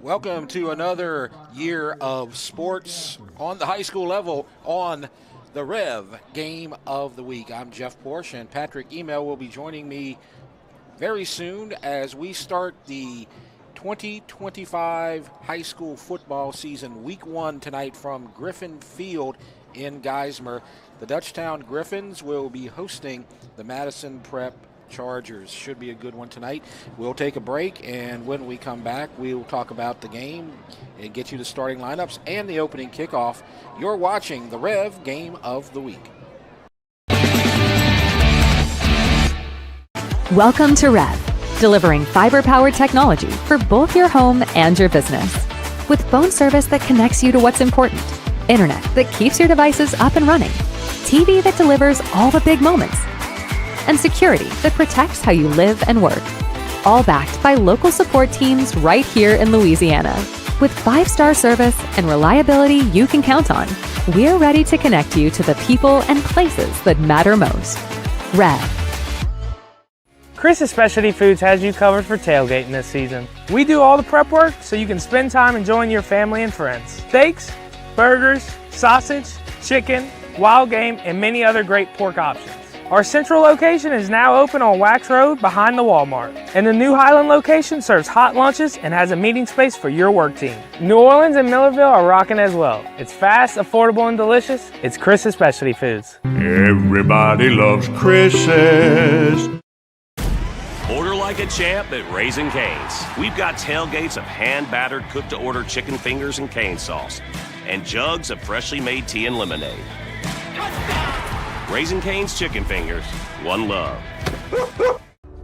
Welcome to another year of sports on the high school level on the REV Game of the Week. I'm Jeff Porsche, and Patrick Email will be joining me very soon as we start the 2025 high school football season, week 1 tonight from Griffin Field in Geismar. The Dutchtown Griffins will be hosting the Madison Prep Chargers. Should be a good one tonight. We'll take a break, and when we come back, we'll talk about the game and get you the starting lineups and the opening kickoff. You're watching the REV Game of the Week. Welcome to REV, delivering fiber-powered technology for both your home and your business. With phone service that connects you to what's important, internet that keeps your devices up and running, TV that delivers all the big moments, and security that protects how you live and work. All backed by local support teams right here in Louisiana. With 5-star service and reliability you can count on, we're ready to connect you to the people and places that matter most. REV. Chris's Specialty Foods has you covered for tailgating this season. We do all the prep work so you can spend time enjoying your family and friends. Steaks, burgers, sausage, chicken, wild game, and many other great pork options. Our central location is now open on Wax Road behind the Walmart. And the new Highland location serves hot lunches and has a meeting space for your work team. New Orleans and Millerville are rocking as well. It's fast, affordable, and delicious. It's Chris's Specialty Foods. Everybody loves Chris's. Order like a champ at Raising Cane's. We've got tailgates of hand-battered, cooked-to-order chicken fingers and cane sauce, and jugs of freshly made tea and lemonade. Raising Cane's Chicken Fingers, one love.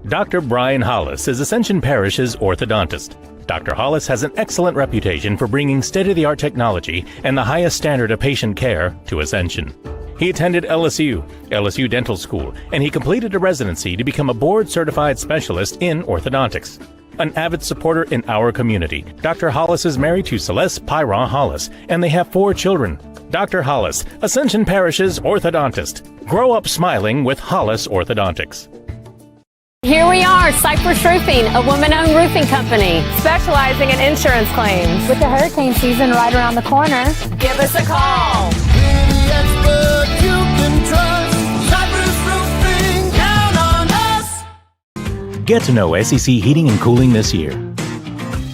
Dr. Brian Hollis is Ascension Parish's orthodontist. Dr. Hollis has an excellent reputation for bringing state-of-the-art technology and the highest standard of patient care to Ascension. He attended LSU Dental School, and he completed a residency to become a board-certified specialist in orthodontics. An avid supporter in our community, Dr. Hollis is married to Celeste Pyron Hollis, and they have 4 children. Dr. Hollis, Ascension Parish's orthodontist. Grow up smiling with Hollis Orthodontics. Here we are, Cypress Roofing, a woman-owned roofing company specializing in insurance claims. With the hurricane season right around the corner, give us a call. The expert you can trust. Cypress Roofing, count on us. Get to know SEC Heating and Cooling this year.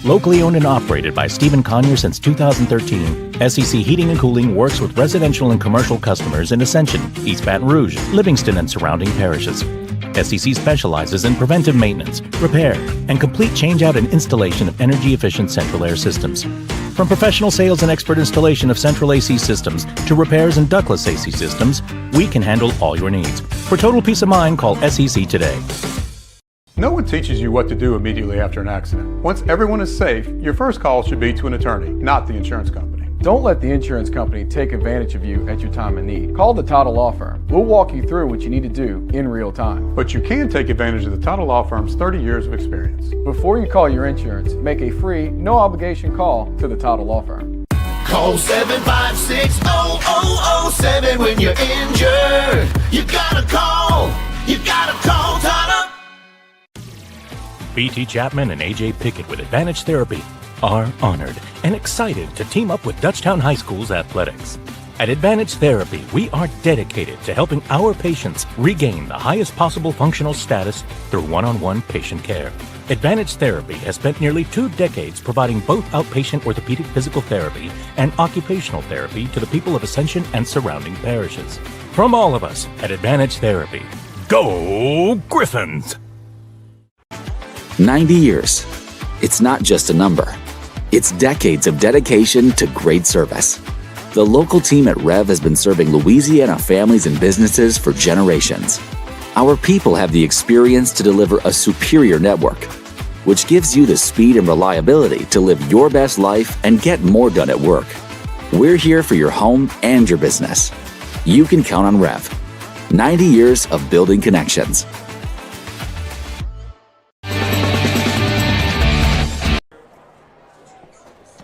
Locally owned and operated by Stephen Conyer since 2013, SEC Heating and Cooling works with residential and commercial customers in Ascension, East Baton Rouge, Livingston, and surrounding parishes. SEC specializes in preventive maintenance, repair, and complete changeout and installation of energy-efficient central air systems. From professional sales and expert installation of central AC systems to repairs and ductless AC systems, we can handle all your needs. For total peace of mind, call SEC today. No one teaches you what to do immediately after an accident. Once everyone is safe, your first call should be to an attorney, not the insurance company. Don't let the insurance company take advantage of you at your time of need. Call the Title Law Firm. We'll walk you through what you need to do in real time. But you can take advantage of the Title Law Firm's 30 years of experience. Before you call your insurance, make a free, no-obligation call to the Title Law Firm. Call 756-0007 when you're injured. You gotta call Title. B.T. Chapman and A.J. Pickett with Advantage Therapy are honored and excited to team up with Dutchtown High School's athletics. At Advantage Therapy, we are dedicated to helping our patients regain the highest possible functional status through one-on-one patient care. Advantage Therapy has spent nearly 2 decades providing both outpatient orthopedic physical therapy and occupational therapy to the people of Ascension and surrounding parishes. From all of us at Advantage Therapy, go Griffins! 90 years. It's not just a number. It's decades of dedication to great service. The local team at REV has been serving Louisiana families and businesses for generations. Our people have the experience to deliver a superior network, which gives you the speed and reliability to live your best life and get more done at work. We're here for your home and your business. You can count on REV. 90 years of building connections.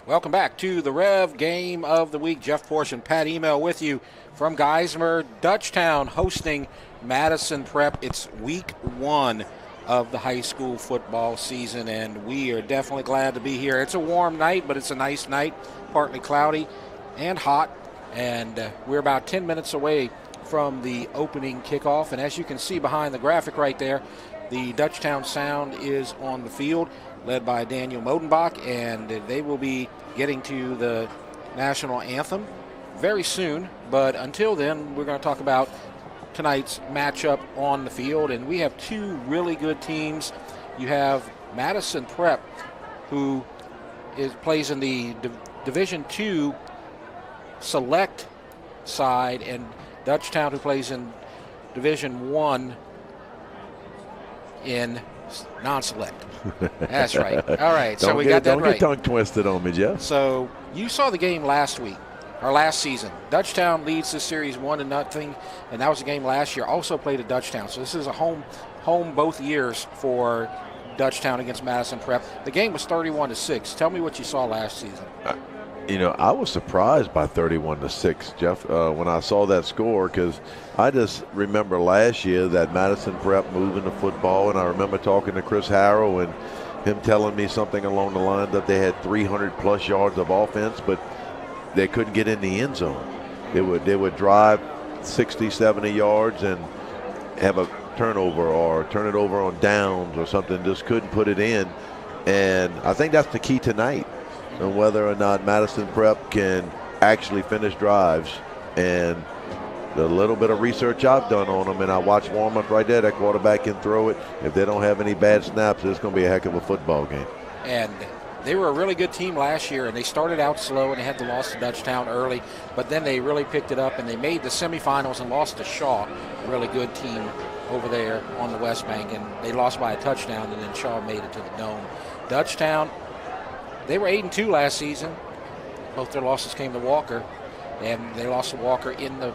Welcome back to the REV Game of the Week. Jeff Porsche and Pat Email with you from Geismar. Dutchtown hosting Madison Prep. It's week 1 of the high school football season, and we are definitely glad to be here. It's a warm night, but it's a nice night, partly cloudy and hot, and we're about 10 minutes away from the opening kickoff. And as you can see behind the graphic right there, the Dutchtown Sound is on the field, led by Daniel Modenbach, and they will be getting to the national anthem very soon. But until then, we're going to talk about tonight's matchup on the field, and we have two really good teams. You have Madison Prep, who plays in the Division II select side, and Dutchtown, who plays in Division I in non-select. That's right. All right, so we got that right. Don't get tongue twisted on me, Jeff. So you saw the game last week, or last season. Dutchtown leads this series 1-0, and that was a game last year. Also played at Dutchtown, so this is a home both years for Dutchtown against Madison Prep. The game was 31-6. Tell me what you saw last season. I was surprised by 31-6, Jeff, when I saw that score, because I just remember last year that Madison Prep moving the football, and I remember talking to Chris Harrow and him telling me something along the line that they had 300-plus yards of offense, but they couldn't get in the end zone. They would drive 60, 70 yards and have a turnover or turn it over on downs or something, just couldn't put it in. And I think that's the key tonight, and whether or not Madison Prep can actually finish drives. And the little bit of research I've done on them, and I watched warm-up right there, that quarterback can throw it. If they don't have any bad snaps, it's going to be a heck of a football game. And they were a really good team last year, and they started out slow, and they had the loss to Dutchtown early, but then they really picked it up, and they made the semifinals and lost to Shaw, a really good team over there on the West Bank, and they lost by a touchdown, and then Shaw made it to the Dome. Dutchtown, they were 8-2 last season. Both their losses came to Walker, and they lost to Walker in the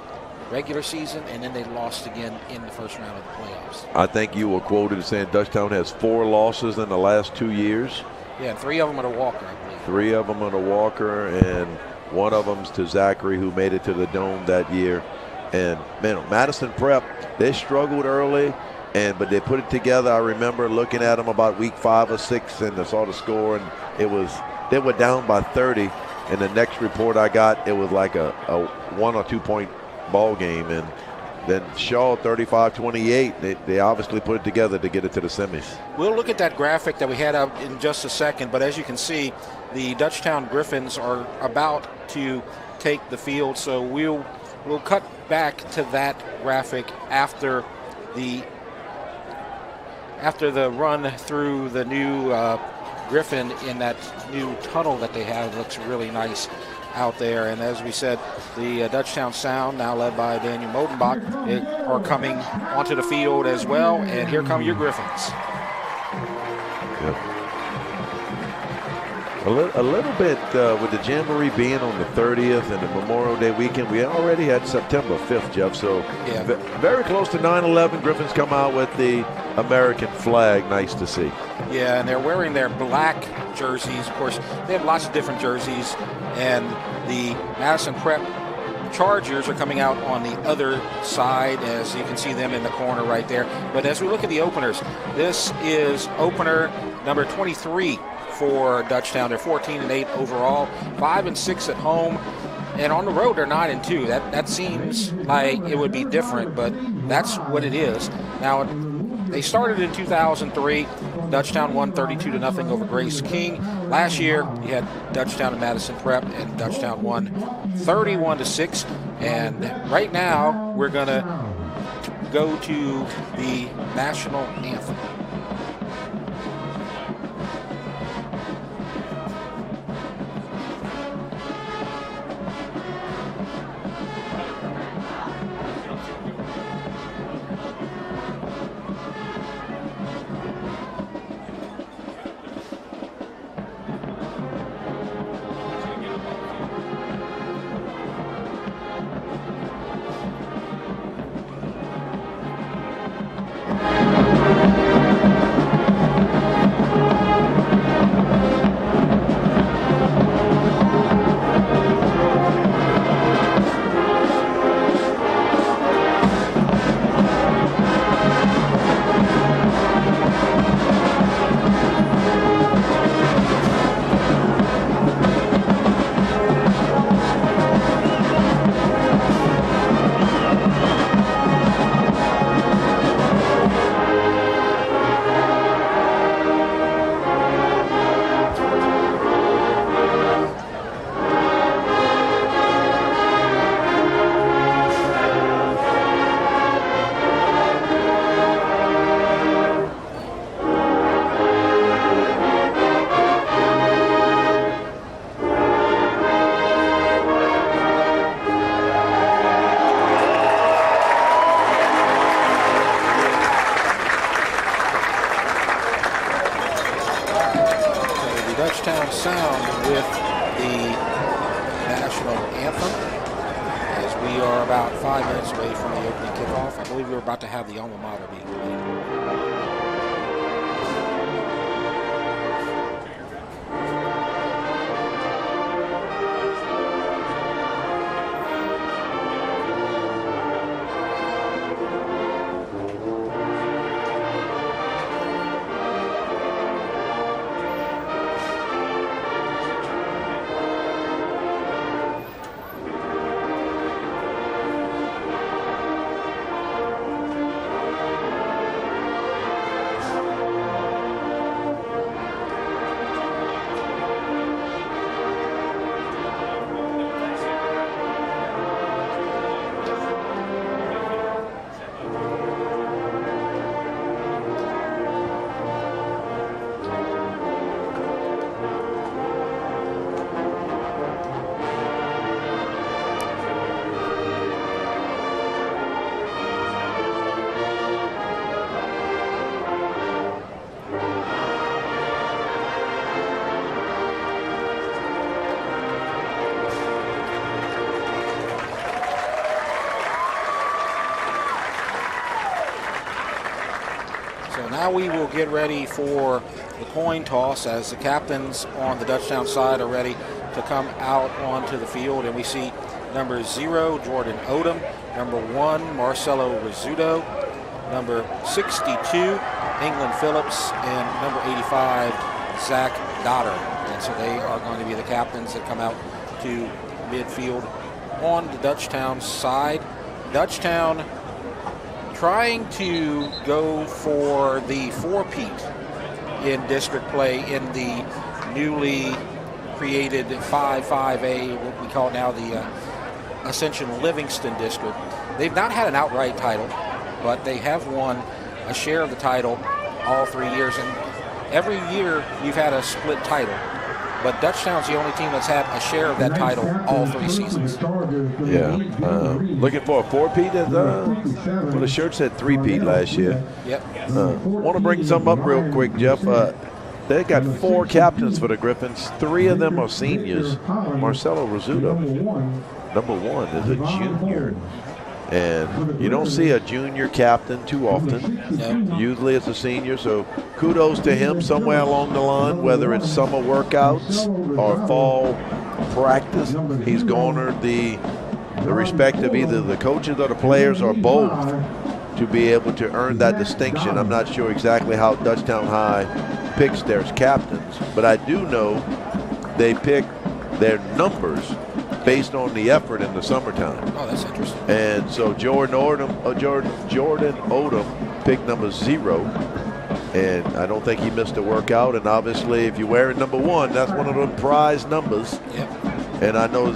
regular season, and then they lost again in the first round of the playoffs. I think you were quoted as saying Dutchtown has 4 losses in the last 2 years. Yeah, 3 of them are to Walker, I believe. 3 of them are to Walker, and 1 of them's to Zachary, who made it to the Dome that year. And, man, Madison Prep, they struggled early, but they put it together. I remember looking at them about week 5 or 6, and I saw the score, and they were down by 30. And the next report I got, it was like a 1 or 2 point ball game. And then Shaw 35-28. They obviously put it together to get it to the semis. We'll look at that graphic that we had up in just a second, but as you can see, the Dutchtown Griffins are about to take the field, so we'll cut back to that graphic after the run through the new Griffin in that new tunnel that they have. It looks really nice out there. And as we said, the Dutchtown Sound, now led by Daniel Modenbach, are coming onto the field as well. And here come your Griffins. Yep. A little bit with the Jamboree being on the 30th and the Memorial Day weekend, we already had September 5th, Jeff. So yeah, very close to 9/11. Griffins come out with the American flag. Nice to see. Yeah, and they're wearing their black jerseys. Of course, they have lots of different jerseys. And the Madison Prep Chargers are coming out on the other side, as you can see them in the corner right there. But as we look at the openers, this is opener number 23 for Dutchtown. They're 14-8 overall, 5-6 at home, and on the road they're 9-2. That seems like it would be different, but that's what it is. Now, they started in 2003. Dutchtown won 32-0 over Grace King. Last year, you had Dutchtown and Madison Prep, and Dutchtown won 31-6. And right now, we're going to go to the national anthem. Dutchtown sound with the national anthem, as we are about 5 minutes away from the opening kickoff. I believe we're about to have the alma mater being played. Now we will get ready for the coin toss as the captains on the Dutchtown side are ready to come out onto the field. And we see number 0, Jordan Odom, number 1, Marcelo Rizzuto, number 62, England Phillips, and number 85, Zach Dotter. And so they are going to be the captains that come out to midfield on the Dutchtown side. Dutchtown trying to go for the four-peat in district play in the newly created 5-5A, what we call now the Ascension Livingston District. They've not had an outright title, but they have won a share of the title all 3 years. And every year you've had a split title. But Dutchtown's the only team that's had a share of that title all 3 seasons. Yeah. Looking for a four-peat? Well, the shirt said three-peat last year. Yep. Want to bring something up real quick, Jeff. They got 4 captains for the Griffins. 3 of them are seniors. Marcelo Rizzuto, number 1, is a junior. And you don't see a junior captain too often. No. Usually it's a senior, so kudos to him somewhere along the line, whether it's summer workouts or fall practice. He's garnered the respect of either the coaches or the players or both to be able to earn that distinction. I'm not sure exactly how Dutchtown High picks their captains, but I do know they pick their numbers based on the effort in the summertime. Oh, that's interesting. And so Jordan Odom picked number 0, and I don't think he missed a workout. And obviously, if you're wearing number 1, that's one of the prized numbers. Yep. And I know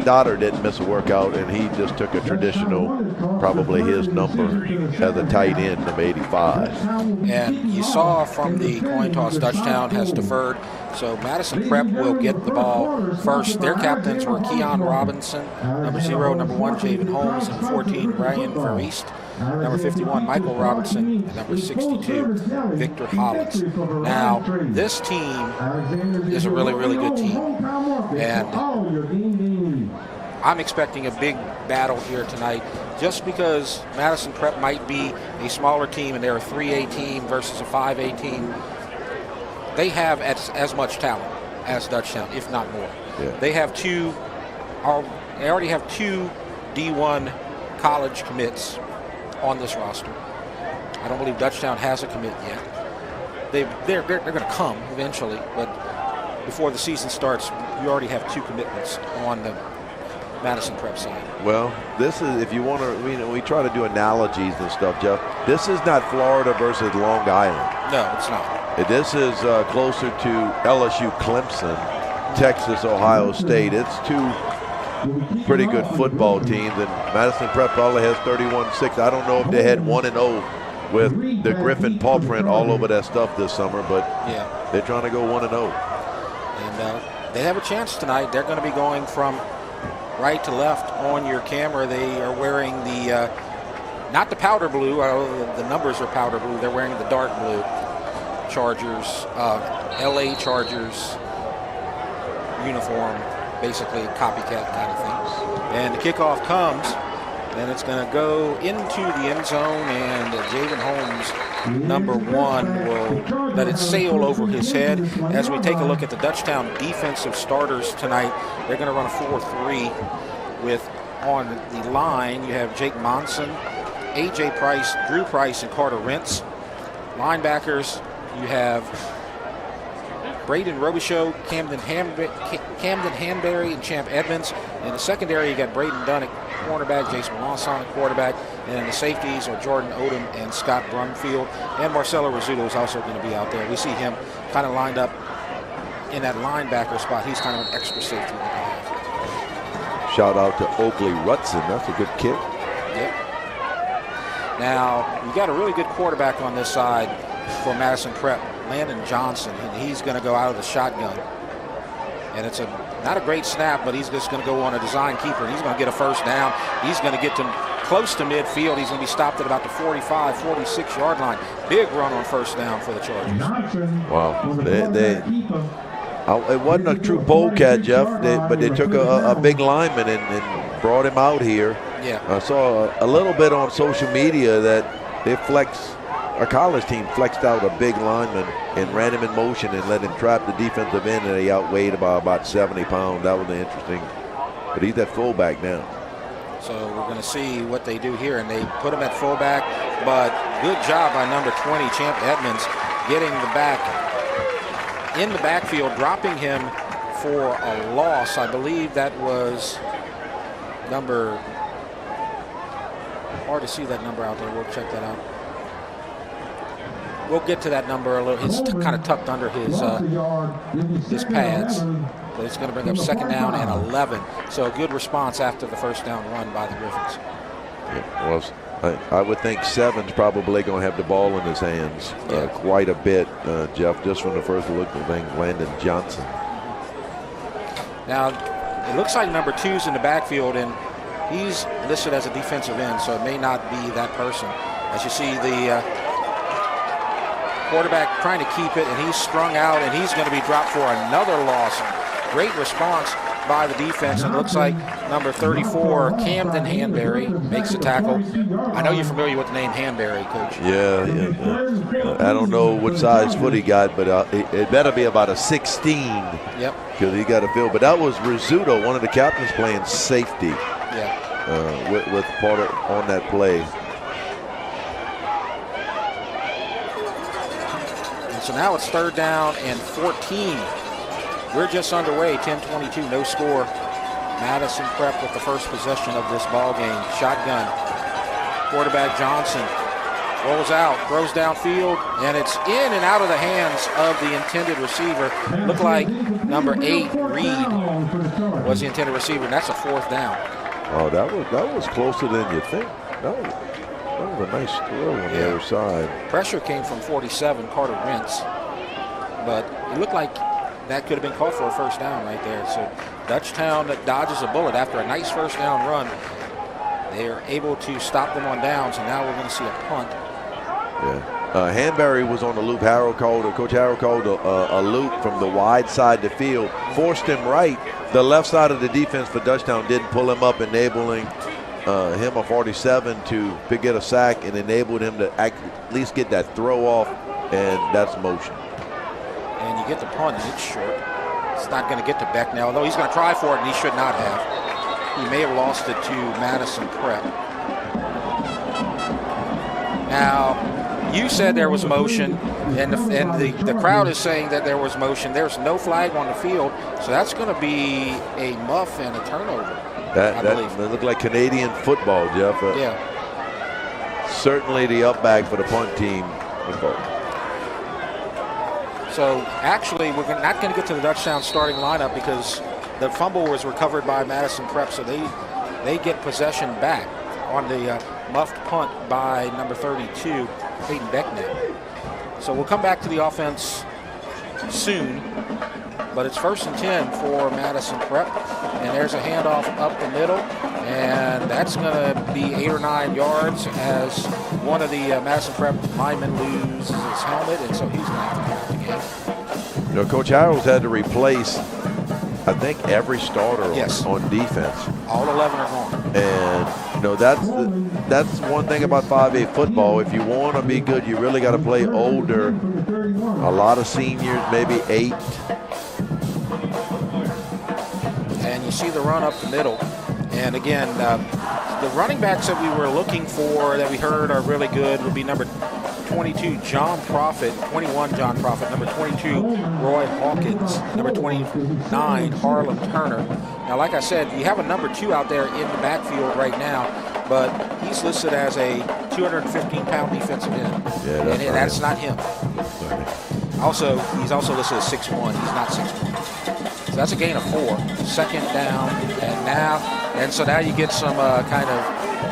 Dotter didn't miss a workout, and he just took a traditional, probably his number as a tight end, number 85. And you saw from the coin toss, Dutchtown has deferred. So Madison Prep will get the ball first. Their captains were Keon Robinson, number 0, number 1, Javen Holmes, and 14, Ryan Verreest, number 51, Michael Robinson, and number 62, Victor Hollins. Now, this team is a really, really good team. And I'm expecting a big battle here tonight just because Madison Prep might be a smaller team and they're a 3A team versus a 5A team. They have as much talent as Dutchtown, if not more. Yeah. They already have 2 D1 college commits on this roster. I don't believe Dutchtown has a commit yet. They're going to come eventually, but before the season starts, you already have 2 commitments on the Madison Prep side. Well, this is, if you want to, we try to do analogies and stuff, Jeff. This is not Florida versus Long Island. No, it's not. This is closer to LSU, Clemson, Texas, Ohio State. It's 2 pretty good football teams, and Madison Prep probably has 31-6. I don't know if they had 1-0 with the Griffin paw print all over that stuff this summer, but yeah, they're trying to go 1-0. And they have a chance tonight. They're going to be going from right to left on your camera. They are wearing the, not the powder blue, the numbers are powder blue. They're wearing the dark blue Chargers, LA Chargers uniform, basically a copycat kind of thing. And the kickoff comes, and it's going to go into the end zone, and Javen Holmes, number 1, will let it sail over his head. As we take a look at the Dutchtown defensive starters tonight, they're going to run a 4-3 with, on the line, you have Jake Monson, A.J. Price, Drew Price, and Carter Rentz. Linebackers, you have Braden Robichaux, Camden Hanbury, and Champ Edmonds. In the secondary, you got Braden Dunnick, cornerback, Jason Lawson, quarterback. And the safeties are Jordan Odom and Scott Brumfield. And Marcelo Rizzuto is also going to be out there. We see him kind of lined up in that linebacker spot. He's kind of an extra safety that they have. Shout out to Oakley Rutson. That's a good kick. Yep. Now, you got a really good quarterback on this side for Madison Prep, Landon Johnson, and he's going to go out of the shotgun. And it's not a great snap, but he's just going to go on a design keeper. He's going to get a first down. He's going to get close to midfield. He's going to be stopped at about the 45, 46-yard line. Big run on first down for the Chargers. Wow. It wasn't a true polecat, Jeff, but they took a big lineman and brought him out here. Yeah. I saw a little bit on social media that they our college team flexed out a big lineman and ran him in motion and let him trap the defensive end, and he outweighed by about 70 pounds. That was interesting. But he's at fullback now. So we're going to see what they do here, and they put him at fullback. But good job by number 20, Champ Edmonds, getting the back in the backfield, dropping him for a loss. I believe that was number, hard to see that number out there. We'll check that out. We'll get to that number a little. It's kind of tucked under his pads. But it's going to bring up second down and 11. So a good response after the first down run by the Griffins. Yeah, well, I would think Seven's probably going to have the ball in his hands quite a bit, Jeff, just from the first look at things, Landon Johnson. Now, it looks like number 2's in the backfield, and he's listed as a defensive end, so it may not be that person. As you see, the quarterback trying to keep it, and he's strung out, and he's going to be dropped for another loss. Great response by the defense. It looks like number 34, Camden Hanbury, makes the tackle. I know you're familiar with the name Hanbury, Coach. Yeah. I don't know what size foot he got, but it better be about a 16. Yep. Because he got a field. But that was Rizzuto, one of the captains, playing safety. Yeah. With part on that play. And so now it's third down and 14. We're just underway, 10-22, no score. Madison Prep with the first possession of this ball game. Shotgun. Quarterback Johnson rolls out, throws downfield, and it's in and out of the hands of the intended receiver. Looked like number 8, Reed, was the intended receiver, and that's a fourth down. Oh, that was closer than you think. That was a nice throw on the other side. Pressure came from 47, Carter Rentz, but it looked like that could have been called for a first down right there. So Dutchtown dodges a bullet after a nice first down run. They are able to stop them on downs, and now we're going to see a punt. Yeah. Hanbury was on the loop. Coach Harrell called a loop from the wide side of the field, forced him right. The left side of the defense for Dutchtown didn't pull him up, enabling him, a 47, to get a sack, and enabled him to at least get that throw off, and that's motion. And you get the punt, and it's short. It's not going to get to Becknell, although he's going to try for it, and he should not have. He may have lost it to Madison Prep. Now, you said there was motion, and the crowd is saying that there was motion. There's no flag on the field, so that's going to be a muff and a turnover. That looked like Canadian football, Jeff. Yeah. Certainly the up bag for the punt team. So actually, we're not going to get to the Dutchtown starting lineup because the fumble was recovered by Madison Prep, so they get possession back on the muffed punt by number 32, Peyton Becknell. So we'll come back to the offense soon, but it's 1st and 10 for Madison Prep, and there's a handoff up the middle, and that's going to be 8 or 9 yards as one of the Madison Prep linemen loses his helmet, and so he's going to have to count the game. Coach Harrell's had to replace I think every starter on defense. All 11 are gone. And that's one thing about 5A football. If you want to be good, you really got to play older. A lot of seniors, maybe 8. And you see the run up the middle. And again, the running backs that we were looking for that we heard are really good would be number 22, John Prophet, 21, John Prophet, number 22, Roy Hawkins, number 29, Harlem Turner. Now, like I said, you have a number 2 out there in the backfield right now, but he's listed as a 215-pound defensive end. Yeah, that's not him. Also, he's also listed as 6'1". He's not 6'1". So that's a gain of 4. Second down, and so now you get some kind of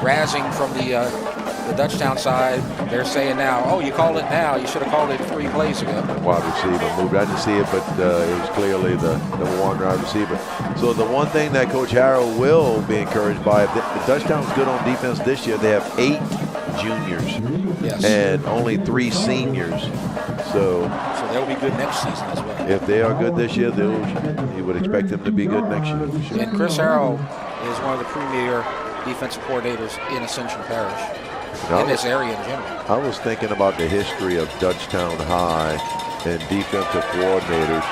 razzing from the Dutchtown side. They're saying now, oh, you called it now. You should have called it 3 plays ago. Wide receiver moved. I didn't see it, but it was clearly the number 1 wide receiver. So the one thing that Coach Harrell will be encouraged by, if the Dutchtown's good on defense this year, they have 8 juniors and only 3 seniors. So they'll be good next season as well. If they are good this year, you would expect them to be good next year. And Chris Harrell is one of the premier defensive coordinators in Ascension Parish. In this area in general. I was thinking about the history of Dutchtown High and defensive coordinators.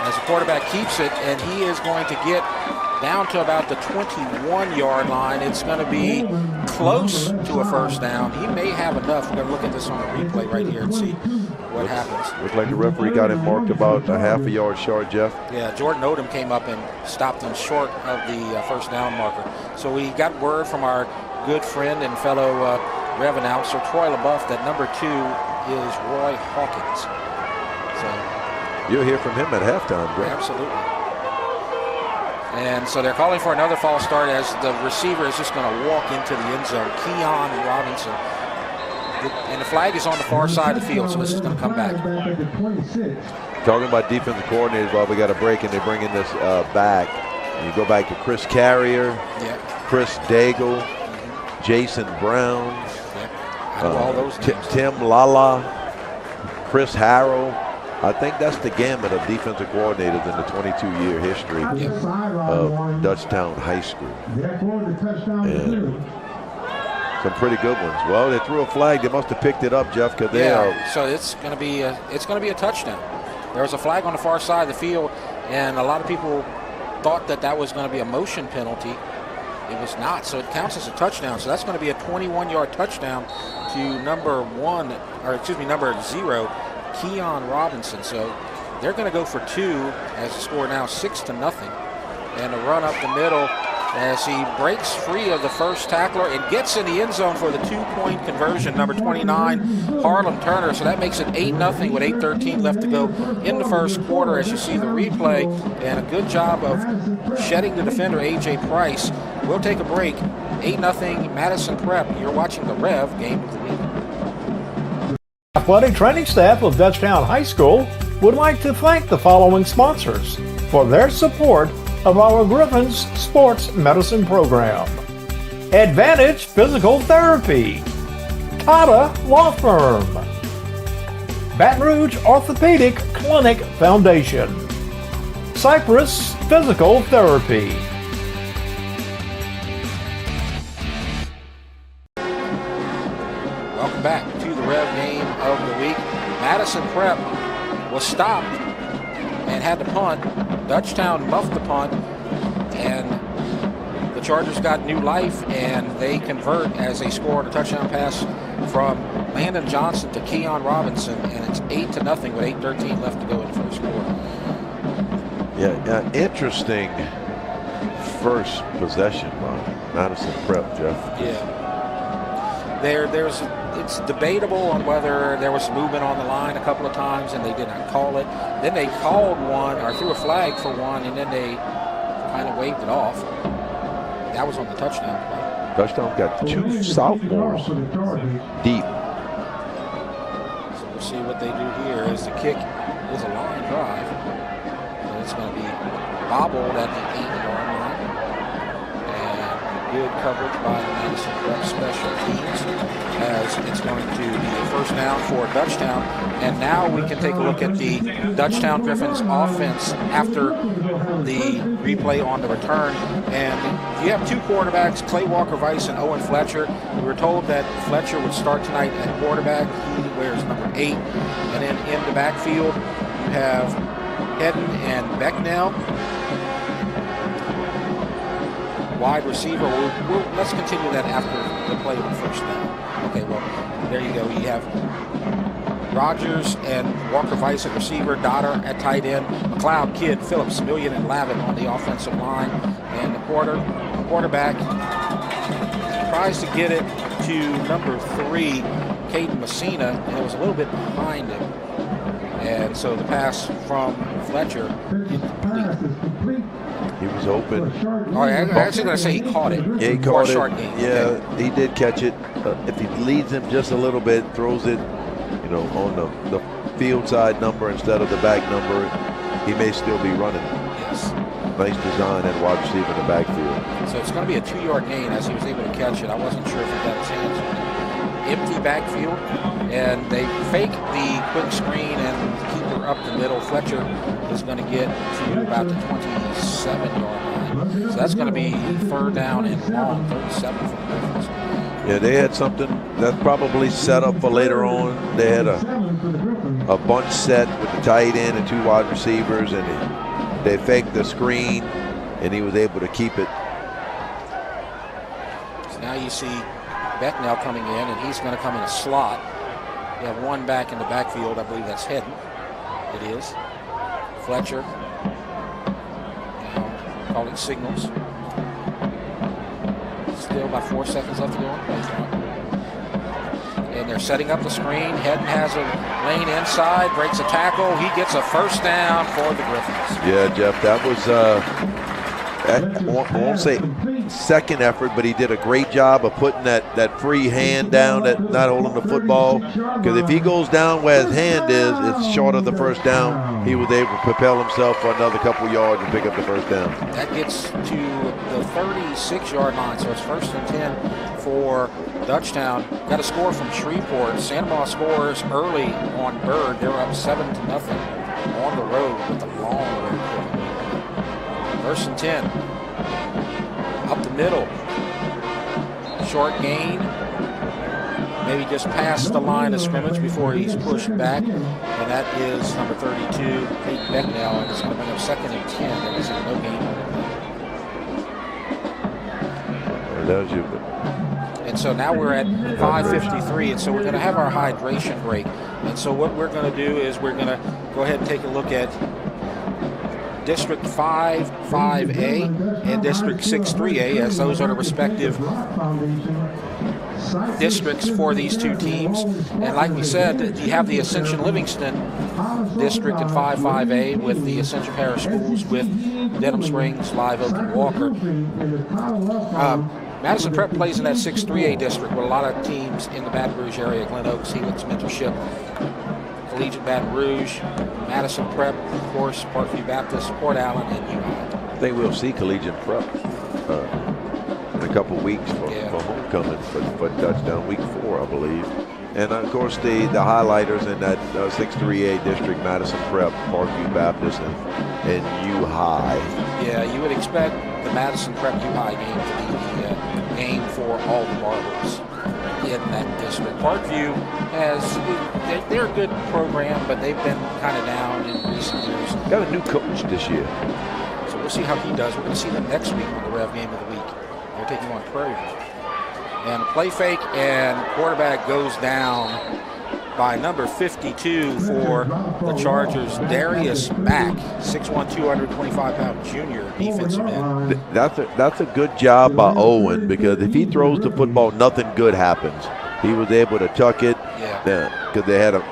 As the quarterback keeps it, and he is going to get down to about the 21-yard line. It's going to be close to a first down. He may have enough. We're going to look at this on the replay right here and see what happens. Looks like the referee got him marked about a half a yard short, Jeff. Yeah, Jordan Odom came up and stopped him short of the first down marker. So we got word from our good friend and fellow Rev announcer, Troy LaBeouf, that number 2 is Roy Hawkins. So you'll hear from him at halftime, Greg. Absolutely. And so they're calling for another false start as the receiver is just going to walk into the end zone. Keon Robinson. And the flag is on the far side of the field, so this is going to come back. Talking about defensive coordinators, while we got a break and they're bringing this back. You go back to Chris Carrier, Chris Daigle, Jason Brown, all those Tim Lala, Chris Harrell. I think that's the gamut of defensive coordinators in the 22-year history of Dutchtown High School. And some pretty good ones. Well, they threw a flag. They must have picked it up, Jeff, because they are. So it's going to be a touchdown. There was a flag on the far side of the field, and a lot of people thought that was going to be a motion penalty. It was not, so it counts as a touchdown. So that's going to be a 21-yard touchdown to number 0, Keon Robinson. So they're going to go for 2 as the score now 6-0. And a run up the middle as he breaks free of the first tackler and gets in the end zone for the 2-point conversion, number 29, Harlem Turner. So that makes it 8-0 with 8:13 left to go in the first quarter as you see the replay. And a good job of shedding the defender, A.J. Price. We'll take a break. 8-0 Madison Prep. You're watching the Rev Game of the Week. Athletic training staff of Dutchtown High School would like to thank the following sponsors for their support of our Griffins Sports Medicine Program. Advantage Physical Therapy, Tata Law Firm, Baton Rouge Orthopedic Clinic Foundation, Cypress Physical Therapy. Welcome back to the Rev Game of the Week. Madison Prep was stopped and had to punt. Dutchtown muffed the punt, and the Chargers got new life, and they convert as they score a touchdown pass from Landon Johnson to Keon Robinson, and it's 8-0 with 8:13 left to go in the first quarter. Yeah, interesting first possession by Madison Prep, Jeff. Yeah. It's debatable on whether there was movement on the line a couple of times and they did not call it. Then they called one or threw a flag for one, and then they kind of waved it off. That was on the touchdown play. Dutchtown got 2 sophomores deep. So we'll see what they do here as the kick is a line drive. So it's going to be bobbled at the 8-yard line. And Good coverage by the Madison Prep special teams as it's going to be a first down for Dutchtown. And now we can take a look at the Dutchtown Griffins offense after the replay on the return. And you have two quarterbacks, Clay Walker-Weiss and Owen Fletcher. We were told that Fletcher would start tonight at quarterback. He wears number 8. And then in the backfield, you have Hedden and Becknell. Wide receiver. Let's continue that after the play on first down. Okay, well, there you go. You have Rogers and Walker-Weiss at receiver, Dotter at tight end, McLeod, Kidd, Phillips, Million, and Lavin on the offensive line. And the quarterback tries to get it to number 3, Caden Messina, and it was a little bit behind him. And so the pass from Fletcher incomplete. He was open. Oh, I'm actually going to say he caught it. Yeah, he caught it. Short game. Yeah, okay. He did catch it. If he leads him just a little bit, throws it, on the field side number instead of the back number, he may still be running. Yes. Nice design at wide receiver in the backfield. So it's going to be a 2-yard gain as he was able to catch it. I wasn't sure if he got his hands on it. Empty backfield, and they fake the quick screen and keeper up the middle. Fletcher is going to get to about the 27-yard line. So that's going to be third down and long, 37 for the Griffins. Yeah, they had something that's probably set up for later on. They had a bunch set with the tight end and 2 wide receivers, and they faked the screen, and he was able to keep it. So now you see Becknell coming in, and he's going to come in a slot. You have one back in the backfield. I believe that's Hedden. It is. Fletcher. Now calling signals. Still about 4 seconds left to go on the play clock. And they're setting up the screen. Hedden has a lane inside, breaks a tackle. He gets a first down for the Griffins. Yeah, Jeff, that was, I won't say second effort, but he did a great job of putting that free hand down, that not holding the football. Because if he goes down where his hand is, it's short of the first down. He was able to propel himself for another couple yards and pick up the first down. That gets to the 36-yard line, so it's first and 10 for Dutchtown. Got a score from Shreveport. Santa Maria scores early on Bird. They're up 7-0 on the road with a long road. First and 10. Up the middle. Short gain. Maybe just past the line of scrimmage before he's pushed back. And that is number 32, Peyton Becknell. And it's going to bring up second and 10. There is no gain on it. And so now we're at 5:53, and so we're going to have our hydration break. And so what we're going to do is we're going to go ahead and take a look at District 5, 5A, and District 6, 3A, as those are the respective districts for these two teams. And like we said, you have the Ascension Livingston district in 5, 5A with the Ascension Parish Schools with Denham Springs, Live Oak, and Walker. Madison Prep plays in that 6, 3A district with a lot of teams in the Baton Rouge area. Glen Oaks, Helix Mentorship, Collegiate Baton Rouge, Madison Prep, of course, Parkview Baptist, Port Allen, and UI. I think we'll see Collegiate Prep in a couple weeks for homecoming for Dutchtown, week 4, I believe. And of course, the highlighters in that 6-3A district, Madison Prep, Parkview Baptist, and U High. Yeah, you would expect the Madison Prep U High game to be the game for all the marbles in that district. Parkview they're a good program, but they've been kind of down in recent years. Got a new coach this year. So we'll see how he does. We're going to see them next week on the Rev Game of the Week. They're taking on Prairie. And a play fake, and quarterback goes down by number 52 for the Chargers, Darius Mack, 6'1", 225-pound junior defensive end. That's a good job by Owen, because if he throws the football, nothing good happens. He was able to tuck it because they had a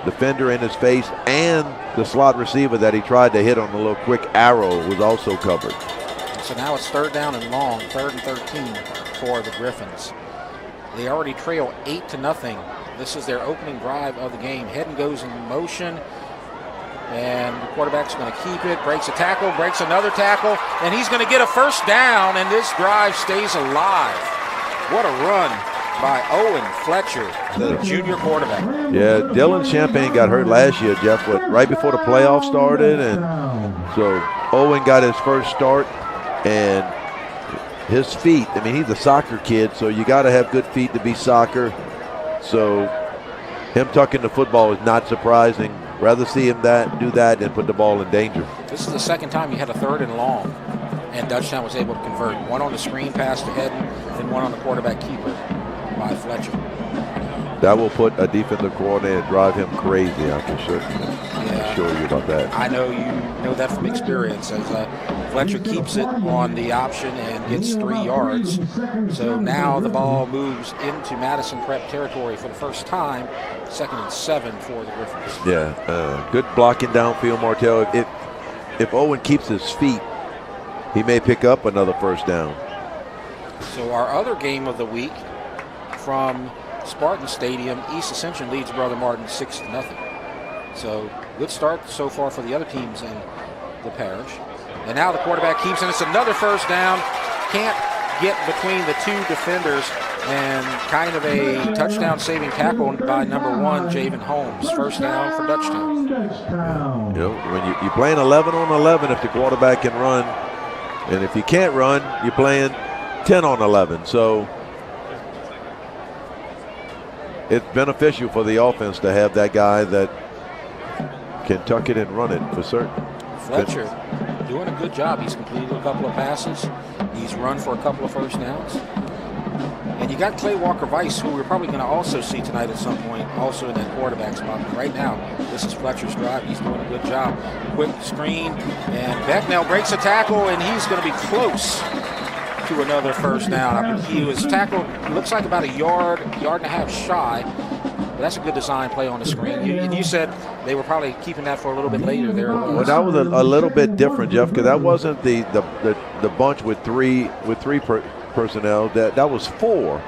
defender in his face, and the slot receiver that he tried to hit on the little quick arrow was also covered. So now it's third down and long, 3rd and 13 for the Griffins. They already trail 8-0. This is their opening drive of the game. Hedden goes in motion. And the quarterback's going to keep it, breaks a tackle, breaks another tackle, and he's going to get a first down, and this drive stays alive. What a run by Owen Fletcher, the junior quarterback. Yeah, Dylan Champagne got hurt last year, Jeff, right before the playoffs started, and so Owen got his first start, and his feet, I mean, he's a soccer kid, so you got to have good feet to be soccer. So him tucking the football is not surprising. Rather see him do that than put the ball in danger. This is the second time he had a 3rd and long, and Dutchtown was able to convert. One on the screen pass to Hedden, and one on the quarterback keeper by Fletcher. That will put a defensive coordinator and drive him crazy, I can assure you about that. I know you know that from experience, as Fletcher keeps it on the option and gets 3 yards. So now the ball moves into Madison Prep territory for the first time, 2nd and 7 for the Griffins. Yeah, good blocking downfield, Martell. If Owen keeps his feet, he may pick up another first down. So our other game of the week from Spartan Stadium, East Ascension leads Brother Martin 6-0. So good start so far for the other teams in the parish. And now the quarterback keeps, and it's another first down. Can't get between the 2 defenders, and kind of a touchdown saving tackle by number 1, Javen Holmes. First down for Dutchtown. You know, when you're playing 11 on 11 if the quarterback can run, and if you can't run, you're playing 10 on 11. So it's beneficial for the offense to have that guy that can tuck it and run it for certain. Fletcher doing a good job. He's completed a couple of passes. He's run for a couple of first downs. And you got Clay Walker-Weiss, who we're probably going to also see tonight at some point, also in that quarterback spot. But right now, this is Fletcher's drive. He's doing a good job. Quick screen, and Becknell breaks a tackle, and he's going to be close to another first down. I mean, he was tackled, looks like about a yard and a half shy. But that's a good design play on the screen. You said they were probably keeping that for a little bit later there. Well, that was a little bit different, Jeff, because that wasn't the bunch with three personnel. That was 4.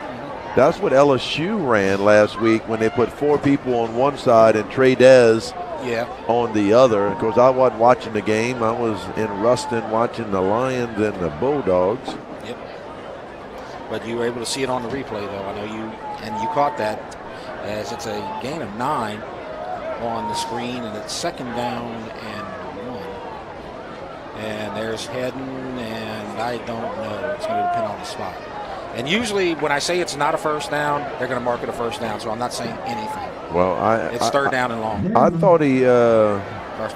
That's what LSU ran last week when they put 4 people on one side and Trey Dez on the other. Of course, I wasn't watching the game. I was in Ruston watching the Lions and the Bulldogs. Yep. But you were able to see it on the replay, though. I know you caught that, as it's a gain of 9 on the screen, and it's 2nd down and 1. And there's Hedden, and I don't know. It's going to depend on the spot. And usually when I say it's not a first down, they're going to mark it a first down, so I'm not saying anything. Well, it's 3rd down and long. I thought he or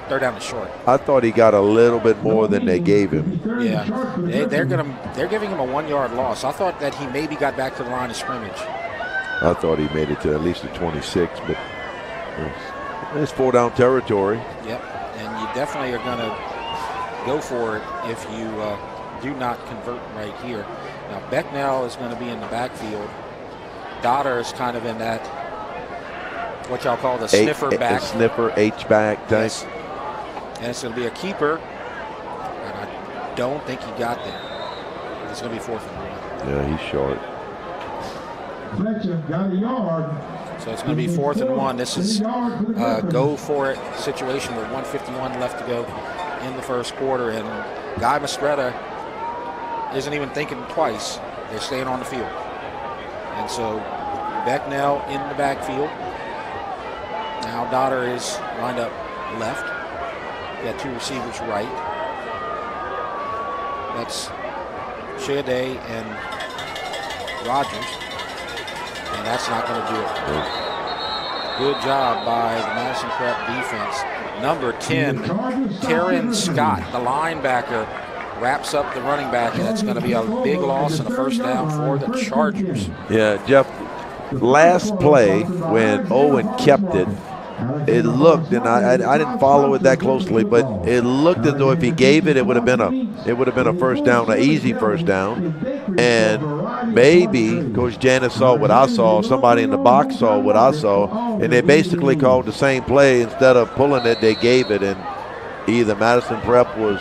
3rd down and short. I thought he got a little bit more than they gave him. Yeah, they're giving him a 1-yard loss. I thought that he maybe got back to the line of scrimmage. I thought he made it to at least the 26, but it's 4-down territory. Yep, and you definitely are going to go for it if you do not convert right here. Now Becknell is going to be in the backfield. Dotter is kind of in that, what y'all call the sniffer back. Sniffer, H-back type. Yes. And it's going to be a keeper, and I don't think he got there. It's going to be 4th and 1. Yeah, he's short. Got a yard. So it's going to be 4th and 1. This is a go for it situation with 1:51 left to go in the first quarter, and Guy Mastretta isn't even thinking twice. They're staying on the field. And so Becknell in the backfield. Now Dotter is lined up left. Got 2 receivers right. That's Sheaday and Rogers. And that's not going to do it. Good job by the Madison Prep defense. Number 10, Taryn Scott, the linebacker, wraps up the running back, and it's going to be a big loss and a first down for the Chargers. Yeah, Jeff, last play when Owen kept it, it looked, and I didn't follow it that closely, but it looked as though if he gave it, it would have been a first down, an easy first down. And maybe Coach Janis saw what I saw, somebody in the box saw what I saw, and they basically called the same play. Instead of pulling it, they gave it, and either Madison Prep was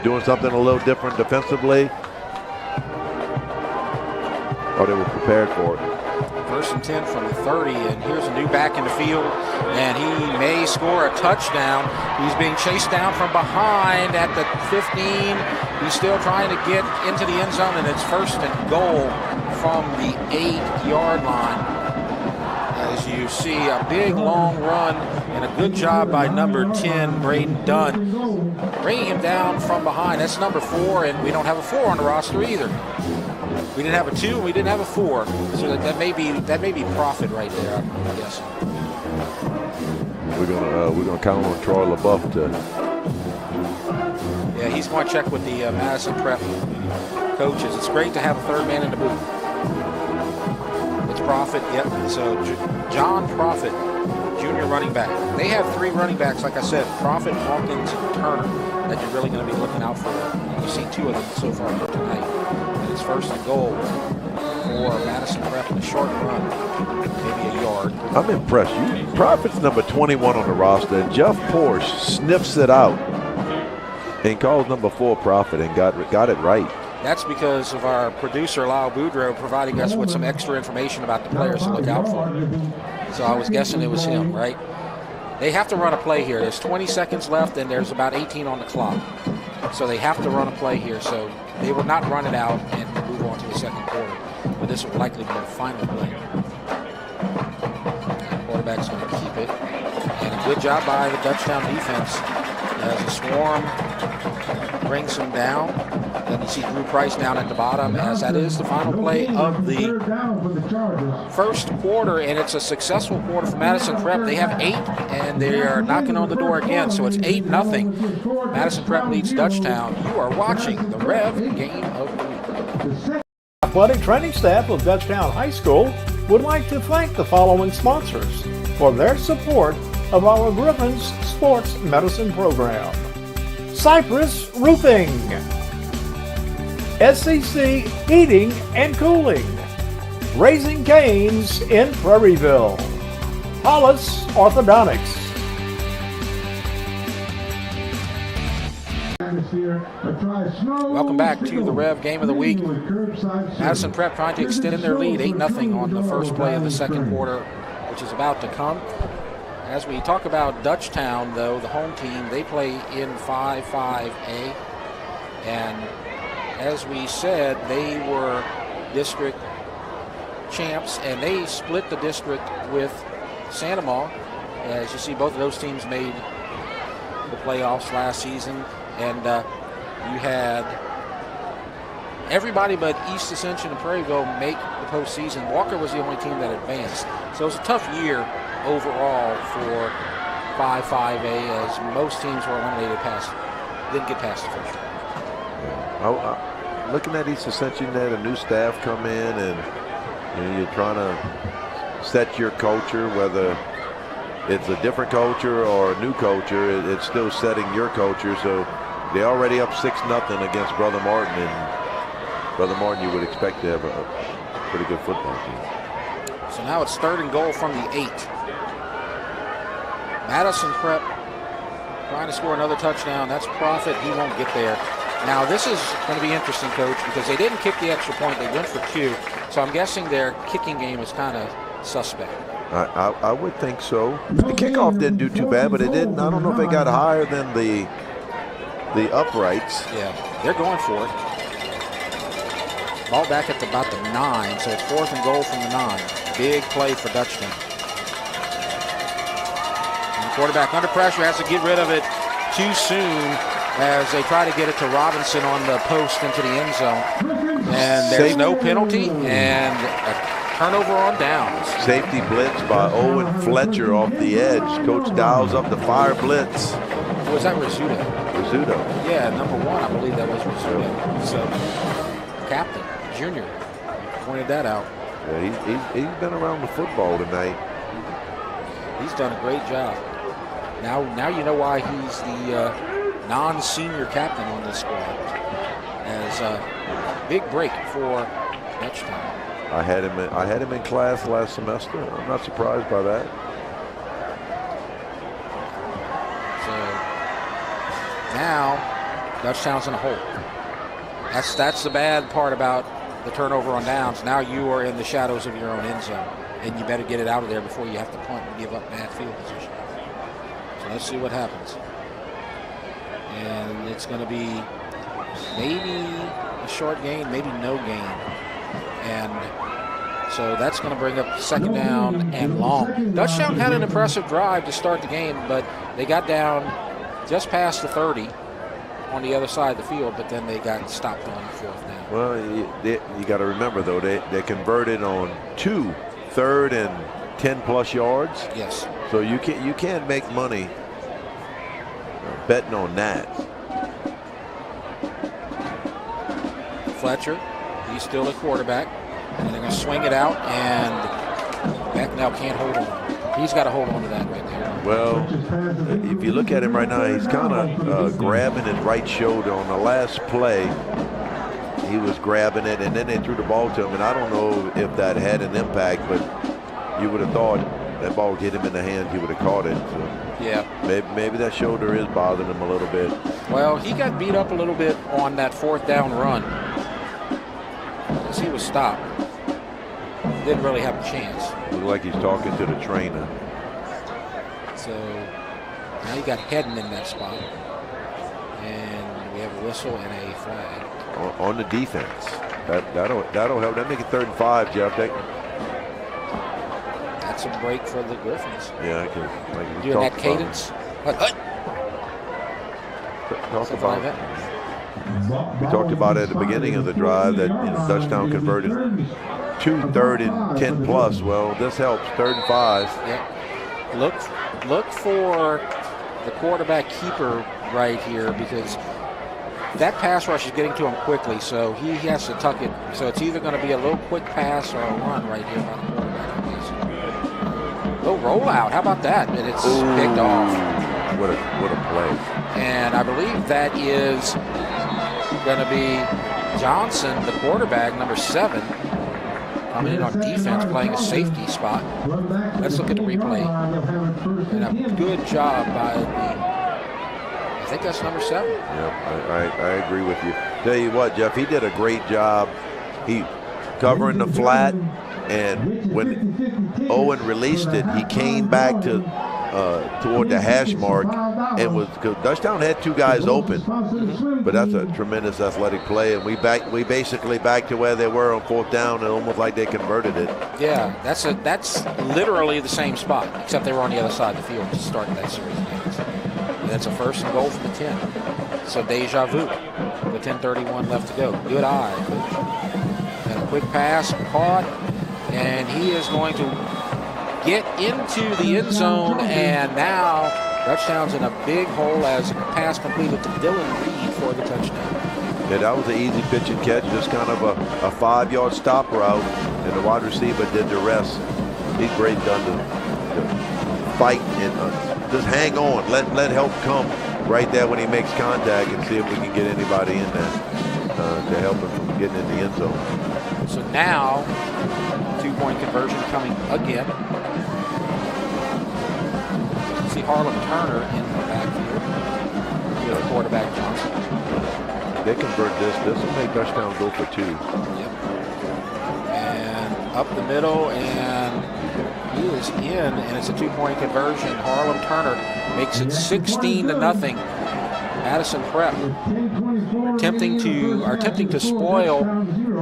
doing something a little different defensively, or they were prepared for it. First and 10 from the 30, and here's a new back in the field, and he may score a touchdown. He's being chased down from behind at the 15. He's still trying to get into the end zone, and it's first and goal from the 8-yard line. As you see, a big long run and a good job by number 10, Braden Dunn, bringing him down from behind. That's number 4, and we don't have a 4 on the roster either. We didn't have a 2, and we didn't have a 4, so that may be profit right there, I guess. We're gonna count on Troy LaBeouf to. Yeah, he's going to check with the Madison Prep coaches. It's great to have a third man in the booth. It's Profit, yep. So John Profit, junior running back. They have 3 running backs, like I said, Profit, Hawkins, and Turner, that you're really going to be looking out for. You've seen 2 of them so far here tonight. And it's first and goal for Madison Prep in a short run, maybe a yard. I'm impressed. Profit's number 21 on the roster, and Jeff Porsche sniffs it out and calls number 4 Profit and got it right. That's because of our producer, Lyle Boudreau, providing us with some extra information about the players to look out for. So I was guessing it was him, right? They have to run a play here. There's 20 seconds left, and there's about 18 on the clock. So they have to run a play here. So they will not run it out and move on to the second quarter. But this will likely be the final play. The quarterback's going to keep it. And a good job by the Dutchtown defense as the swarm brings him down. Then you see Drew Price down at the bottom, as that is the final play of the first quarter, and it's a successful quarter for Madison Prep. They have 8, and they are knocking on the door again, so it's 8-0. Madison Prep leads Dutchtown. You are watching the REV Game of the Week. Athletic training staff of Dutchtown High School would like to thank the following sponsors for their support of our Griffins Sports Medicine Program. Cypress Roofing, SCC Heating and Cooling, Raising Cane's in Prairieville, Hollis Orthodontics. Welcome back to the REV Game of the Week. Madison Prep trying to extend their lead, 8-0 on the first play of the second quarter, which is about to come. As we talk about Dutchtown, though, the home team, they play in 5-5A. And as we said, they were district champs, and they split the district with Santamon. As you see, both of those teams made the playoffs last season. And you had everybody but East Ascension and Prairieville make the postseason. Walker was the only team that advanced. So it was a tough year overall for 5-5A, as most teams were eliminated didn't get past the first round. Looking at East Ascension, they had a new staff come in, and you're trying to set your culture, whether it's a different culture or a new culture, it's still setting your culture. So they're already up 6-0 against Brother Martin, and Brother Martin, you would expect to have a pretty good football team. So now it's third and goal from the 8. Madison Prep trying to score another touchdown. That's Profit. He won't get there. Now this is going to be interesting, Coach, because they didn't kick the extra point. They went for 2. So I'm guessing their kicking game is kind of suspect. I would think so. The kickoff didn't do too bad, but it didn't. I don't know if they got higher than the uprights. Yeah, they're going for it. Ball back at about the 9, so it's 4th and goal from the 9. Big play for Dutchtown. And the quarterback under pressure has to get rid of it too soon as they try to get it to Robinson on the post into the end zone. And there's no penalty and a turnover on downs. Safety blitz by Owen Fletcher off the edge. Coach dials up the fire blitz. Was that Rizzuto? Rizzuto. Yeah, number 1, I believe that was Rizzuto. So, captain, junior, pointed that out. Yeah, he's been around the football tonight. He's done a great job. Now you know why he's the non-senior captain on this squad. As a big break for Dutchtown. I had him in class last semester. I'm not surprised by that. So now Dutchtown's in a hole. That's the bad part about the turnover on downs, now you are in the shadows of your own end zone, and you better get it out of there before you have to punt and give up bad field position. So let's see what happens. And it's going to be maybe a short gain, maybe no gain. And so that's going to bring up second down and long. Dutchtown had an impressive drive to start the game, but they got down just past the 30 on the other side of the field, but then they got stopped on fourth down. Well, you got to remember, though, they converted on 2 third and 10-plus yards. Yes. So you can't make money betting on that. Fletcher, he's still a quarterback, and they're going to swing it out, and Becknell can't hold on. He's got to hold on to that right there. Well, if you look at him right now, he's kind of grabbing his right shoulder. On the last play, he was grabbing it, and then they threw the ball to him, and I don't know if that had an impact, but you would have thought that ball hit him in the hands, he would have caught it. So yeah. Maybe that shoulder is bothering him a little bit. Well, he got beat up a little bit on that fourth down run as he was stopped. Didn't really have a chance. Looked like he's talking to the trainer. So now you got Hedden in that spot, and we have a whistle and a flag on the defense. That'll help. That make it 3rd and 5, Jeff. That's a break for the Griffins. Yeah, like doing that cadence. We talked about at the beginning of the drive that Dutchtown converted 2 third and 10-plus. Well, this helps. 3rd and 5. Yep. Look for the quarterback keeper right here, because that pass rush is getting to him quickly, so he has to tuck it. So it's either going to be a little quick pass or a run right here by the quarterback. Little rollout. How about that? And it's picked off. What a play. And I believe that is going to be Johnson, the quarterback, number 7, coming in on defense, playing a safety spot. Let's look at the replay. And a good job by I think that's number 7. Yeah, I agree with you. Tell you what, Jeff, he did a great job. He covering the flat, and when Owen released it, he came back to toward the hash mark, and was because Dutchtown had 2 guys open, but that's a tremendous athletic play, and we basically back to where they were on 4th down, and almost like they converted it. Yeah, that's literally the same spot, except they were on the other side of the field to start that series of games. And that's a 1st and goal from the 10. So deja vu. With 10:31 left to go. Good eye, coach. And a quick pass caught, and he is going to get into the end zone, and now Dutchtown's in a big hole as a pass completed to Dylan Reed for the touchdown. Yeah, that was an easy pitch and catch, just kind of a 5-yard stop route, and the wide receiver did the rest. He's great done to fight and just hang on, let help come right there when he makes contact, and see if we can get anybody in there to help him from getting in the end zone. So now, 2-point conversion coming again. See Harlem Turner in the backfield. The quarterback Johnson. They convert this will make Dutchtown go for 2. Yep. And up the middle, and he is in, and it's a 2-point conversion. Harlem Turner makes it 16-0. Madison Prep attempting to spoil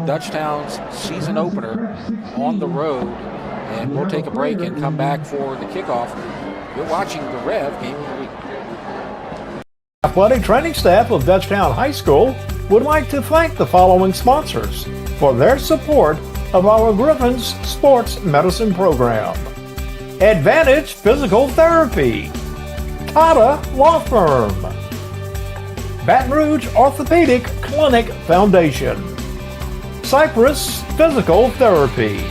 Dutchtown's season opener on the road. And we'll take a break and come back for the kickoff. You're watching the REV Game of the Week. Athletic training staff of Dutchtown High School would like to thank the following sponsors for their support of our Griffins Sports Medicine Program. Advantage Physical Therapy, Tata Law Firm, Baton Rouge Orthopedic Clinic Foundation, Cypress Physical Therapy.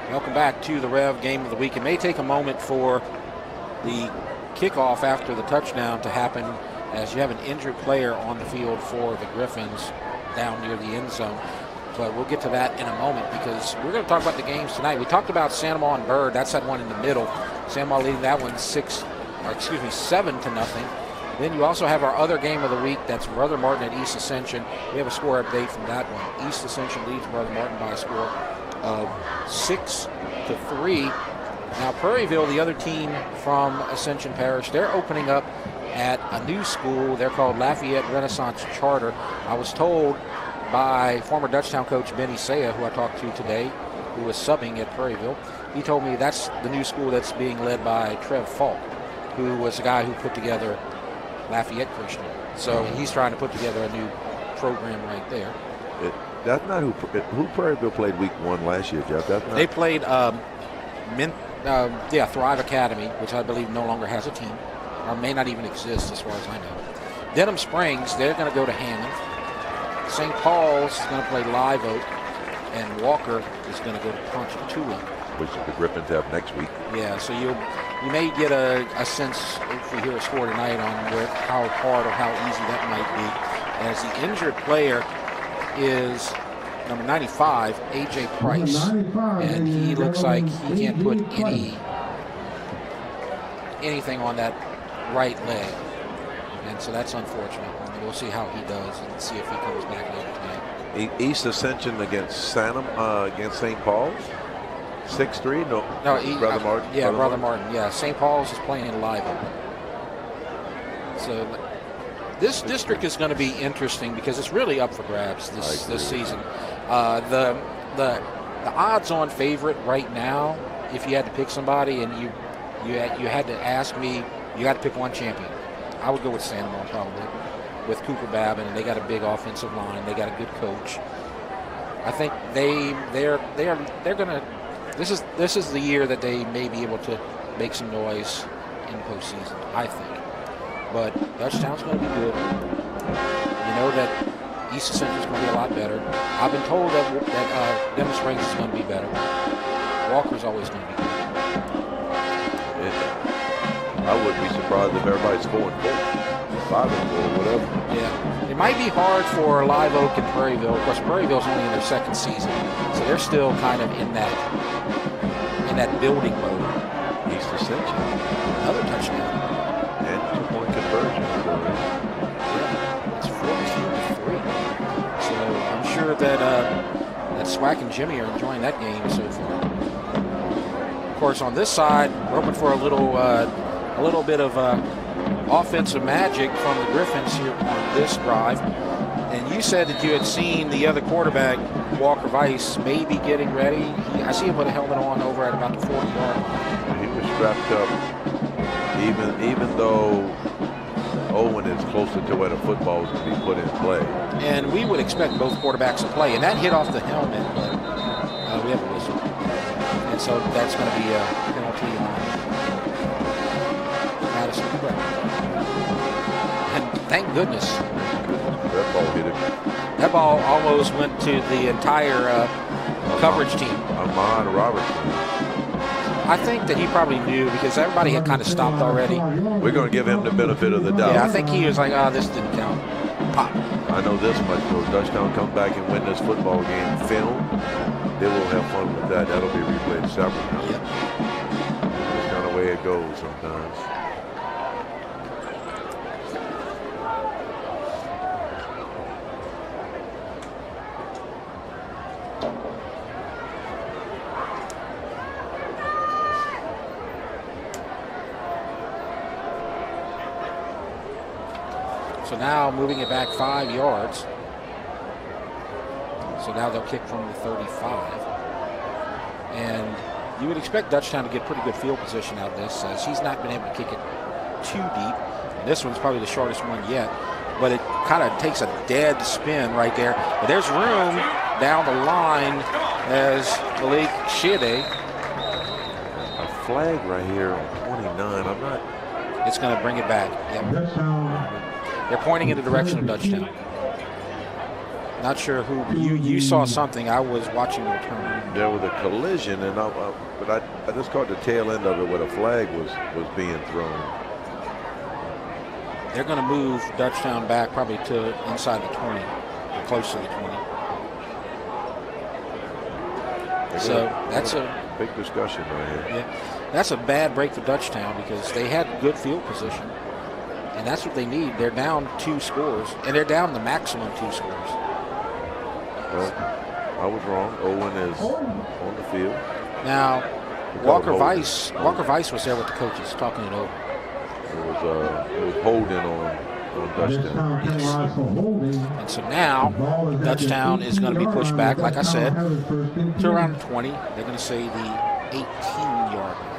Welcome back to the REV Game of the Week. It may take a moment for the kickoff after the touchdown to happen, as you have an injured player on the field for the Griffins down near the end zone. But we'll get to that in a moment, because we're going to talk about the games tonight. We talked about Sandoval and Bird. That's that one in the middle. Sandoval leading that one 7-0. Then you also have our other game of the week. That's Brother Martin at East Ascension. We have a score update from that one. East Ascension leads Brother Martin by a score of 6-3. Now Prairieville, the other team from Ascension Parish, they're opening up at a new school. They're called Lafayette Renaissance Charter. I was told by former Dutchtown coach Benny Saya, who I talked to today, who was subbing at Prairieville. He told me that's the new school that's being led by Trev Falk, who was the guy who put together Lafayette Christian. So he's trying to put together a new program right there. That's not who Prairieville played week 1 last year, Jeff. That's not. They played Thrive Academy, which I believe no longer has a team, or may not even exist as far as I know. Denham Springs, they're going to go to Hammond. St. Paul's is going to play Live Oak, and Walker is going to go to Ponchatoula, which the Griffins have next week. Yeah, so you may get a sense if we hear a score tonight on how hard or how easy that might be. As the injured player is number 95, A.J. Price, and he looks like he can't put anything on that right leg, and so that's unfortunate. And we'll see how he does and see if he comes back later tonight. East Ascension against St. Paul's. 6-3? No, Brother Martin. Yeah, Brother Martin. Yeah, St. Paul's is playing in Live Oak. So this district is going to be interesting because it's really up for grabs this season. The odds-on favorite right now, if you had to pick somebody and you had to ask me, you got to pick one champion, I would go with Sandomar probably, with Cooper Babin, and they got a big offensive line. They got a good coach. I think they're going to. This is the year that they may be able to make some noise in postseason, I think. But Dutchtown's going to be good. You know that East Ascension's going to be a lot better. I've been told that Denham Springs is going to be better. Walker's always going to be good. I wouldn't be surprised if everybody's 4-4, 5-4, whatever. Yeah, it might be hard for Live Oak and Prairieville. Of course, Prairieville's only in their second season, so they're still kind of in that building mode. East Ascension, another touchdown, and 2-point conversion. Yeah, it's 14-3. So I'm sure that Swack and Jimmy are enjoying that game so far. Of course, on this side, we're hoping for a little bit of offensive magic from the Griffins here on this drive. And you said that you had seen the other quarterback, Walker Weiss, maybe getting ready. I see him with a helmet on over at about the 40-yard line. He was strapped up, even though Owen is closer to where the football is going to be put in play. And we would expect both quarterbacks to play. And that hit off the helmet, but we have a whistle. And so that's going to be a penalty on Madison Prep. And thank goodness. That ball hit him. That ball almost went to the entire coverage team. Ahmad Robertson. I think that he probably knew because everybody had kind of stopped already. We're going to give him the benefit of the doubt. Yeah, I think he was like, this didn't count. Pop. I know this much, though. Dutchtown come back and win this football game film. They will have fun with that. That'll be replayed several times. Yep. That's kind of the way it goes sometimes. So now moving it back 5 yards. So now they'll kick from the 35. And you would expect Dutchtown to get pretty good field position out of this, as he's not been able to kick it too deep. And this one's probably the shortest one yet, but it kind of takes a dead spin right there. But there's room down the line as Malik Shide. A flag right here on 29. I'm not. It's going to bring it back. Yep. They're pointing in the direction of Dutchtown. Not sure who. You saw something. I was watching the return. There was a collision, and but I just caught the tail end of it where the flag was being thrown. They're going to move Dutchtown back probably to inside the 20, or close to the 20. So that's a big discussion right here. Yeah, that's a bad break for Dutchtown because they had good field position. And that's what they need. They're down 2 scores, and they're down the maximum 2 scores. Well, I was wrong. Owen is on the field. Now, Walker Weiss was there with the coaches talking it over. It was holding on Dutchtown. Yes. And so now, Dutchtown is going to be pushed back, like I said, to around 20. They're going to say the 18-yard line.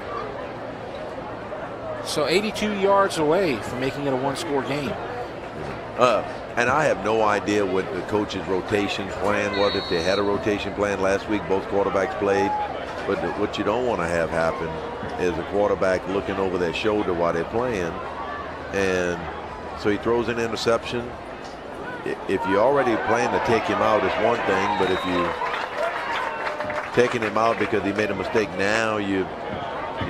So 82 yards away from making it a 1-score game. And I have no idea what the coach's rotation plan was. If they had a rotation plan last week, both quarterbacks played. But what you don't want to have happen is a quarterback looking over their shoulder while they're playing. And so he throws an interception. If you're already planning to take him out, it's one thing. But if you're taking him out because he made a mistake, now you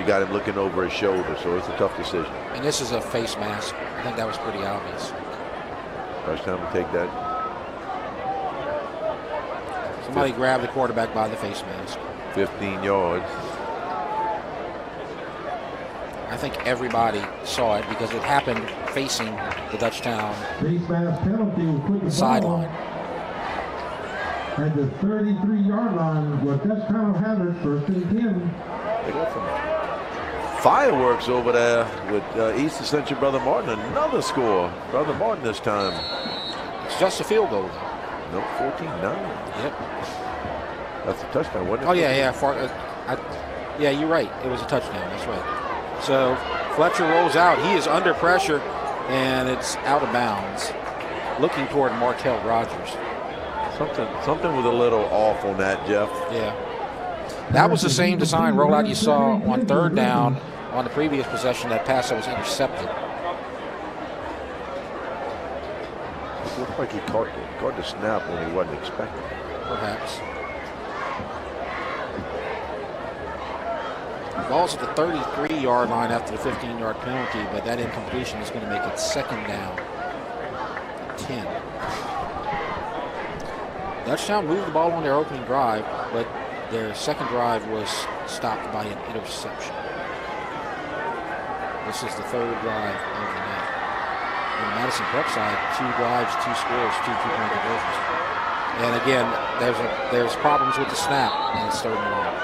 got him looking over his shoulder. So it's a tough decision. And this is a face mask. I think that was pretty obvious. Dutchtown to take that. Somebody grabbed the quarterback by the face mask. 15 yards. I think everybody saw it because it happened facing the Dutchtown sideline. At the 33-yard line, where Dutchtown had it, 1st and 10. They got some fireworks over there with East Ascension Brother Martin. Another score. Brother Martin this time. It's just a field goal, though. No, 14-9. Yep. That's a touchdown, wasn't it? Oh, yeah. Yeah, you're right. It was a touchdown. That's right. So Fletcher rolls out. He is under pressure, and it's out of bounds. Looking toward Martell Rogers. Something was a little off on that, Jeff. Yeah. That was the same design rollout you saw on 3rd down on the previous possession. That pass that was intercepted. It looked like he caught the snap when he wasn't expecting it. Perhaps. Ball's at the 33-yard line after the 15-yard penalty, but that incompletion is going to make it 2nd down. 10. Dutchtown moved the ball on their opening drive, but their second drive was stopped by an interception. This is the 3rd drive of the night. On the Madison Prep side, 2 drives, 2 scores, 2 two-point conversions. And again, there's problems with the snap, and it's 3rd and long.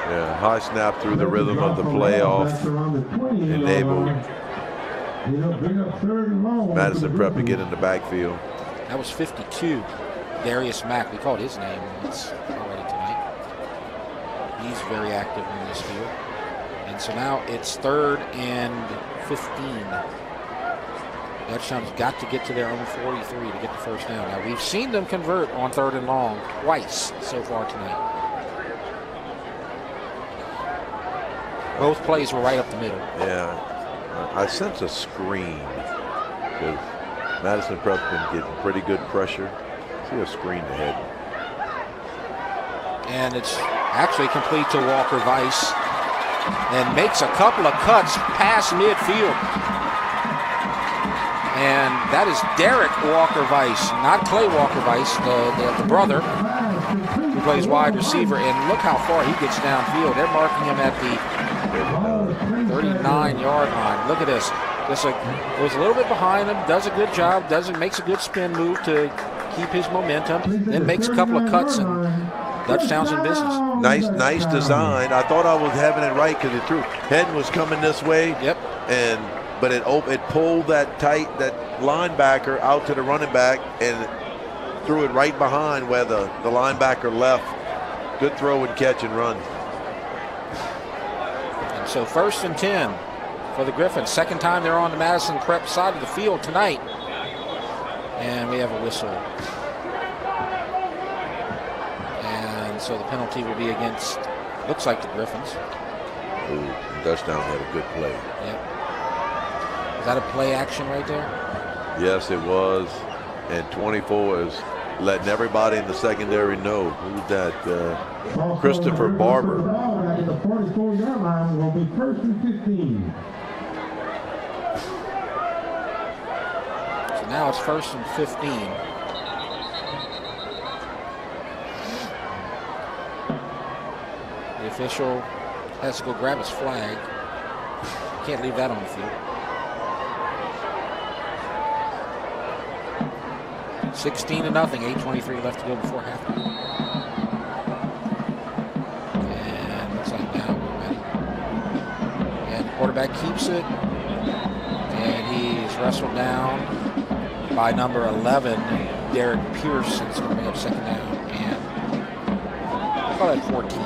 Yeah, high snap through the rhythm of the playoff enabled Madison Prep to get in the backfield. That was 52. Darius Mack, we called his name once already tonight. He's very active on this field. And so now it's 3rd and 15. Dutchtown's got to get to their own 43 to get the 1st down. Now, we've seen them convert on 3rd and long twice so far tonight. Both plays were right up the middle. Yeah, I sense a screen because Madison Prep's been getting pretty good pressure. See a screen ahead. And it's actually complete to Walker Weiss and makes a couple of cuts past midfield. And that is Derek Walker Weiss, not Clay Walker Weiss, the brother who plays wide receiver. And look how far he gets downfield. They're marking him at the 39-yard line. Look at this. It was a little bit behind him, does a good job, makes a good spin move to keep his momentum, then makes a couple of cuts, and Dutchtown's in business. Nice design. I thought I was having it right because it threw. Head was coming this way. Yep. But it pulled that linebacker out to the running back and threw it right behind where the linebacker left. Good throw and catch and run. And so 1st and 10 for the Griffins. 2nd time they're on the Madison Prep side of the field tonight. And we have a whistle. And so the penalty will be against, looks like the Griffins. Ooh, Dutchtown had a good play. Yep. Is that a play action right there? Yes, it was. And 24 is letting everybody in the secondary know. Who's that? Christopher Barber. At the 44-yard line will be 1st and 15. So now it's 1st and 15. The official has to go grab his flag. Can't leave that on the field. 16-0, 8:23 left to go before halftime. And looks like now we're ready. And the quarterback keeps it. And he's wrestled down by number 11, Derek Pearson's going to bring up second down. And I'll call that 14.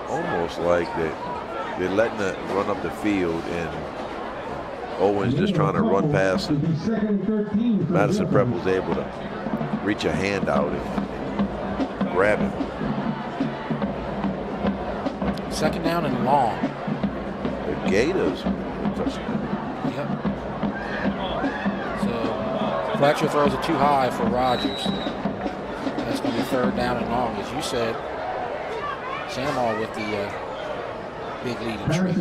Almost like they're letting it run up the field, and Owen's just trying to run past it. Madison Prep was able to reach a hand out and grab him. Second down and long. The Gators. Yep. So Fletcher throws it too high for Rogers. That's going to be third down and long, as you said. Samall with the big leading streak.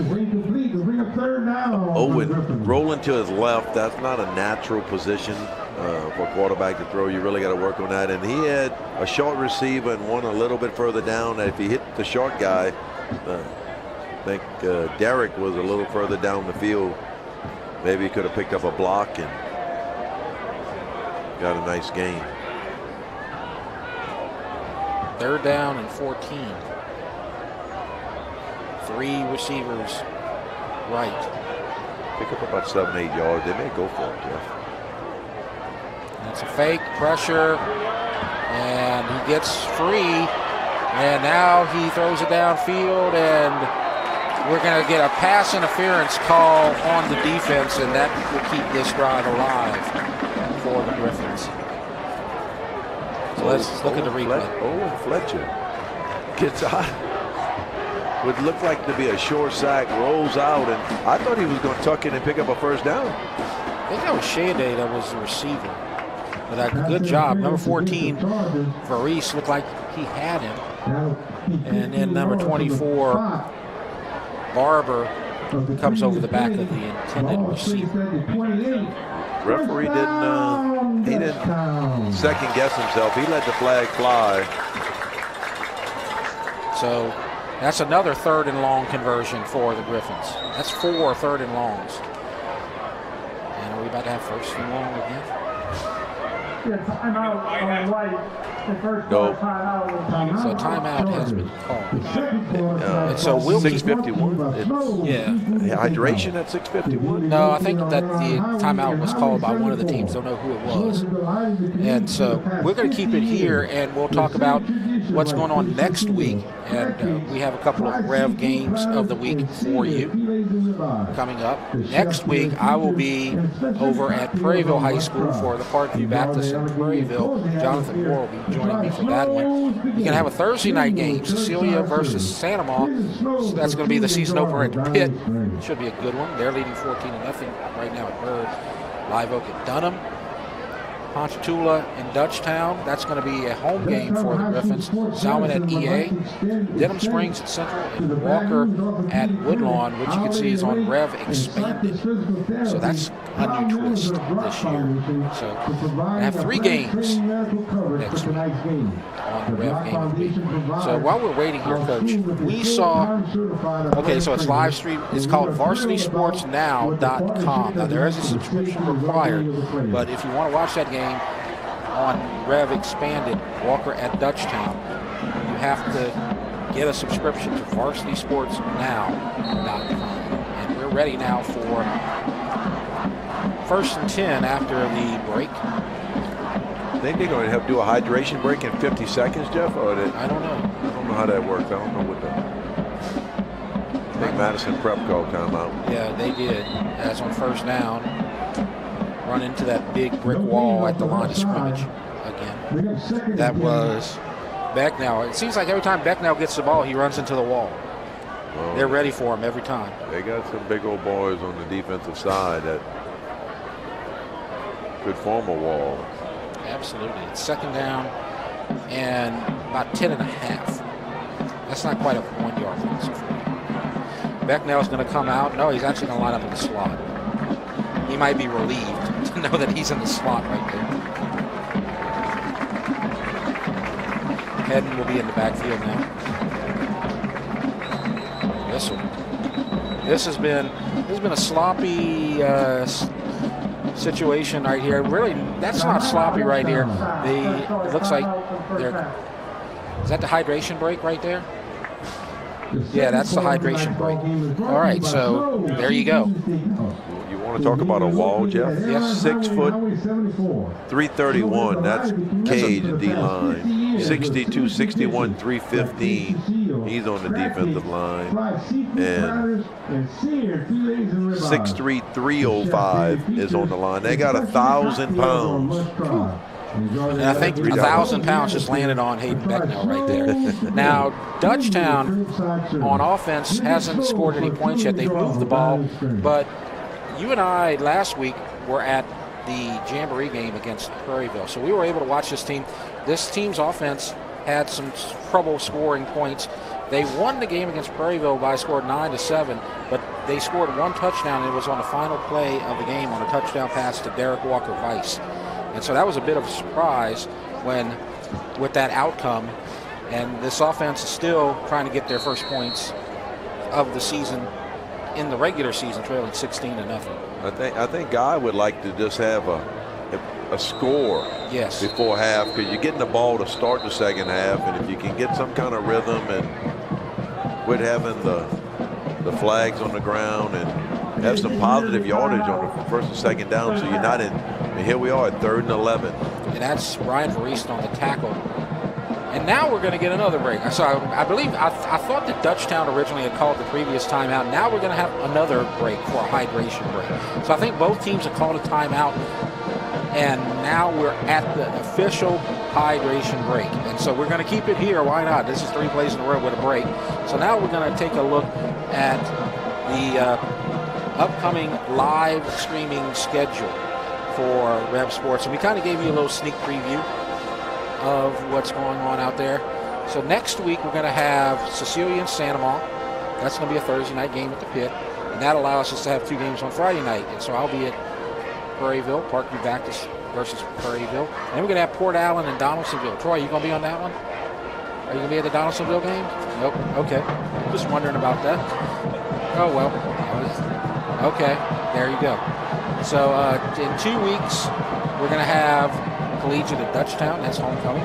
Owen rolling to his left. That's not a natural position for a quarterback to throw. You really got to work on that. And he had a short receiver and one a little bit further down. If he hit the short guy, I think Derek was a little further down the field. Maybe he could have picked up a block and got a nice gain. Third down and 14. 3 receivers right. Pick up about 7-8 yards. They may go for it, Jeff. That's a fake pressure, and he gets free, and now he throws it downfield, and we're going to get a pass interference call on the defense, and that will keep this drive alive for the Griffins. So let's look at the replay. Fletcher gets out. Would look like to be a short sack, rolls out, and I thought he was going to tuck in and pick up a first down. I think that was Shea that was the receiver. But a good job. Number 14, Varese, looked like he had him. And then number 24, Barber, comes over the back of the intended receiver. Referee didn't second guess himself. He let the flag fly. So that's another third and long conversion for the Griffins. That's 4 third and longs. And are we about to have first and long again? No. So timeout has been called. And so we'll 6:51. Yeah. Hydration at 6:51. No, I think that the timeout was called by one of the teams. Don't know who it was. And so we're going to keep it here, and we'll talk about what's going on next week. And we have a couple of Rev games of the week for you coming up. Next week, I will be over at Prairieville High School for the Parkview Baptist in Prairieville. Jonathan Moore will be joining me for that one. We're going to have a Thursday night game, Cecilia versus Santa Maria. So that's going to be the season opener at Pitt. Should be a good one. They're leading 14-0 right now at Bird. Live Oak at Dunham. Ponchatoula and Dutchtown. That's going to be a home game for the Griffins. Salmon at EA. Denham Springs at Central. And Walker at Woodlawn, which you can see is on Rev Expanded. So that's a new twist this year. So we have 3 games next week on the Rev game of the week. So while we're waiting here, Coach, we saw, okay, so it's live stream. It's called VarsitySportsNow.com. Now, there is a subscription required, but if you want to watch that game on Rev Expanded, Walker at Dutchtown, you have to get a subscription to VarsitySportsNow.com. And we're ready now for 1st and 10 after the break. I think they're going to have to do a hydration break in 50 seconds, Jeff? Or I don't know. I don't know how that works. I don't know what the... I think Madison Prep called timeout. Yeah, they did. That's on 1st down. Run into that big brick wall at the line of scrimmage again. That was Becknell. It seems like every time Becknell gets the ball, he runs into the wall. Well, they're ready for him every time. They got some big old boys on the defensive side that could form a wall. Absolutely. It's 2nd down and about 10.5. That's not quite a 1 yard loss. Becknell's going to come out. No, he's actually going to line up in the slot. He might be relieved to know that he's in the slot right there. Hedden will be in the backfield now. This has been a sloppy situation right here. Really, that's not sloppy right here. It looks like is that the hydration break right there? Yeah, that's the hydration break. All right, so there you go. You want to talk about a wall, Jeff? Yes. 6 foot, 331. That's Cage, D-line. 62, 61, 315. He's on the defensive line. And 6'3", 305 is on the line. They got 1,000 pounds. And I think 1,000 pounds just landed on Hayden Becknell right there. Now, Dutchtown on offense hasn't scored any points yet. They've moved the ball, but you and I last week were at the Jamboree game against Prairieville, so we were able to watch this team. This team's offense had some trouble scoring points. They won the game against Prairieville by a score of 9-7, but they scored one touchdown, and it was on the final play of the game on a touchdown pass to Derek Walker-Weiss. And so that was a bit of a surprise with that outcome. And this offense is still trying to get their first points of the season in the regular season, trailing 16-0. I think Guy would like to just have a score before half, because you're getting the ball to start the second half, and if you can get some kind of rhythm and quit having the flags on the ground and have some positive yardage on the first and second down, so you're not in. And here we are at 3rd and 11. And that's Ryan Verreest on the tackle. And now we're going to get another break. So I believe, I thought that Dutchtown originally had called the previous timeout. Now we're going to have another break for a hydration break. So I think both teams have called a timeout. And now we're at the official hydration break. And so we're going to keep it here. Why not? This is 3 plays in a row with a break. So now we're going to take a look at the upcoming live streaming schedule for Rev Sports. And we kind of gave you a little sneak preview of what's going on out there. So next week we're going to have Cecilia and Santa Maria. That's going to be a Thursday night game at the Pit. And that allows us to have 2 games on Friday night. And so I'll be at Prairieville, Parkview Baptist versus Prairieville. And we're going to have Port Allen and Donaldsonville. Troy, you going to be on that one? Are you going to be at the Donaldsonville game? Nope. Okay. Just wondering about that. Oh, well. Okay. There you go. So in 2 weeks, we're going to have Collegiate at Dutchtown. That's homecoming.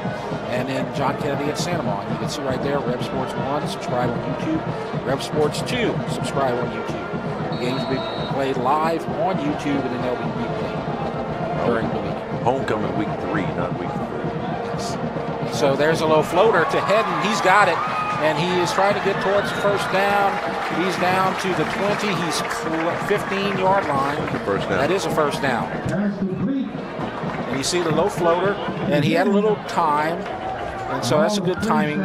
And then John Kennedy at Santa Maria. You can see right there, Rev Sports 1, subscribe on YouTube. Rev Sports 2, subscribe on YouTube. The games will be played live on YouTube, and then they'll be replayed during the week. Homecoming week 3, not week 4. Yes. So there's a low floater to Hedden. He's got it. And he is trying to get towards the first down. He's down to the 20. He's 15-yard line. First down. That is a first down. And you see the low floater, and he had a little time. And so that's a good timing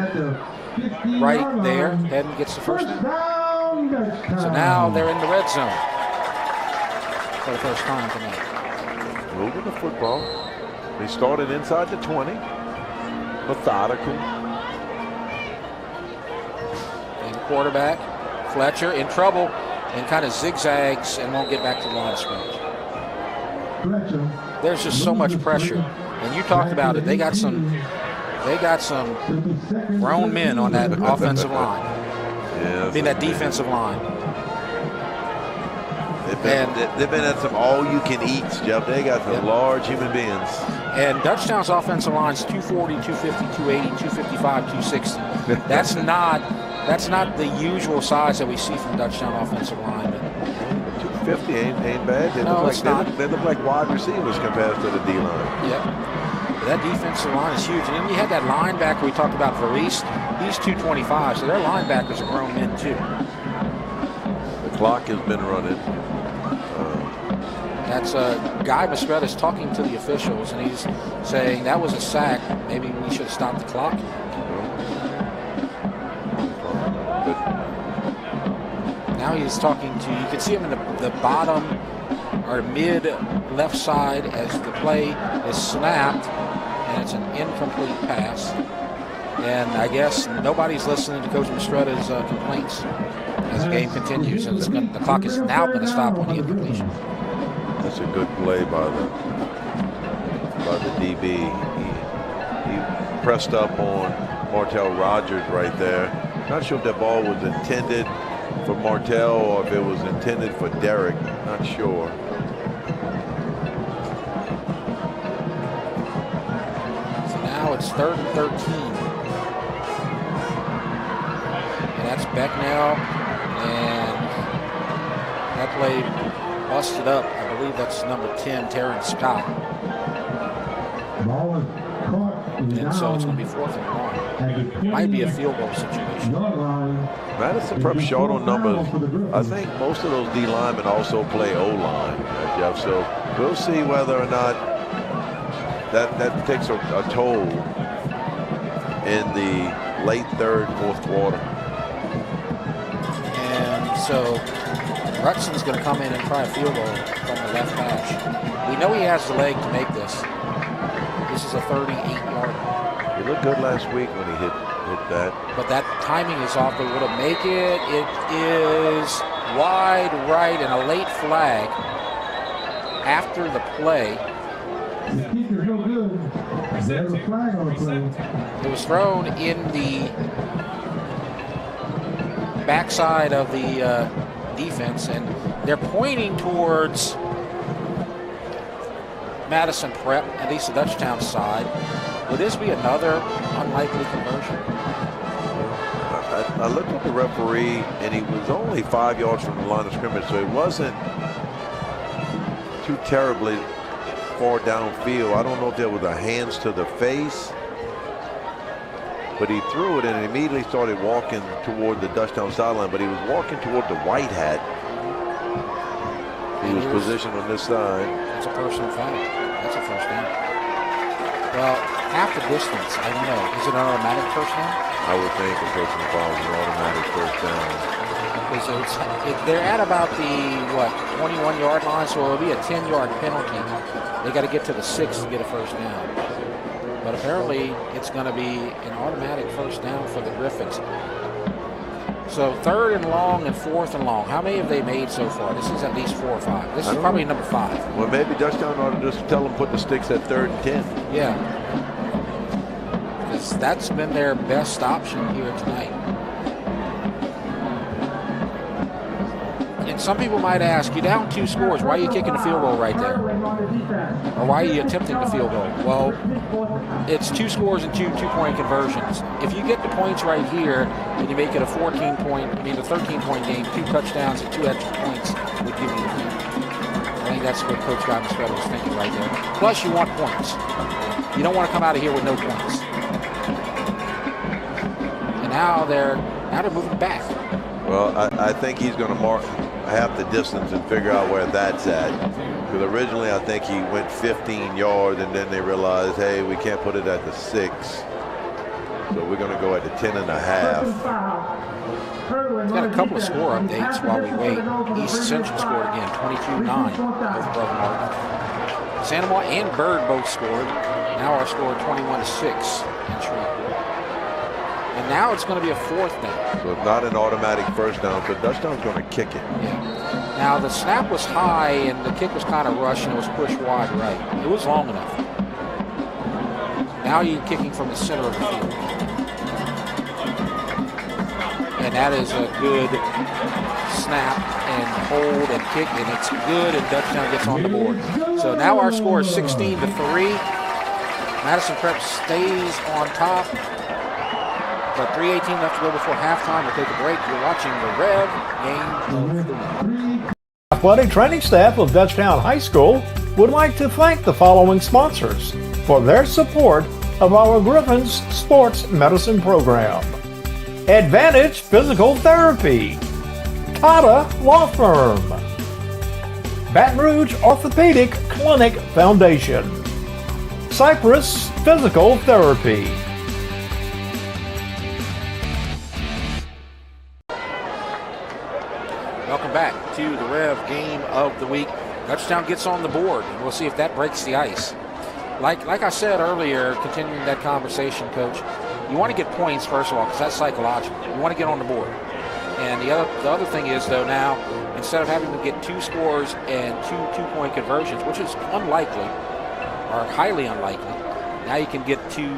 right there. Hedden gets the first down. So now they're in the red zone for the first time tonight. Moving the football. They started inside the 20. Methodical. Quarterback, Fletcher, in trouble and kind of zigzags and won't get back to the line of scrimmage. There's just so much pressure. And you talked about it. They got some grown men on that offensive line. Yeah, that defensive line. They've been at some all-you-can-eats, Jeff. They got some large human beings. And Dutchtown's offensive line is 240, 250, 280, 255, 260. That's not the usual size that we see from Dutchtown offensive line. 250 ain't bad. They look like wide receivers compared to the D-line. Yep. That defensive line is huge. And then you had that linebacker we talked about, Verreest. He's 225, so their linebackers are grown men too. The clock has been running. That's Guy Mistretta is talking to the officials, and he's saying that was a sack. Maybe we should have stopped the clock. Now he's talking to, you can see him in the bottom or mid left side as the play is snapped, and it's an incomplete pass. And I guess nobody's listening to Coach Mistretta's complaints as the game continues, and the clock is now going to stop on the incompletion. That's a good play by the DB. He pressed up on Martell Rogers right there. Not sure if that ball was intended for Martell or if it was intended for Derek. Not sure. now it's 3rd and 13. And that's Becknell. And that play busted up. I believe that's number 10, Terrence Scott. Ball is caught. And so it's going to be 4th and long. Might be a field goal situation. Madison Prep short on numbers. I think most of those D linemen also play O-line, Jeff. So we'll see whether or not that takes a toll in the late 3rd, 4th quarter. And so Rutson's going to come in and try a field goal from the left hash. We know he has the leg to make this. This is a 38-yarder. He looked good last week when he hit that. But that timing is off. They would have make it. It is wide right and a late flag after the play. The kicker's no good. There's a flag on the play. It was thrown in the backside of the defense, and they're pointing towards Madison Prep, at least the Dutchtown side. Would this be another unlikely conversion? I looked at the referee, and he was only 5 yards from the line of scrimmage, so it wasn't too terribly far downfield. I don't know if there was a hands to the face, but he threw it and immediately started walking toward the Dutchtown sideline, but he was walking toward the white hat. He was positioned on this side. That's a personal foul. That's a first down. Well, half the distance, I don't know. Is it an automatic first down? I would think a personal foul is an automatic first down. They're at about the, 21-yard line, so it'll be a 10-yard penalty. They got to get to the 6 to get a first down. But apparently, it's going to be an automatic first down for the Griffins. So 3rd and long and 4th and long. How many have they made so far? This is at least 4 or 5. This is probably number 5. Well, maybe Dutchtown ought to just tell them put the sticks at 3rd and 10. Yeah. Because that's been their best option here tonight. And some people might ask, you're down 2 scores. Why are you kicking the field goal right there? Or why are you attempting the field goal? Well, it's 2 scores and 2 two-point conversions. If you get the points right here and you make it a 13-point game, 2 touchdowns and 2 extra points would give you the lead. I think that's what Coach Madison was thinking right there. Plus, you want points. You don't want to come out of here with no points. And now they're moving back. Well, I think he's going to mark half the distance and figure out where that's at. Because originally I think he went 15 yards and then they realized, hey, we can't put it at the 6. So we're going to go at the 10 and a half. We've got a couple of score updates while we wait. East Central scored again, 22-9 over Brother Martin. Santa Monica and Bird both scored. Now our score 21-6 in Shreveport. And now it's going to be a 4th down. So it's not an automatic first down, so Dutchtown's going to kick it. Yeah. Now the snap was high and the kick was kind of rushed and it was pushed wide right. It was long enough. Now you're kicking from the center of the field. And that is a good snap and hold and kick, and it's good, and Dutchtown gets on the board. So now our score is 16-3. Madison Prep stays on top. But 3:18 left to go before halftime. We'll take a break. You're watching the REV Game of the Week. Athletic training staff of Dutchtown High School would like to thank the following sponsors for their support of our Griffins Sports Medicine Program. Advantage Physical Therapy, Tata Law Firm, Baton Rouge Orthopedic Clinic Foundation, Cypress Physical Therapy. Welcome back to the REV Game of the Week. Dutchtown gets on the board, and we'll see if that breaks the ice. Like I said earlier, continuing that conversation, Coach, you want to get points, first of all, because that's psychological. You want to get on the board. And the other thing is, though, now, instead of having to get 2 scores and 2 two-point conversions, which is unlikely, or highly unlikely, now you can get two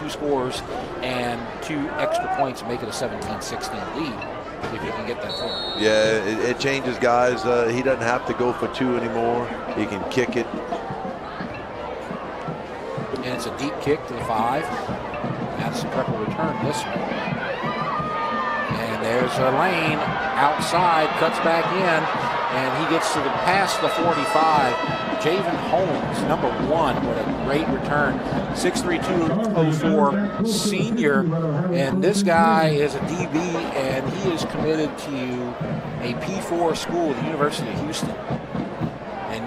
scores and 2 extra points and make it a 17-16 lead. If you can get that far. Yeah, it changes guys. He doesn't have to go for 2 anymore. He can kick it. and it's a deep kick to the 5. Madison Prep will return this one. And there's a lane outside, cuts back in, and he gets to the past the 45. Javen Holmes, number 1, what a great return. 6'3", 204 senior, and this guy is a DB, and he is committed to a P4 school, the University of Houston. And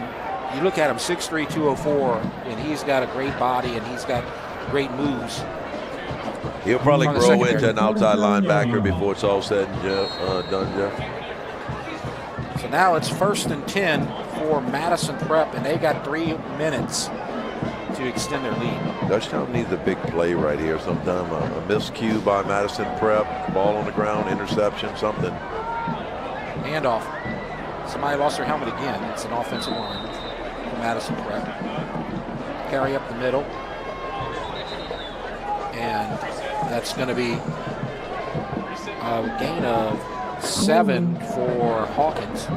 you look at him, 6'3", 204, and he's got a great body, and he's got great moves. He'll probably grow into an outside linebacker before it's all said and done, Jeff. So now it's 1st and 10 for Madison Prep, and they got 3 minutes to extend their lead. Dutchtown needs a big play right here sometime. A miscue by Madison Prep, ball on the ground, interception, something. Handoff. Somebody lost their helmet again. It's an offensive line for Madison Prep. Carry up the middle. And that's going to be a gain of 7 for Hawkins.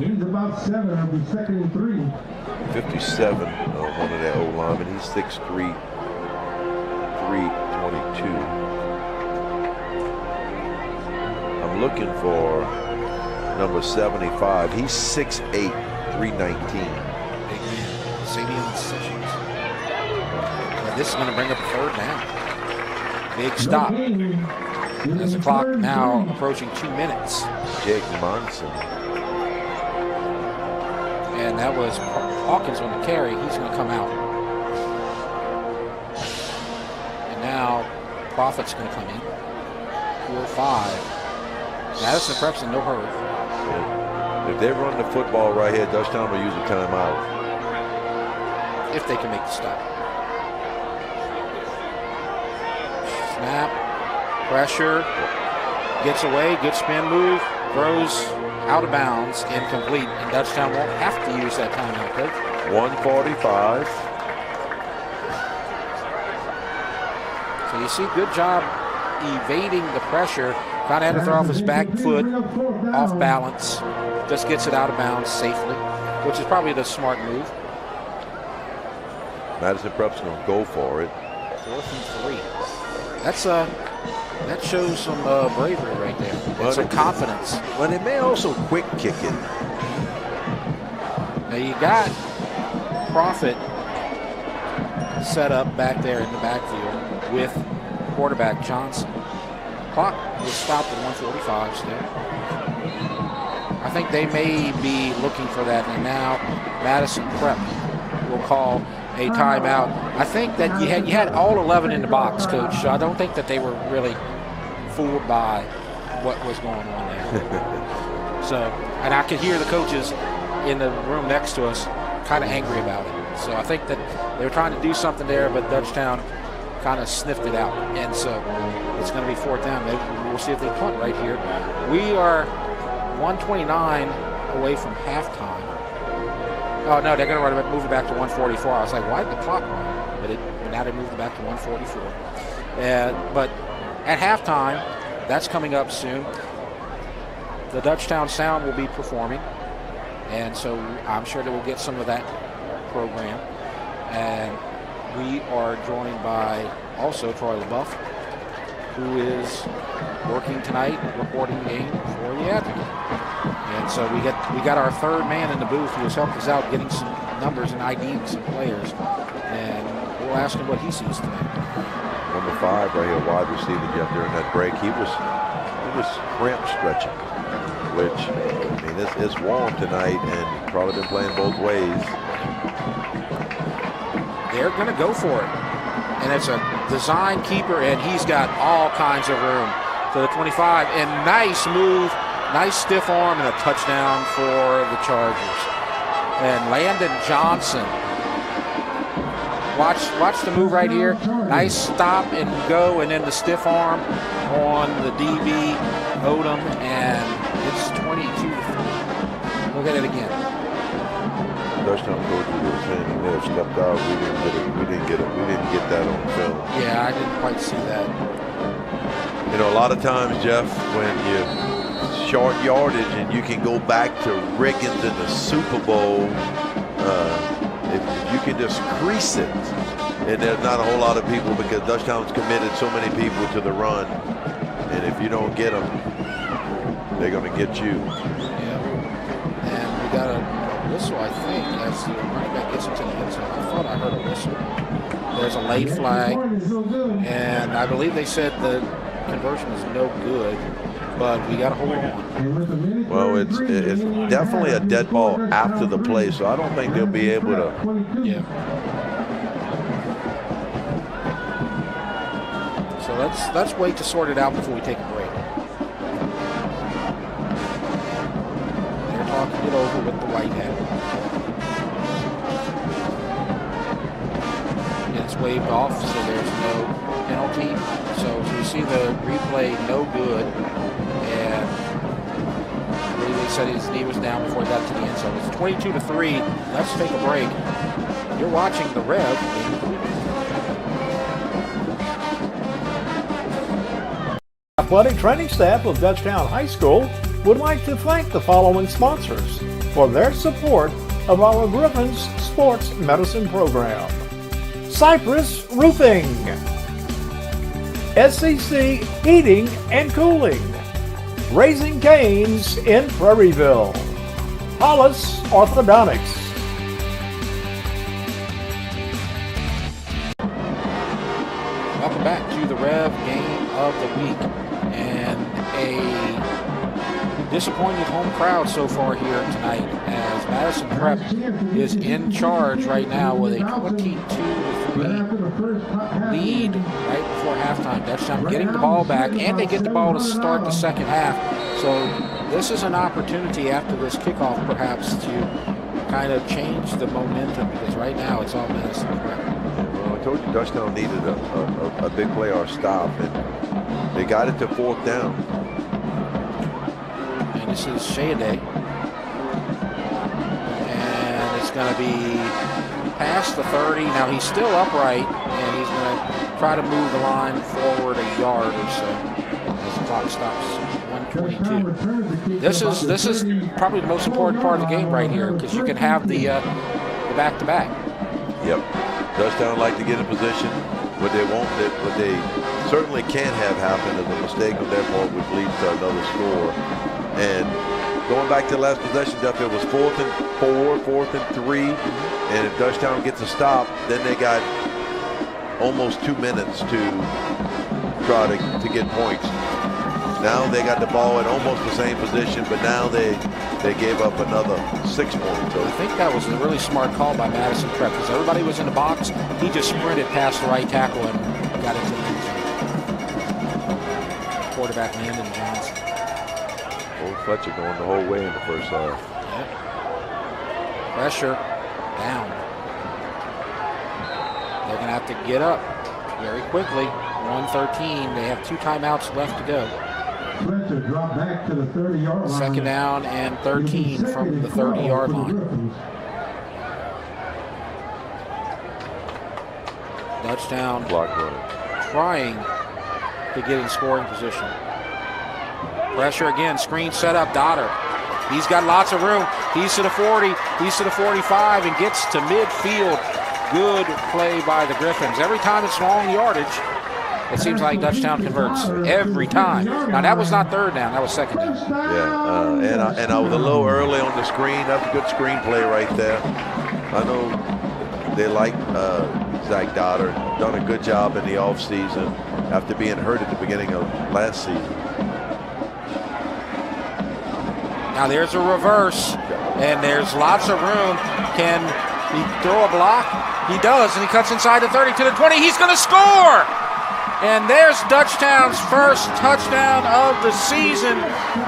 Gains about 7. It'll be 2nd and 3. 57 one of that old lineman. He's 6'3", 322. I'm looking for number 75. He's 6'8", 319. Sabian Sessions. But this is going to bring up a 3rd down. Big stop. As the clock now approaching 2 minutes. Jake Monson. And that was Hawkins on the carry. He's going to come out. And now Profit's going to come in. 4-5. Madison Prep's in no hurry. Yeah. If they run the football right here, Dutchtown will use a timeout. If they can make the stop. Snap. Pressure. Gets away. Good spin move. Throws out of bounds, incomplete, and Dutchtown won't have to use that timeout, Coach. 1:45. So you see, good job evading the pressure. Kind of had to throw off his back foot, off balance. Just gets it out of bounds safely, which is probably the smart move. Madison Prep's going to go for it. 4th and 3. That shows some bravery right there, and some confidence. Well, they may also quick kick it. Now you got Profit set up back there in the backfield with quarterback Johnson. Clock was stopped at 1:45 still. I think they may be looking for that, and now Madison Prep will call a timeout. I think that you had all 11 in the box, Coach. So I don't think that they were really fooled by what was going on there. So, and I could hear the coaches in the room next to us kind of angry about it. So I think that they were trying to do something there, but Dutchtown kind of sniffed it out. And so it's going to be 4th down. We'll see if they punt right here. We are 1:29 away from halftime. Oh, no, they're going to move it back to 1:44. I was like, why did the clock run? But now they moved it back to 1:44. But at halftime, that's coming up soon. The Dutchtown Sound will be performing. And so I'm sure that we'll get some of that program. And we are joined by also Troy LaBeouf, who is working tonight, reporting the game for the Advocate. And so we got our 3rd man in the booth who has helped us out getting some numbers and IDing some players. And we'll ask him what he sees tonight. Number 5 right here, wide receiver, Jeff, during that break. He was cramp stretching, which, I mean, it's warm tonight and probably been playing both ways. They're going to go for it. And it's a design keeper, and he's got all kinds of room to the 25. And nice move, nice stiff arm, and a touchdown for the Chargers. And Landon Johnson. Watch the move right here. Nice stop and go, and then the stiff arm on the DB, Odom, and it's 22-3. Look at it again. Dutchtown coach was saying he may have stepped out. We didn't get that on film. Yeah, I didn't quite see that. You know, a lot of times, Jeff, when you short yardage and you can go back to Riggins in the Super Bowl, if you can just crease it, And there's not a whole lot of people because Dutchtown's committed so many people to the run. And if you don't get them, they're going to get you. Yeah. And we got a whistle, I think, as the running back gets into the end zone. I thought I heard a whistle. There's a late flag. And I believe they said the conversion is no good, but we got to hold on. Well, it's definitely a dead ball after the play, so I don't think they'll be able to. Yeah. So let's wait to sort it out before we take a break. They're talking it over with the white hat. And it's waved off, so there's no penalty. So we see the replay, no good. And I believe they said his knee was down before he got to the end zone. It's 22-3. Let's take a break. You're watching the Rev. Athletic training staff of Dutchtown High School would like to thank the following sponsors for their support of our Griffins Sports Medicine Program. Cypress Roofing, SCC Heating and Cooling, Raising Cane's in Prairieville, Hollis Orthodontics. Welcome back to the Rev Game of the Week. And a disappointed home crowd so far here tonight as Madison Prep is in charge right now with a 22-3 lead right before halftime. Dutchtown getting the ball back, and they get the ball to start the second half. So this is an opportunity after this kickoff perhaps to kind of change the momentum, because right now it's all Madison Prep. Well, I told you Dutchtown needed a big play or a stop, and they got it to 4th down. And this is Shea-Day. And it's going to be past the 30. Now he's still upright, and he's going to try to move the line forward a yard or so as the clock stops. 1:22. This is probably the most important part of the game right here, because you can have the back-to-back. Yep. Dutchtown like to get in position, but they won't. What they certainly can't have happen is a mistake on their part, which leads to another score. And going back to the last possession, Jeff, it was 4th and 4, 4th and 3, and if Dutchtown gets a stop, then they got almost 2 minutes to try to get points. Now they got the ball in almost the same position, but now they gave up another 6 points. So I think that was a really smart call by Madison Prep, because everybody was in the box. He just sprinted past the right tackle and got into the end zone. Quarterback Landon Johnson. Old Fletcher going the whole way in the first half. Yep. Pressure down. They're going to have to get up very quickly. 1:13. They have 2 timeouts left to go. Fletcher drop back to the 30-yard line. Second down and 13 from the 30-yard line. Dutchtown trying to get in scoring position. Pressure again, screen set up, Dotter. He's got lots of room. He's to the 40, he's to the 45, and gets to midfield. Good play by the Griffins. Every time it's long yardage, it seems like Dutchtown converts every time. Now that was not 3rd down, that was 2nd down. Yeah, and I was a little early on the screen. That's a good screen play right there. I know they like Zach Dotter. Done a good job in the offseason after being hurt at the beginning of last season. Now there's a reverse, and there's lots of room. Can he throw a block? He does, and he cuts inside the 30 to the 20. He's going to score! And there's Dutchtown's first touchdown of the season,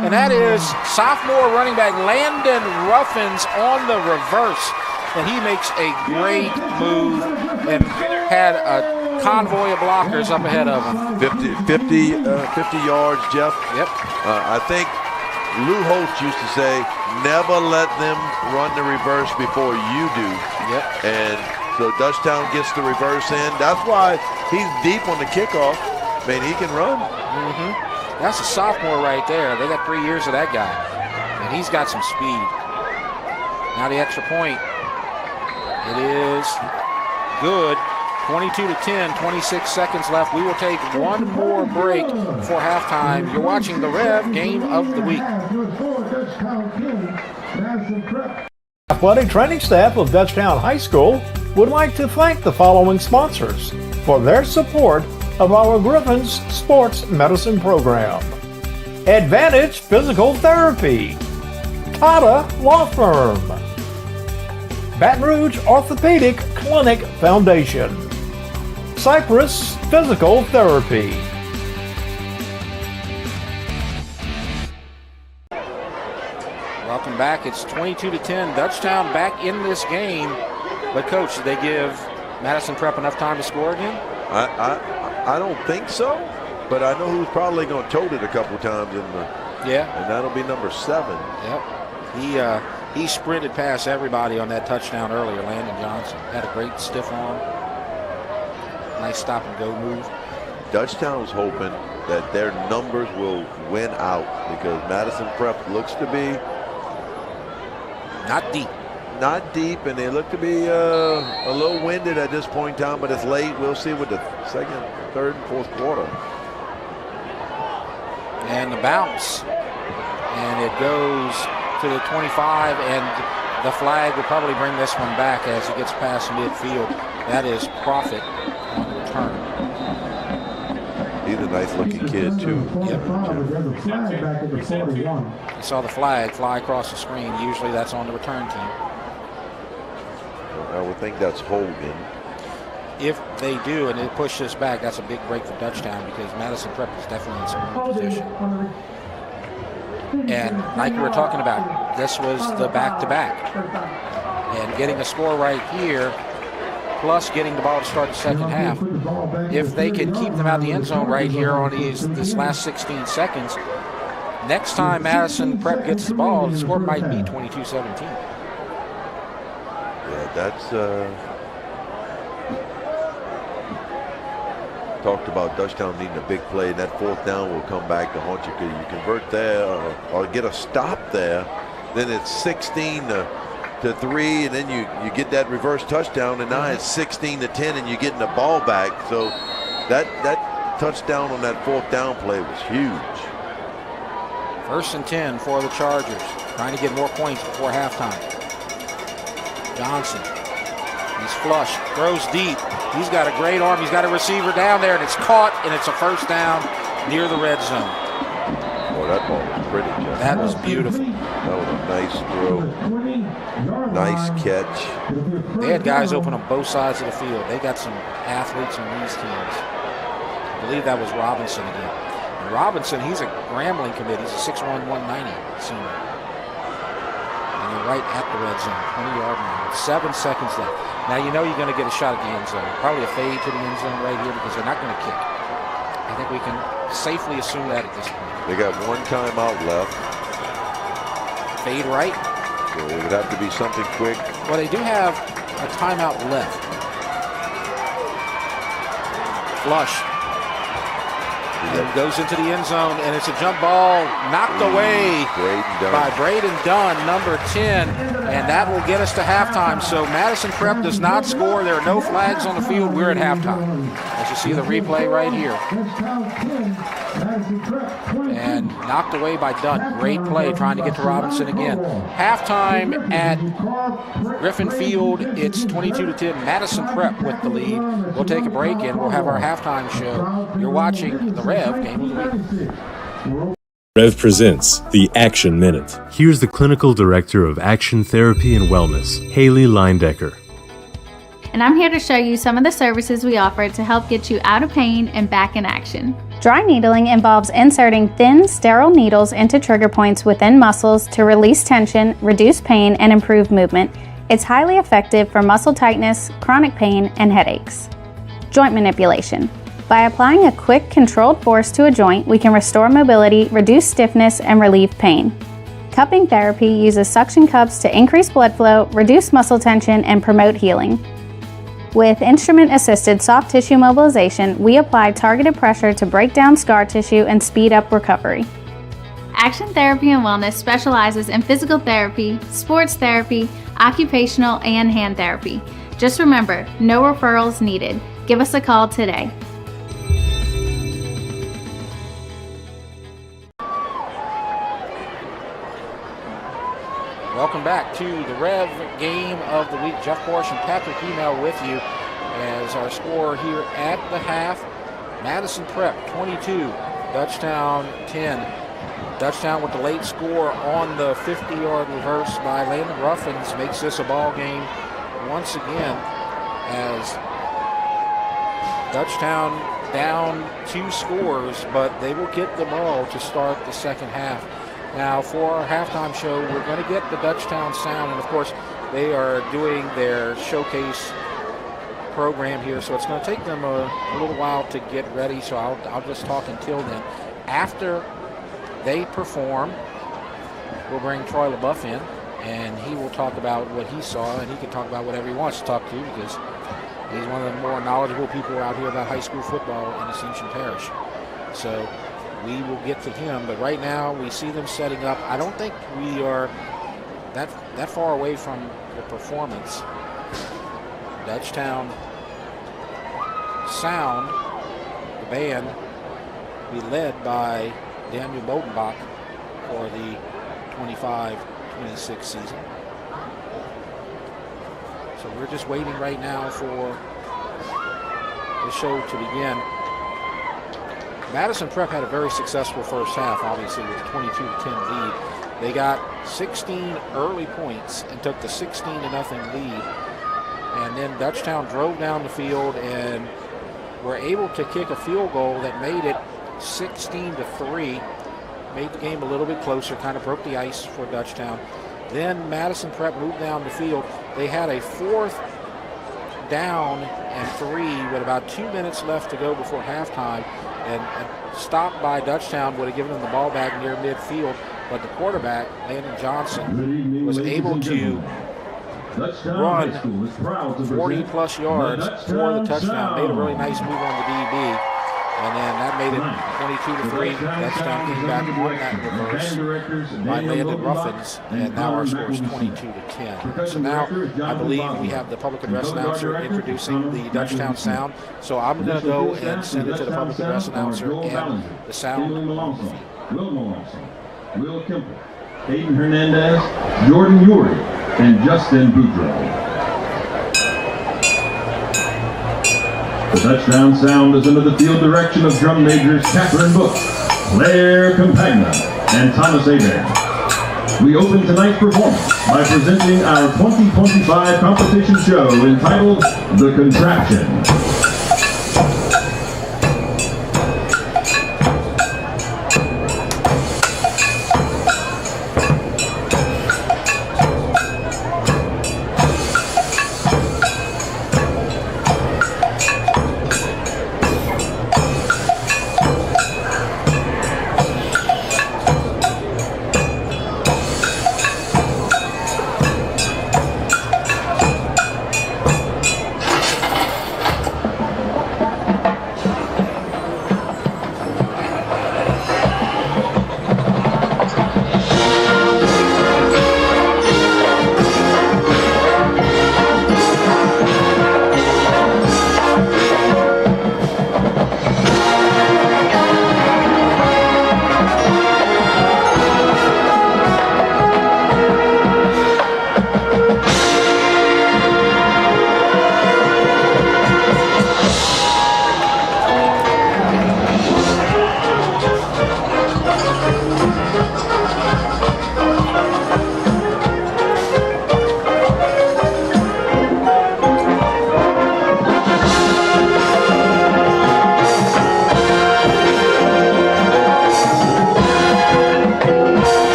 and that is sophomore running back Landon Ruffins on the reverse. And he makes a great move and had a convoy of blockers up ahead of him. 50 yards, Jeff. Yep. I think Lou Holtz used to say, never let them run the reverse before you do. Yep. And so Dutchtown gets the reverse in. That's why he's deep on the kickoff. Man, he can run. That's a sophomore right there. They got 3 years of that guy. And he's got some speed. Now the extra point. It is good. 22-10, 26 seconds left. We will take one more break for halftime. You're watching the Rev Game of the Week. Athletic training staff of Dutchtown High School would like to thank the following sponsors for their support of our Griffin's Sports Medicine Program. Advantage Physical Therapy, Tata Law Firm, Baton Rouge Orthopedic Clinic Foundation, Cypress Physical Therapy. Welcome back. It's 22-10. Dutchtown back in this game. But, Coach, did they give Madison Prep enough time to score again? I don't think so, but I know who's probably going to tote it a couple times in the. Yeah. And that'll be number 7. Yep. He sprinted past everybody on that touchdown earlier. Landon Johnson had a great stiff arm. Nice stop and go move. Dutchtown's hoping that their numbers will win out because Madison Prep looks to be not deep. Not deep, and they look to be a little winded at this point in time, but it's late. We'll see with the second, third, and fourth quarter. And the bounce. And it goes to the 25, and the flag will probably bring this one back as it gets past midfield. That is Profit on the return. He's a nice-looking kid, too. Yep. You saw the flag fly across the screen. Usually that's on the return team. I would think that's Hogan. If they do, and they push this back, that's a big break for Dutchtown because Madison Prep is definitely in scoring position. And like we were talking about, this was the back-to-back. And getting a score right here, plus getting the ball to start the second half. If they can keep them out of the end zone right here on this last 16 seconds, next time Madison Prep gets the ball, the score might be 22-17. Yeah, that's talked about Dutchtown needing a big play, and that fourth down will come back to haunt you because you convert there or get a stop there, then it's 16 to 3, and then you get that reverse touchdown, and now it's 16 to 10, and you're getting the ball back. So that touchdown on that fourth down play was huge. 1st and 10 for the Chargers, trying to get more points before halftime. Johnson, he's flush, throws deep. He's got a great arm. He's got a receiver down there, and it's caught, and it's a first down near the red zone. Boy, that ball was pretty, Jeff. That was beautiful. That was a nice throw. Nice catch. They had guys open on both sides of the field. They got some athletes on these teams. I believe that was Robinson again. And Robinson, he's a Grambling commit. He's a 6'1", 190 senior. And they're right at the red zone, 20-yard line. 7 seconds left. Now you know you're going to get a shot at the end zone. Probably a fade to the end zone right here because they're not going to kick. I think we can safely assume that at this point. They got one timeout left. Fade right. So it would have to be something quick. Well, they do have a timeout left. Flush. And goes into the end zone, and it's a jump ball knocked away by Braden Dunn, number 10, and that will get us to halftime. So Madison Prep does not score. There are no flags on the field. We're at halftime. As you see the replay right here. And knocked away by Dunn. Great play trying to get to Robinson again. Halftime at Griffin Field. It's 22-10. Madison Prep with the lead. We'll take a break and we'll have our halftime show. You're watching the Rev Game of the Week. Rev presents the Action Minute. Here's the Clinical Director of Action Therapy and Wellness, Haley Leindecker. And I'm here to show you some of the services we offer to help get you out of pain and back in action. Dry needling involves inserting thin, sterile needles into trigger points within muscles to release tension, reduce pain, and improve movement. It's highly effective for muscle tightness, chronic pain, and headaches. Joint manipulation. By applying a quick, controlled force to a joint, we can restore mobility, reduce stiffness, and relieve pain. Cupping therapy uses suction cups to increase blood flow, reduce muscle tension, and promote healing. With instrument-assisted soft tissue mobilization, we apply targeted pressure to break down scar tissue and speed up recovery. Action Therapy and Wellness specializes in physical therapy, sports therapy, occupational, and hand therapy. Just remember, no referrals needed. Give us a call today. Welcome back to the Rev Game of the Week. Jeff Porsche and Patrick Email with you as our score here at the half. Madison Prep 22, Dutchtown 10. Dutchtown with the late score on the 50-yard reverse by Landon Ruffins makes this a ball game once again as Dutchtown down 2 scores, but they will get the ball to start the second half. Now, for our halftime show, we're going to get the Dutchtown sound, and of course, they are doing their showcase program here, so it's going to take them a little while to get ready, so I'll just talk until then. After they perform, we'll bring Troy LaBeouf in, and he will talk about what he saw, and he can talk about whatever he wants to talk to because he's one of the more knowledgeable people out here about high school football in Ascension Parish. So we will get to him, but right now we see them setting up. I don't think we are that far away from the performance. Dutchtown sound, the band, be led by Daniel Bodenbach for the 25-26 season. So we're just waiting right now for the show to begin. Madison Prep had a very successful first half, obviously, with a 22-10 lead. They got 16 early points and took the 16-0 lead. And then Dutchtown drove down the field and were able to kick a field goal that made it 16-3. Made the game a little bit closer, kind of broke the ice for Dutchtown. Then Madison Prep moved down the field. They had a 4th down and 3 with about 2 minutes left to go before halftime. And a stop by Dutchtown would have given them the ball back near midfield, but the quarterback, Landon Johnson, was able to run 40-plus yards for the touchdown. Made a really nice move on the DB, and then that made it 22-3. Dutchtown came back on that reverse by Landon Ruffins, and now our score is 22-10. So now I believe we have the public address announcer introducing the Dutchtown sound. So I'm going to go and send it to the public address announcer and the sound. Will Malonson, Will Kemper, Hayden Hernandez, Jordan Uri, and Justin Boudreaux. The Dutchtown sound is under the field direction of drum majors Catherine Book, Claire Campagna, and Thomas Abraham. We open tonight's performance by presenting our 2025 competition show entitled The Contraption.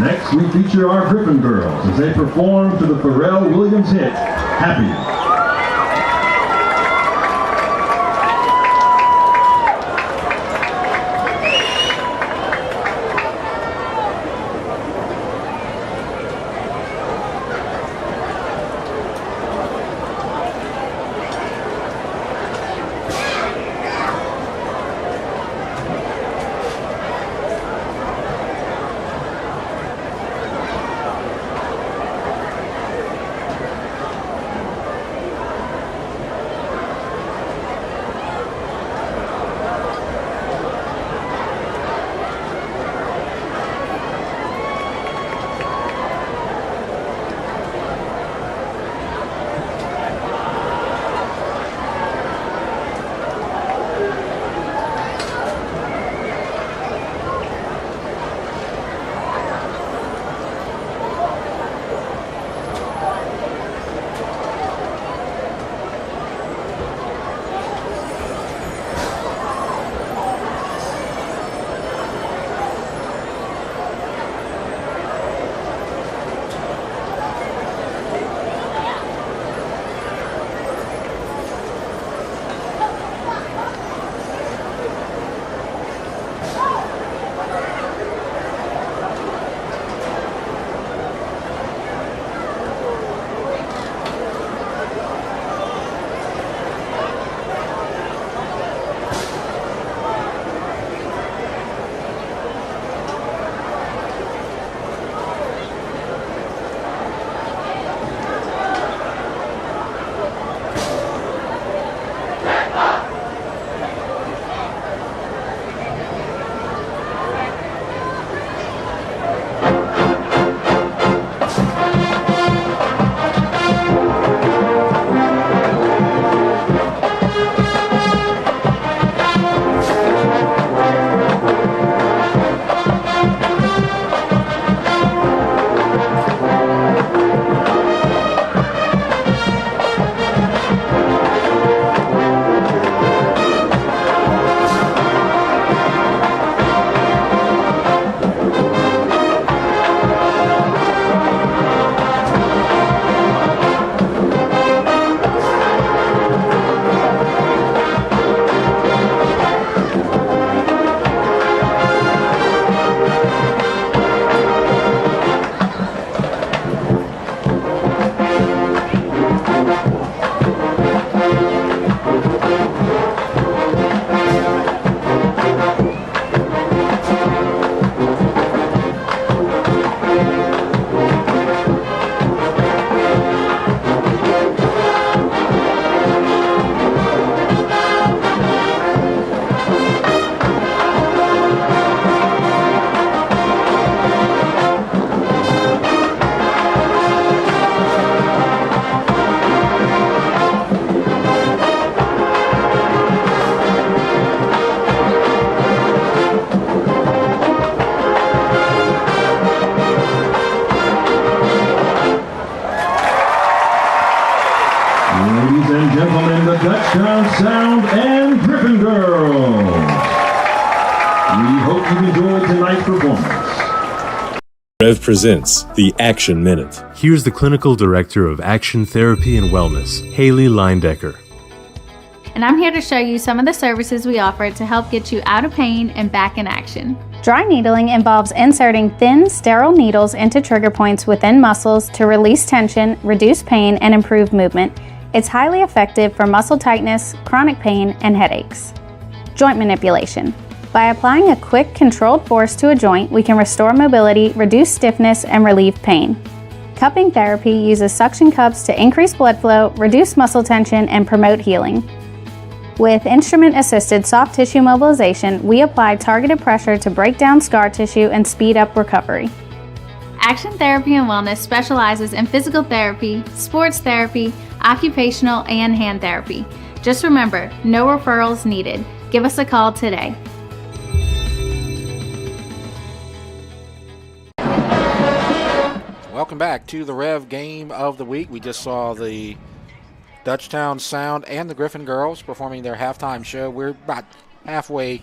Next, we feature our Griffin Girls as they perform to the Pharrell Williams hit, Happy. Ladies and gentlemen, the Dutchtown Sound and Griffin Girls. We hope you enjoyed tonight's performance. REV presents the Action Minute. Here's the Clinical Director of Action Therapy and Wellness, Haley Leindecker. And I'm here to show you some of the services we offer to help get you out of pain and back in action. Dry needling involves inserting thin, sterile needles into trigger points within muscles to release tension, reduce pain, and improve movement. It's highly effective for muscle tightness, chronic pain, and headaches. Joint manipulation. By applying a quick, controlled force to a joint, we can restore mobility, reduce stiffness, and relieve pain. Cupping therapy uses suction cups to increase blood flow, reduce muscle tension, and promote healing. With instrument-assisted soft tissue mobilization, we apply targeted pressure to break down scar tissue and speed up recovery. Action Therapy and Wellness specializes in physical therapy, sports therapy, occupational, and hand therapy. Just remember, no referrals needed. Give us a call today. Welcome back to the REV Game of the Week. We just saw the Dutchtown Sound and the Griffin Girls performing their halftime show. We're about halfway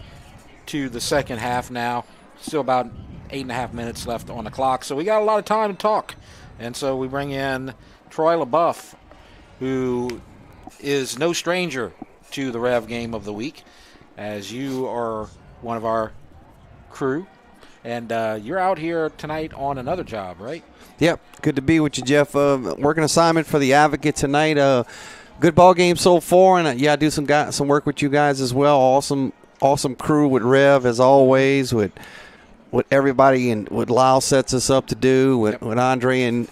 to the second half now. Still about 8.5 minutes left on the clock. So we got a lot of time to talk. And so we bring in Troy LaBeouf, who is no stranger to the Rev Game of the Week, as you are one of our crew. And you're out here tonight on another job, right? Yep, good to be with you, Jeff. Working assignment for the Advocate tonight. Good ball game so far, and I do some work with you guys as well. Awesome crew with Rev as always. With everybody and what Lyle sets us up to do. With Andre and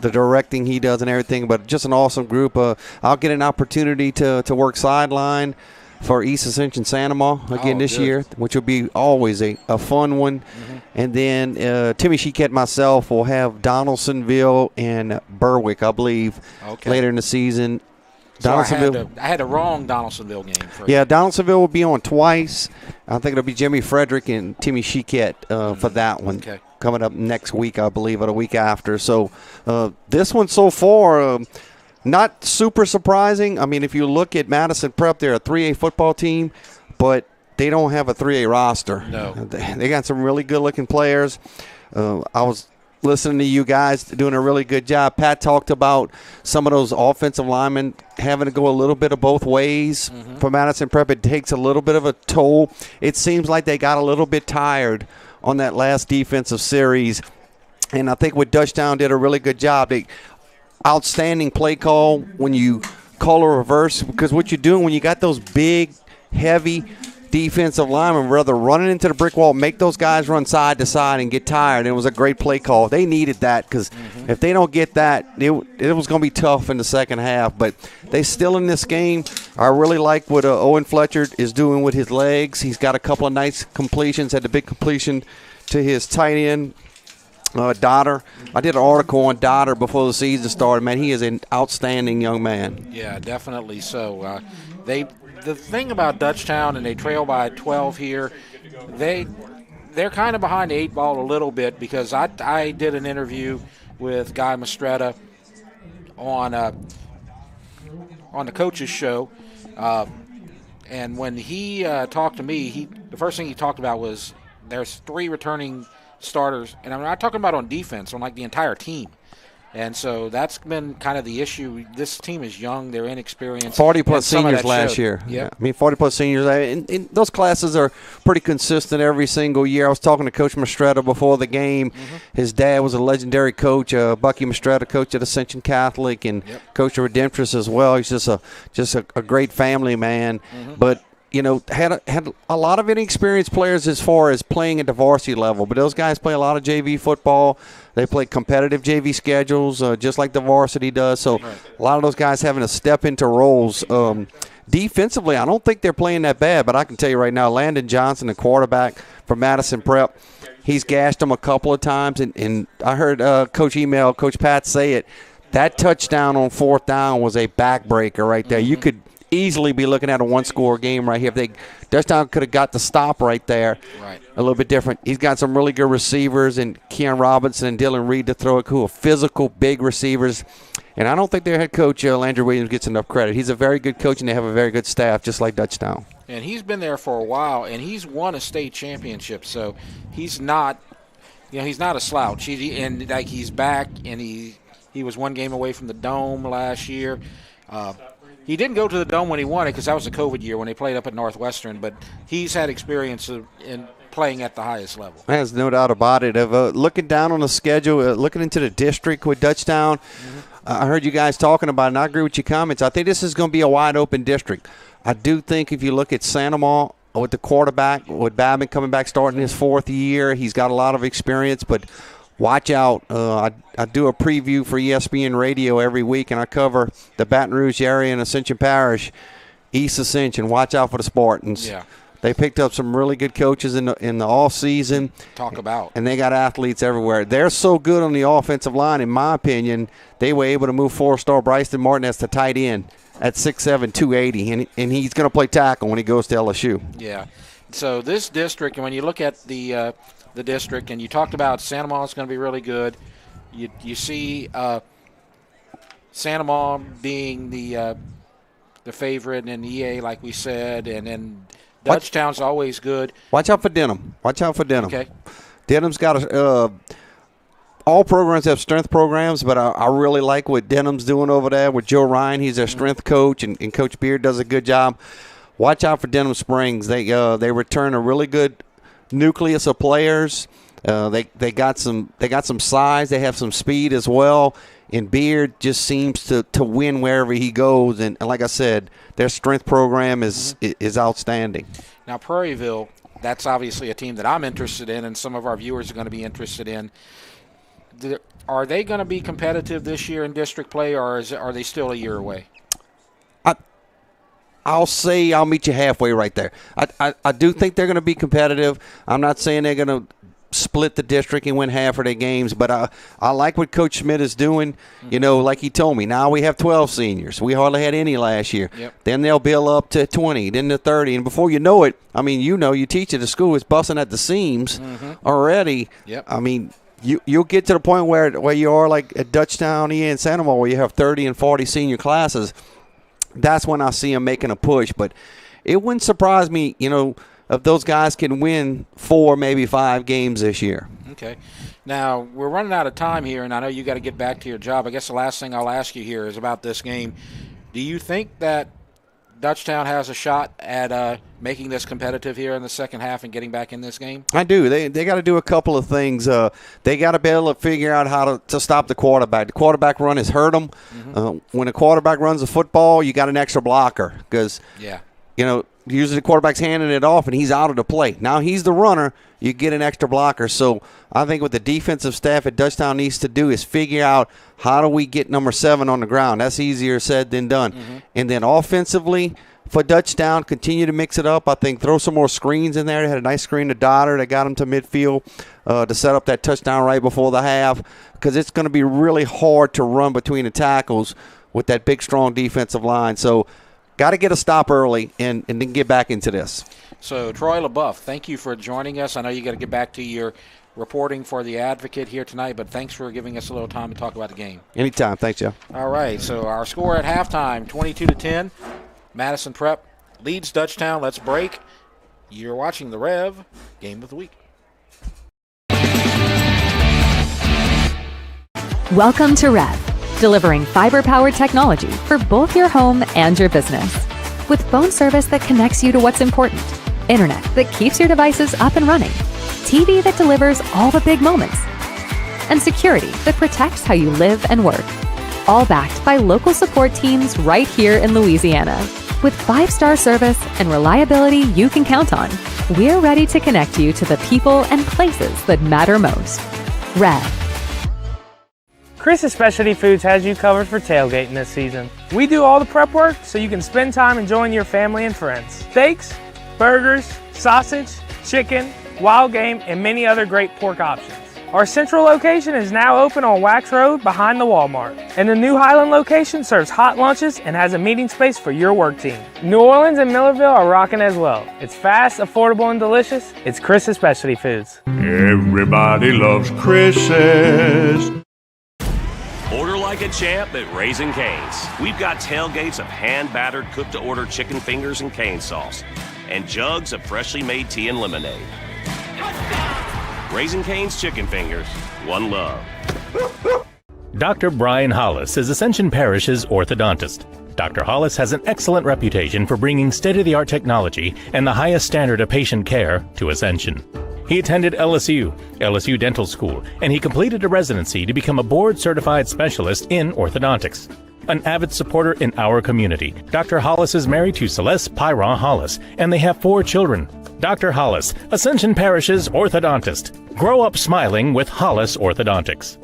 the directing he does and everything. But just an awesome group. I'll get an opportunity to work sideline for East Ascension Sanoma again this year, which will be always a fun one. And then Timmy Chiquette, myself, will have Donaldsonville and Berwick, I believe, later in the season. So I had the wrong Donaldsonville game. Donaldsonville will be on twice. I think it'll be Jimmy Frederick and Timmy Chiquette for that one. Coming up next week, I believe, or the week after. So this one so far, not super surprising. I mean, if you look at Madison Prep, they're a 3A football team, but they don't have a 3A roster. No. They got some really good-looking players. I was listening to you guys doing a really good job. Pat talked about some of those offensive linemen having to go a little bit of both ways for Madison Prep. It takes a little bit of a toll. It seems like they got a little bit tired on that last defensive series, and I think what Dutchtown did a really good job. Outstanding play call when you call a reverse, because what you're doing when you got those big, heavy defensive linemen, rather running into the brick wall, make those guys run side to side and get tired. It was a great play call. They needed that, because if they don't get that, it was going to be tough in the second half. But they still in this game. I really like what Owen Fletcher is doing with his legs. He's got a couple of nice completions, had the big completion to his tight end, Dotter. I did an article on Dotter before the season started. Man, he is an outstanding young man. Yeah, definitely so. The thing about Dutchtown, and they trail by 12 here, they're kind of behind the 8 ball a little bit, because I did an interview with Guy Mastretta on the coach's show, and when he talked to me, the first thing he talked about was there's 3 returning starters, and I'm not talking about on defense, on like the entire team. And so that's been kind of the issue. This team is young. They're inexperienced. 40-plus seniors last year. Yeah. I mean, 40-plus seniors. And those classes are pretty consistent every single year. I was talking to Coach Mastretta before the game. His dad was a legendary coach, Bucky Mastretta, coach at Ascension Catholic, and coach of Redemptress as well. He's just a great family man. But had a lot of inexperienced players as far as playing at the varsity level. But those guys play a lot of JV football. They play competitive JV schedules, just like the varsity does. So a lot of those guys having to step into roles. Defensively, I don't think they're playing that bad. But I can tell you right now, Landon Johnson, the quarterback for Madison Prep, he's gashed them a couple of times. And I heard Coach Pat say it. That touchdown on 4th down was a backbreaker right there. You could easily be looking at a one-score game right here. If Dutchtown could have got the stop right there, a little bit different. He's got some really good receivers, and Keon Robinson and Dylan Reed to throw it, who are physical, big receivers. And I don't think their head coach, Landry Williams, gets enough credit. He's a very good coach, and they have a very good staff, just like Dutchtown. And he's been there for a while, and he's won a state championship, so he's not, he's not a slouch. He's back, and he was one game away from the Dome last year. He didn't go to the Dome when he won it, because that was the COVID year when they played up at Northwestern, but he's had experience in playing at the highest level. There's no doubt about it. Looking down on the schedule, looking into the district with Dutchtown, I heard you guys talking about it, and I agree with your comments. I think this is going to be a wide-open district. I do think if you look at Sanoma with the quarterback, with Babin coming back starting his 4th year, he's got a lot of experience, but watch out. I do a preview for ESPN Radio every week, and I cover the Baton Rouge area and Ascension Parish, East Ascension. Watch out for the Spartans. Yeah. They picked up some really good coaches in the off season. Talk about. And they got athletes everywhere. They're so good on the offensive line, in my opinion, they were able to move 4-star Bryson Martin as the tight end at 6'7", 280, and he's going to play tackle when he goes to LSU. Yeah. So this district, and when you look at the district, and you talked about Sanoma is going to be really good. You see Sanoma being the favorite in EA, like we said, and then Dutchtown's always good. Watch out for Denham. Okay. Denham's got all programs have strength programs, but I really like what Denham's doing over there with Joe Ryan. He's their strength coach, and Coach Beard does a good job. Watch out for Denham Springs. They return a really good nucleus of players. They got some size. They have some speed as well. And Beard just seems to win wherever he goes. And like I said, their strength program is outstanding. Now, Prairieville, that's obviously a team that I'm interested in, and some of our viewers are going to be interested in. Are they going to be competitive this year in district play, or are they still a year away? I'll say I'll meet you halfway right there. I do think they're going to be competitive. I'm not saying they're going to split the district and win half of their games, but I like what Coach Schmidt is doing. You know, like he told me, now we have 12 seniors. We hardly had any last year. Yep. Then they'll build up to 20, then to 30, and before you know it, I mean, you teach at the school, it's busting at the seams already. Yep. I mean, you'll get to the point where you are like at Dutchtown and Sandoval, where you have 30 and 40 senior classes. That's when I see them making a push. But it wouldn't surprise me, if those guys can win 4, maybe 5 games this year. Okay. Now, we're running out of time here, and I know you got to get back to your job. I guess the last thing I'll ask you here is about this game. Do you think that Dutchtown has a shot at making this competitive here in the second half and getting back in this game? I do. They got to do a couple of things. They got to be able to figure out how to stop the quarterback. The quarterback run has hurt them. When a quarterback runs a football, you got an extra blocker because, usually the quarterback's handing it off and he's out of the play. Now he's the runner. You get an extra blocker. So I think what the defensive staff at Dutchtown needs to do is figure out how do we get number 7 on the ground. That's easier said than done. And then offensively, for Dutchtown, continue to mix it up. I think throw some more screens in there. They had a nice screen to Dodder. They got him to midfield to set up that touchdown right before the half, because it's going to be really hard to run between the tackles with that big, strong defensive line. So got to get a stop early and then get back into this. So, Troy LaBeouf, thank you for joining us. I know you got to get back to your reporting for the Advocate here tonight, but thanks for giving us a little time to talk about the game. Anytime. Thanks, Jeff. All right, so our score at halftime, 22-10. Madison Prep leads Dutchtown. Let's break. You're watching the Rev Game of the Week. Welcome to REV, delivering fiber-powered technology for both your home and your business. With phone service that connects you to what's important, internet that keeps your devices up and running, TV that delivers all the big moments, and security that protects how you live and work. All backed by local support teams right here in Louisiana. With 5-star service and reliability you can count on, we're ready to connect you to the people and places that matter most. REV. Chris's Specialty Foods has you covered for tailgating this season. We do all the prep work so you can spend time enjoying your family and friends. Steaks, burgers, sausage, chicken, wild game, and many other great pork options. Our central location is now open on Wax Road behind the Walmart. And the new Highland location serves hot lunches and has a meeting space for your work team. New Orleans and Millerville are rocking as well. It's fast, affordable, and delicious. It's Chris's Specialty Foods. Everybody loves Chris's. Order like a champ at Raising Cane's. We've got tailgates of hand-battered, cooked-to-order chicken fingers and cane sauce, and jugs of freshly made tea and lemonade. Raising Cane's Chicken Fingers. One love. Dr. Brian Hollis is Ascension Parish's orthodontist. Dr. Hollis has an excellent reputation for bringing state-of-the-art technology and the highest standard of patient care to Ascension. He attended LSU Dental School, and he completed a residency to become a board-certified specialist in orthodontics. An avid supporter in our community, Dr. Hollis is married to Celeste Pyron Hollis, and they have 4 children. Dr. Hollis, Ascension Parish's orthodontist. Grow up smiling with Hollis Orthodontics.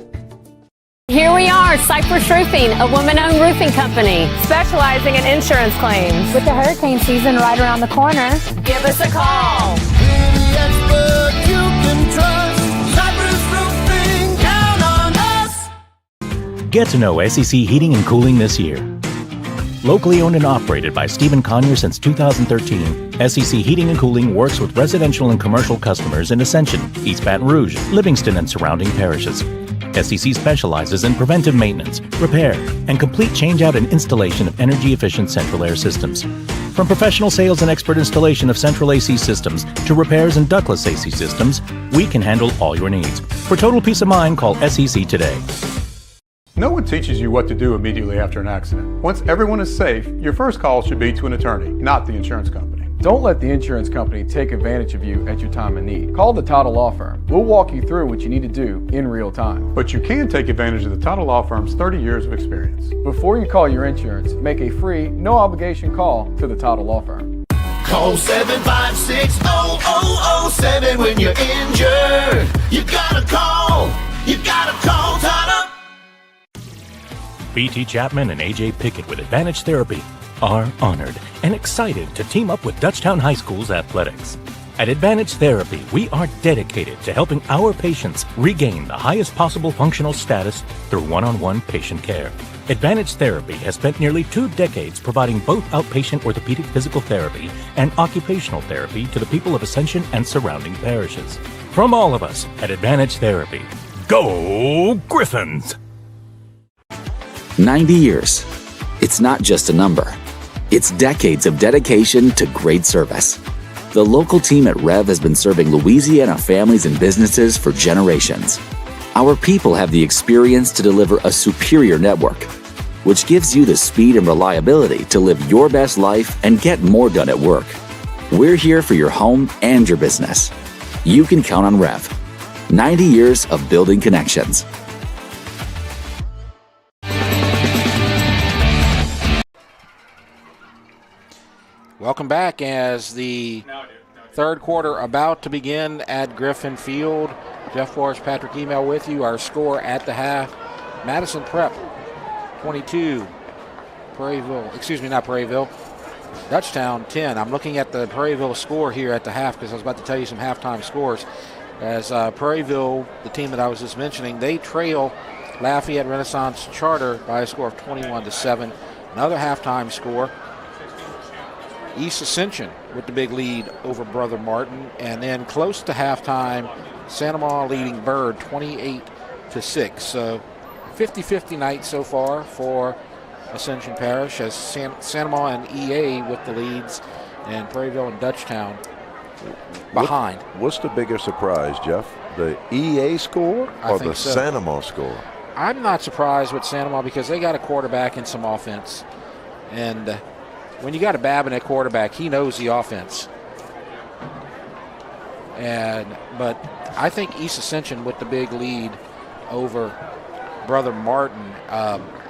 Here we are, Cypress Roofing, a woman-owned roofing company specializing in insurance claims. With the hurricane season right around the corner, Give us a call. The expert you can trust. Cypress Roofing, count on us. Get to know SEC Heating and Cooling this year. Locally owned and operated by Stephen Conyer since 2013, SEC Heating and Cooling works with residential and commercial customers in Ascension, East Baton Rouge, Livingston, and surrounding parishes. SEC specializes in preventive maintenance, repair, and complete change-out and installation of energy-efficient central air systems. From professional sales and expert installation of central AC systems to repairs and ductless AC systems, we can handle all your needs. For total peace of mind, call SEC today. No one teaches you what to do immediately after an accident. Once everyone is safe, your first call should be to an attorney, not the insurance company. Don't let the insurance company take advantage of you at your time of need. Call the Title Law Firm. We'll walk you through what you need to do in real time. But you can take advantage of the Title Law Firm's 30 years of experience. Before you call your insurance, make a free, no obligation call to the Title Law Firm. Call 756-0007 when you're injured. You gotta call Title. BT Chapman and AJ Pickett with Advantage Therapy are honored and excited to team up with Dutchtown High School's athletics. At Advantage Therapy, we are dedicated to helping our patients regain the highest possible functional status through one-on-one patient care. Advantage Therapy has spent nearly 2 decades providing both outpatient orthopedic physical therapy and occupational therapy to the people of Ascension and surrounding parishes. From all of us at Advantage Therapy, go Griffins! 90 years. It's not just a number. It's decades of dedication to great service. The local team at REV has been serving Louisiana families and businesses for generations. Our people have the experience to deliver a superior network, which gives you the speed and reliability to live your best life and get more done at work. We're here for your home and your business. You can count on REV. 90 years of building connections. Welcome back as the third quarter about to begin at Griffin Field. Jeff Forrest, Patrick Email with you. Our score at the half, Madison Prep 22, Dutchtown 10. I'm looking at the Prairieville score here at the half because I was about to tell you some halftime scores. As Prairieville, the team that I was just mentioning, they trail Lafayette Renaissance Charter by a score of 21-7. Another halftime score, East Ascension with the big lead over Brother Martin. And then close to halftime, Santa Maria leading Byrd 28-6. So 50-50 night so far for Ascension Parish as Santa Maria and EA with the leads and Prairieville and Dutchtown behind. What's the bigger surprise, Jeff? The EA score or the Santa Maria score? I'm not surprised with Santa Maria because they got a quarterback and some offense. And when you got a Babin at quarterback, he knows the offense. But I think East Ascension with the big lead over Brother Martin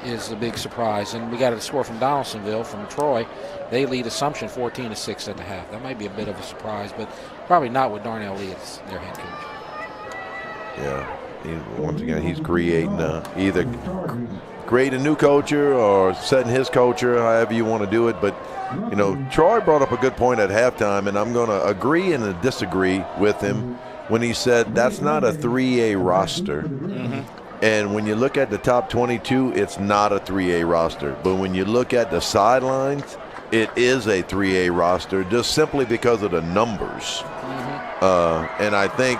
is the big surprise. And we got a score from Donaldsonville, from Troy. They lead Assumption 14-6 at the half. That might be a bit of a surprise, but probably not with Darnell Lee as their head coach. Yeah, once again, he's creating either create a new culture or setting his culture, however you want to do it. But, you know, Troy brought up a good point at halftime, and I'm going to agree and disagree with him when he said that's not a 3A roster. Mm-hmm. And when you look at the top 22, it's not a 3A roster. But when you look at the sidelines, it is a 3A roster just simply because of the numbers. Mm-hmm. And I think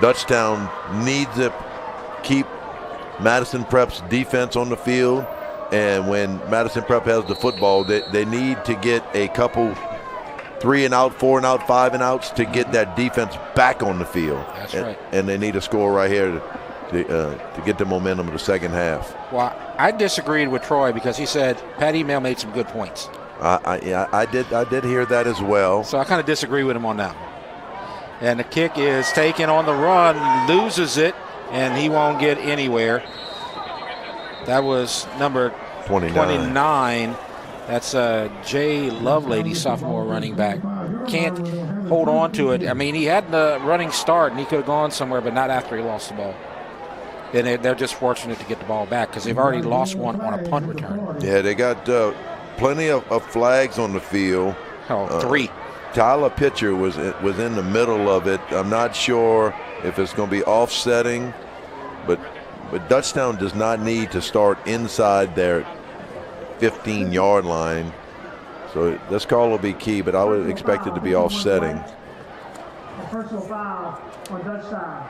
Dutchtown needs to keep Madison Prep's defense on the field, and when Madison Prep has the football, they need to get a couple 3-and-out, 4-and-out, 5-and-outs to get that defense back on the field. That's right. And they need a score right here to get the momentum of the second half. Well, I disagreed with Troy because he said Pat Email made some good points. I did hear that as well. So I kind of disagree with him on that one. And the kick is taken on the run, loses it, and he won't get anywhere. That was number 29. That's Jay Lovelady, sophomore running back. Can't hold on to it. I mean, he had the running start, and he could have gone somewhere, but not after he lost the ball. And they're just fortunate to get the ball back because they've already lost one on a punt return. Yeah, they got plenty of flags on the field. Oh, 3. Tyler Pitcher was in the middle of it. I'm not sure if it's going to be offsetting, but Dutchtown does not need to start inside their 15-yard line. So this call will be key, but I would expect it to be offsetting. Personal foul on Dutchtown.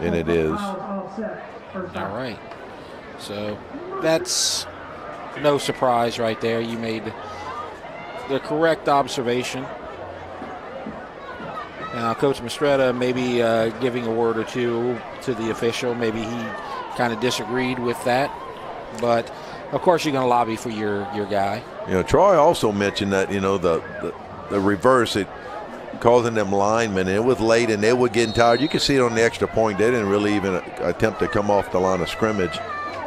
And it is. All right. So that's no surprise right there. You made the correct observation. Now, Coach Mastretta maybe giving a word or two to the official. Maybe he kind of disagreed with that. But, of course, you're going to lobby for your guy. You know, Troy also mentioned that, you know, the reverse, it causing them linemen, and it was late and they were getting tired. You can see it on the extra point. They didn't really even attempt to come off the line of scrimmage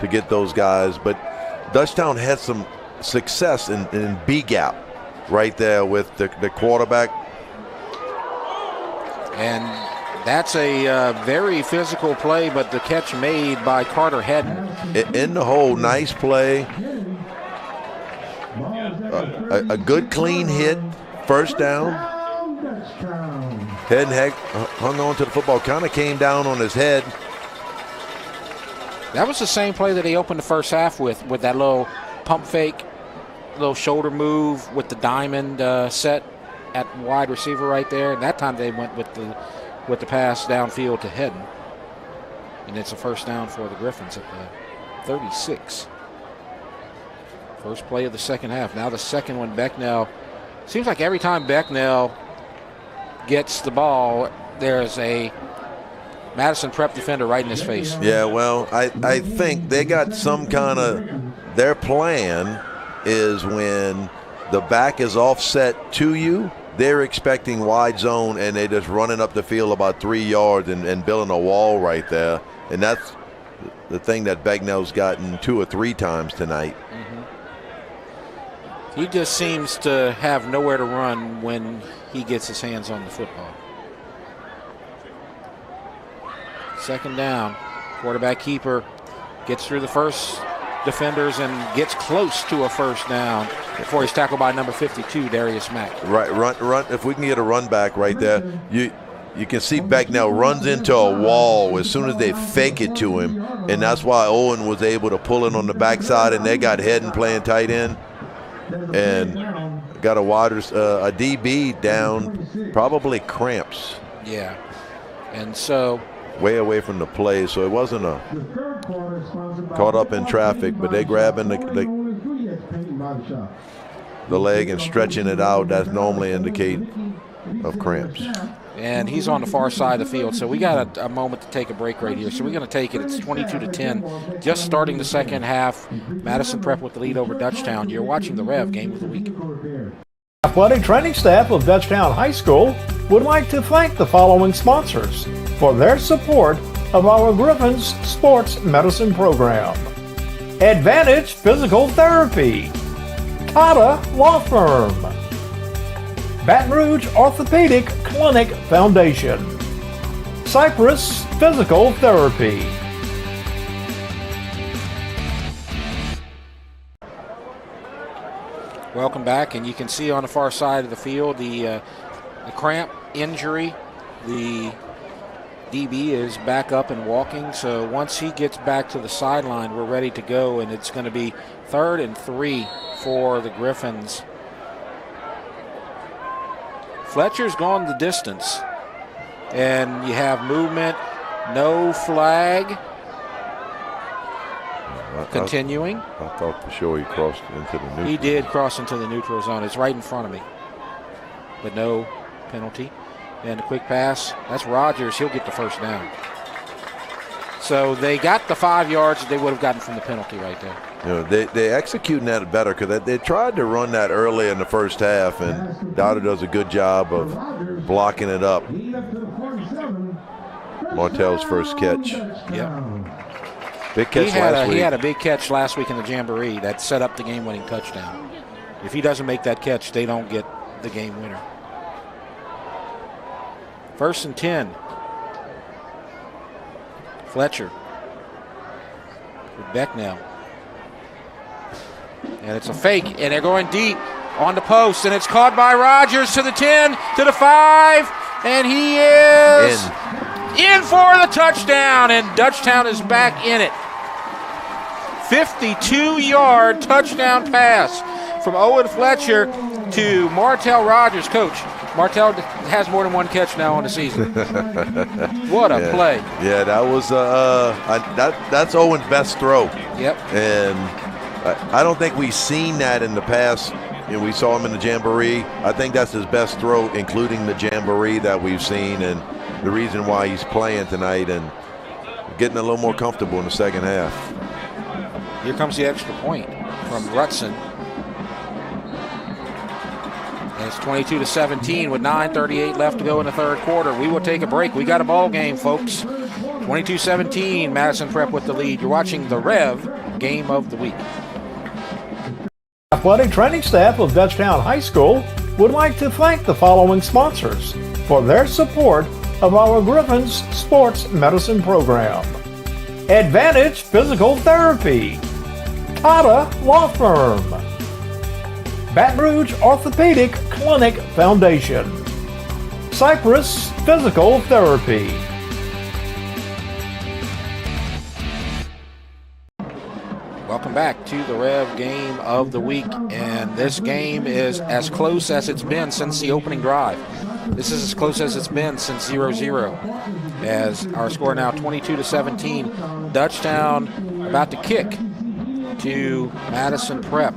to get those guys. But Dutchtown had some success in B-gap right there with the quarterback. And that's a very physical play, but the catch made by Carter Hedden. In the hole, nice play. A good clean hit, first down. Hedden hung on to the football, kind of came down on his head. That was the same play that he opened the first half with that little pump fake, little shoulder move with the diamond set at wide receiver right there. And that time they went with the pass downfield to Hedden. And it's a first down for the Griffins at the 36. First play of the second half. Now the second one, Becknell. Seems like every time Becknell gets the ball, there's a Madison Prep defender right in his face. Yeah, well, I think they got some kind of, their plan is when the back is offset to you, they're expecting wide zone, and they're just running up the field about 3 yards and building a wall right there. And that's the thing that Becknell's gotten 2 or 3 times tonight. He just seems to have nowhere to run when he gets his hands on the football. Second down. Quarterback keeper gets through the first defenders and gets close to a first down before he's tackled by number 52, Darius Mack. Right, run. If we can get a run back right there, you can see Becknell runs into a wall as soon as they fake it to him, and that's why Owen was able to pull it on the backside, and they got Hedden playing tight end, and got a DB down, probably cramps. Yeah, and so way away from the play, so it wasn't a caught up in traffic, but they grabbing the leg and stretching it out. That's normally indicate of cramps. And he's on the far side of the field, so we got a moment to take a break right here. So we're going to take it. It's 22-10, just starting the second half. Madison Prep with the lead over Dutchtown. You're watching the REV Game of the Week. Athletic training staff of Dutchtown High School would like to thank the following sponsors for their support of our Griffins Sports Medicine Program. Advantage Physical Therapy, Tata Law Firm, Baton Rouge Orthopedic Clinic Foundation, Cypress Physical Therapy. Welcome back, and you can see on the far side of the field the cramp injury. The DB is back up and walking, so once he gets back to the sideline, we're ready to go, and it's going to be 3rd and 3 for the Griffins. Fletcher's gone the distance, and you have movement, no flag. Continuing. I thought for sure he crossed into the neutral. He did cross into the neutral zone. It's right in front of me, but no penalty. And a quick pass. That's Rogers. He'll get the first down. So they got the 5 yards that they would have gotten from the penalty right there. You know, they're executing that better because they tried to run that early in the first half, and Dowder does a good job of blocking it up. Martell's first catch. Yep. Big catch last week. He had a big catch last week in the Jamboree that set up the game-winning touchdown. If he doesn't make that catch, they don't get the game winner. 1st and 10. Fletcher with Becknell. And it's a fake, and they're going deep on the post, and it's caught by Rogers to the 10, to the 5, and he is in for the touchdown, and Dutchtown is back in it. 52-yard touchdown pass from Owen Fletcher to Martell Rogers. Coach, Martell has more than one catch now on the season. What a play. Yeah, that was that's Owen's best throw. Yep. And I don't think we've seen that in the past we saw him in the Jamboree. I think that's his best throw, including the Jamboree that we've seen, and the reason why he's playing tonight and getting a little more comfortable in the second half. Here comes the extra point from Rutson. And it's 22-17 with 9:38 left to go in the third quarter. We will take a break. We got a ball game, folks. 22-17, Madison Prep with the lead. You're watching the Rev Game of the Week. Athletic training staff of Dutchtown High School would like to thank the following sponsors for their support of our Griffins Sports Medicine Program. Advantage Physical Therapy, Tata Law Firm, Baton Rouge Orthopedic Clinic Foundation, Cypress Physical Therapy. Welcome back to the Rev Game of the Week, and this game is as close as it's been since the opening drive. This is as close as it's been since 0-0. As our score now 22-17, Dutchtown about to kick to Madison Prep.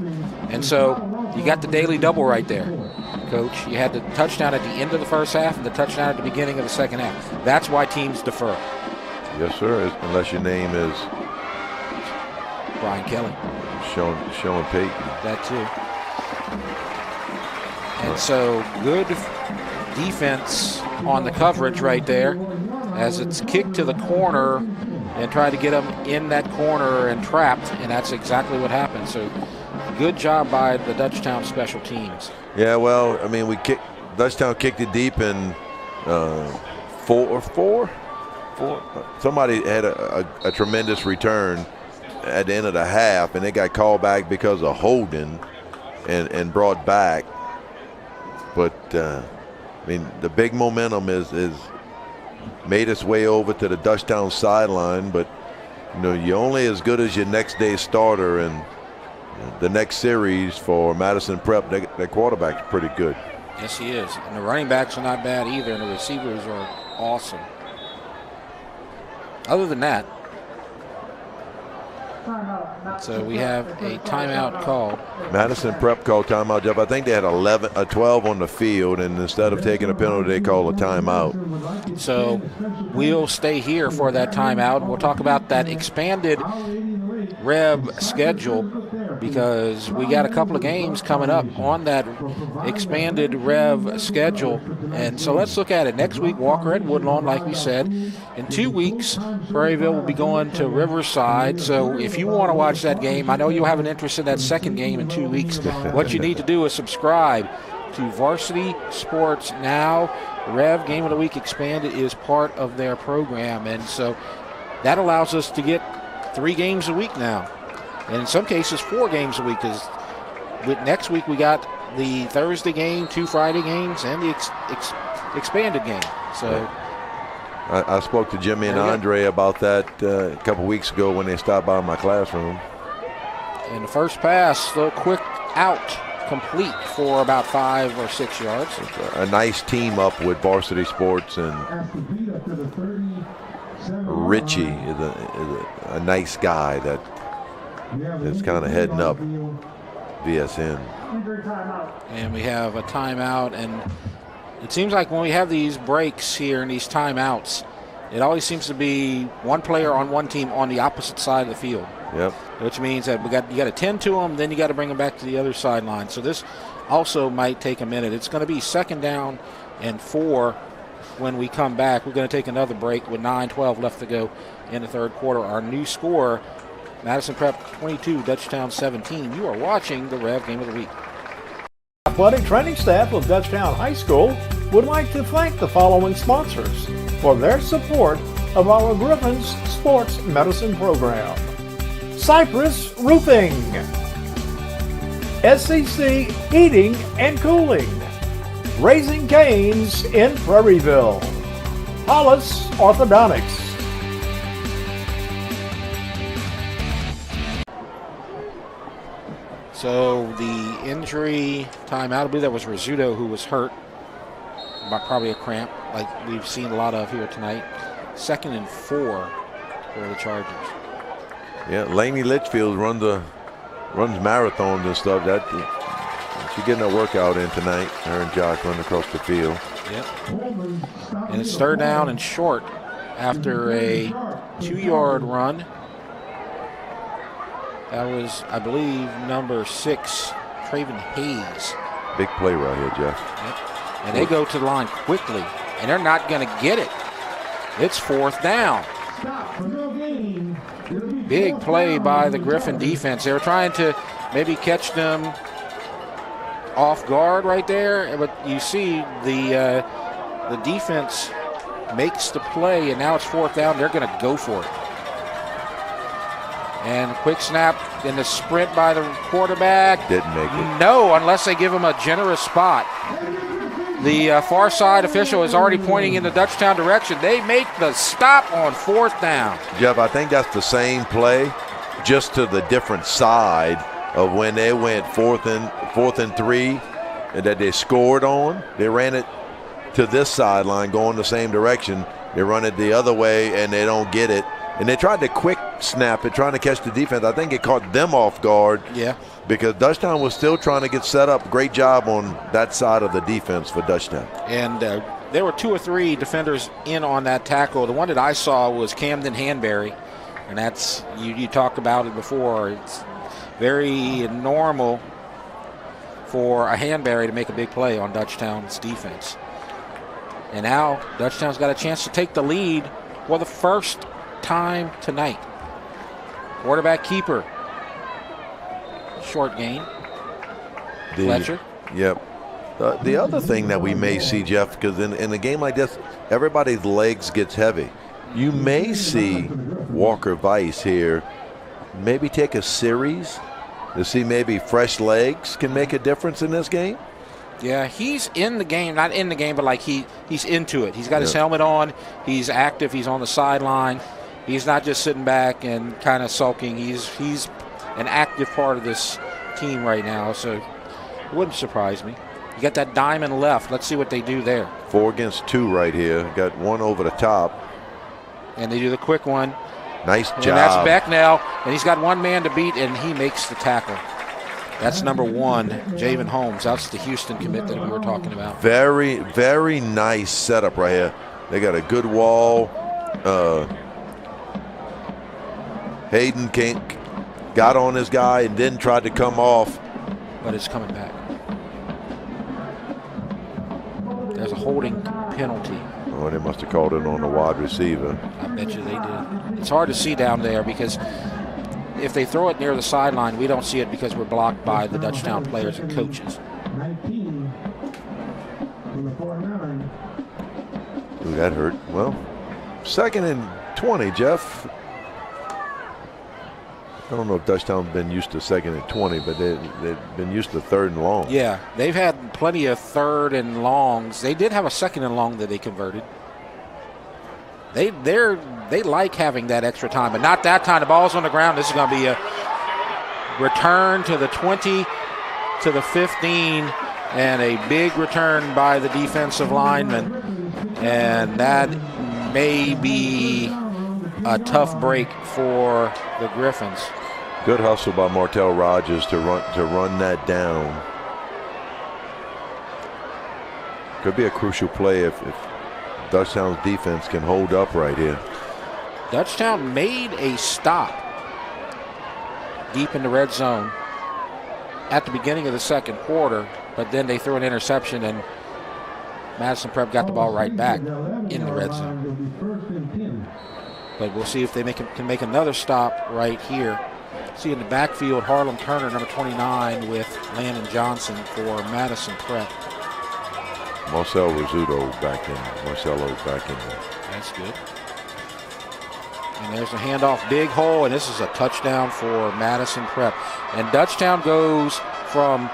And so you got the daily double right there, Coach. You had the touchdown at the end of the first half and the touchdown at the beginning of the second half. That's why teams defer. Yes, sir, unless your name is Brian Kelly. Sean Payton. That too. And so good defense on the coverage right there as it's kicked to the corner and tried to get them in that corner and trapped, and that's exactly what happened. So good job by the Dutchtown special teams. Yeah, well, I mean, Dutchtown kicked it deep in four. Somebody had a tremendous return at the end of the half, and they got called back because of holding and brought back. But I mean, the big momentum is made its way over to the Dutchtown sideline. But you're only as good as your next day's starter, and the next series for Madison Prep, their quarterback's pretty good. Yes, he is, and the running backs are not bad either, and the receivers are awesome. Other than that, so we have a timeout call. Madison Prep called timeout, Jeff. I think they had 12 on the field, and instead of taking a penalty, they called a timeout. So we'll stay here for that timeout. We'll talk about that expanded Rev schedule because we got a couple of games coming up on that expanded Rev schedule. And so let's look at it. Next week, Walker at Woodlawn, like we said. In 2 weeks, Prairieville will be going to Riverside. So if you want to watch that game, I know you'll have an interest in that second game in 2 weeks. What you need to do is subscribe to Varsity Sports Now. Rev Game of the Week Expanded is part of their program. And so that allows us to get 3 games a week now. And in some cases, 4 games a week. Because next week we got the Thursday game, 2 Friday games, and the expanded game. So I spoke to Jimmy and Andre about that a couple weeks ago when they stopped by my classroom. And the first pass, the quick out, complete for about 5 or 6 yards. A nice team up with Varsity Sports, and Richie is a nice guy that is kind of heading up VSN. And we have a timeout, and it seems like when we have these breaks here and these timeouts, it always seems to be one player on one team on the opposite side of the field. Yep. Which means that you got to tend to them, then you got to bring them back to the other sideline. So this also might take a minute. It's going to be 2nd down and 4 when we come back. We're going to take another break with 9:12 left to go in the third quarter. Our new score, Madison Prep 22, Dutchtown 17. You are watching the Rev Game of the Week. Athletic training staff of Dutchtown High School would like to thank the following sponsors for their support of our Griffins Sports Medicine Program. Cypress Roofing, SCC Heating and Cooling, Raising Cane's in Prairieville, Hollis Orthodontics. So the injury timeout, I believe that was Rizzuto who was hurt by probably a cramp, like we've seen a lot of here tonight. 2nd and 4 for the Chargers. Yeah, Laney Litchfield runs marathons and stuff. That She's getting her workout in tonight. Her and Josh running across the field. Yep. And it's third down and short after a 2-yard run. That was, I believe, number 6, Traven Hayes. Big play right here, Jeff. Yep. And they go to the line quickly, and they're not going to get it. It's fourth down. Big play by the Griffin defense. They were trying to maybe catch them off guard right there, but you see the defense makes the play, and now it's fourth down. They're going to go for it. And quick snap in the sprint by the quarterback. Didn't make it. No, unless they give him a generous spot. The far side official is already pointing in the Dutchtown direction. They make the stop on fourth down. Jeff, I think that's the same play, just to the different side of when they went fourth and 3 and that they scored on. They ran it to this sideline going the same direction. They run it the other way and they don't get it. And they tried to quick snap it, trying to catch the defense. I think it caught them off guard. Yeah. Because Dutchtown was still trying to get set up. Great job on that side of the defense for Dutchtown. And there were 2 or 3 defenders in on that tackle. The one that I saw was Camden Hanbury. And that's, you talked about it before. It's very normal for a Hanbury to make a big play on Dutchtown's defense. And now Dutchtown's got a chance to take the lead for the first time tonight. Quarterback keeper. Short gain. Fletcher. Yep. The other thing that we may see, Jeff, because in a game like this, everybody's legs gets heavy. You may see Walker Vice here maybe take a series to see maybe fresh legs can make a difference in this game. Yeah, he's in the game, not in the game, but like he's into it. He's got his helmet on. He's active. He's on the sideline. He's not just sitting back and kind of sulking. He's an active part of this team right now, so it wouldn't surprise me. You got that diamond left. Let's see what they do there. 4 against 2 right here. Got one over the top. And they do the quick one. Nice job. And that's Becknell, and he's got one man to beat, and he makes the tackle. That's number 1, Javen Holmes. That's the Houston commit that we were talking about. Very, very nice setup right here. They got a good wall. Hayden got on this guy and then tried to come off. But it's coming back. There's a holding penalty. Oh, they must have called it on the wide receiver. I bet you they did. It's hard to see down there because if they throw it near the sideline, we don't see it because we're blocked by the Dutchtown players and coaches. Ooh, that hurt. Well, 2nd and 20, Jeff. I don't know if Dutchtown's been used to 2nd and 20, but they've been used to 3rd and long. Yeah, they've had plenty of 3rd and longs. They did have a 2nd and long that they converted. They like having that extra time, but not that time. The ball's on the ground. This is going to be a return to the 20, to the 15, and a big return by the defensive lineman. And that may be a tough break for the Griffins. Good hustle by Martell Rogers to run that down. Could be a crucial play if Dutchtown's defense can hold up right here. Dutchtown made a stop deep in the red zone at the beginning of the 2nd quarter, but then they threw an interception and Madison Prep got the ball right back in the red zone. But we'll see if they can make another stop right here. See in the backfield, Harlem Turner, number 29, with Landon Johnson for Madison Prep. Marcelo back in there. That's good. And there's a handoff, big hole, and this is a touchdown for Madison Prep. And Dutchtown goes from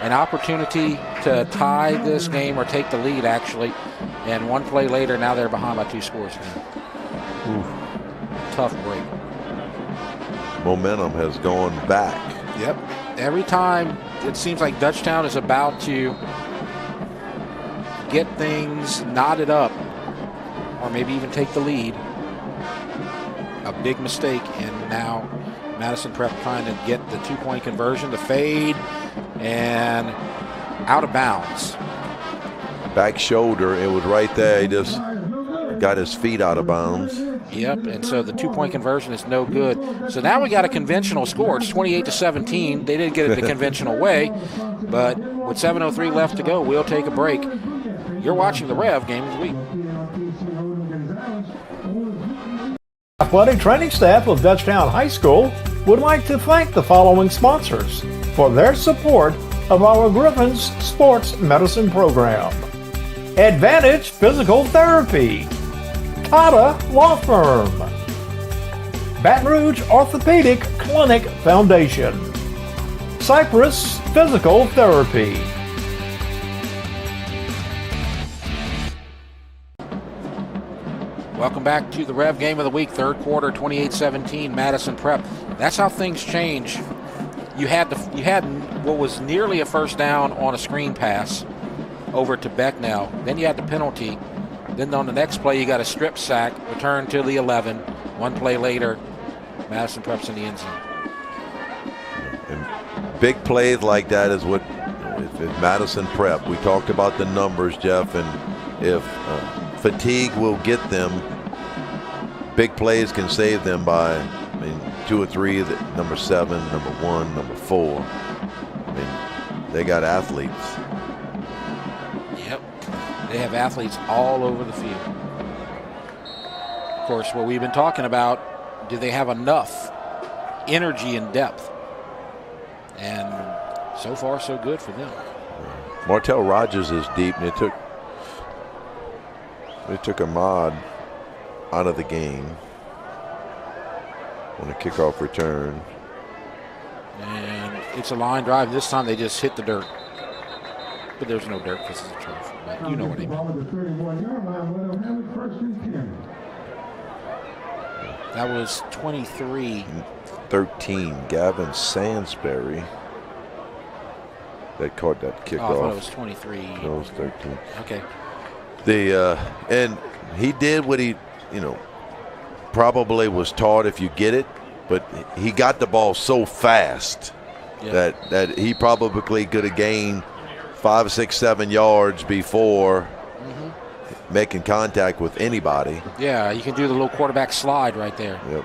an opportunity to tie this game or take the lead, actually, and one play later, now they're behind by 2 scores again. Tough break. Momentum has gone back. Yep. Every time it seems like Dutchtown is about to get things knotted up or maybe even take the lead, a big mistake, and now Madison Prep trying to get the 2-point conversion, the fade, and out of bounds. Back shoulder, it was right there. He just got his feet out of bounds. Yep, and so the 2-point conversion is no good. So now we got a conventional score. It's 28-17. They didn't get it the conventional way, but with 7:03 left to go, we'll take a break. You're watching the Rev Game of the Week. Athletic training staff of Dutchtown High School would like to thank the following sponsors for their support of our Griffins Sports Medicine Program. Advantage Physical Therapy, Tata Law Firm, Baton Rouge Orthopedic Clinic Foundation, Cypress Physical Therapy. Welcome back to the Rev Game of the Week, third quarter, 28-17, Madison Prep. That's how things change. You had what was nearly a first down on a screen pass over to Becknell. Then you had the penalty. Then on the next play, you got a strip sack, return to the 11. One play later, Madison Prep's in the end zone. And big plays like that is what if Madison Prep. We talked about the numbers, Jeff, and if fatigue will get them, big plays can save them by, 2 or 3, number 7, number 1, number 4. They got athletes. Yep. They have athletes all over the field. Of course, what we've been talking about, do they have enough energy and depth? And so far, so good for them. Martell Rogers is deep, and they took Ahmad out of the game on a kickoff return. And it's a line drive. This time they just hit the dirt. But there's no dirt because it's a turf. But you know what I mean. That was 23-13. Gavin Sansbury that caught that kickoff. Oh, I thought it was 23. No, it was 13. Okay. And he did what he, probably was taught if you get it, but he got the ball so fast that he probably could have gained 5, 6, 7 yards before making contact with anybody. Yeah, you can do the little quarterback slide right there. Yep.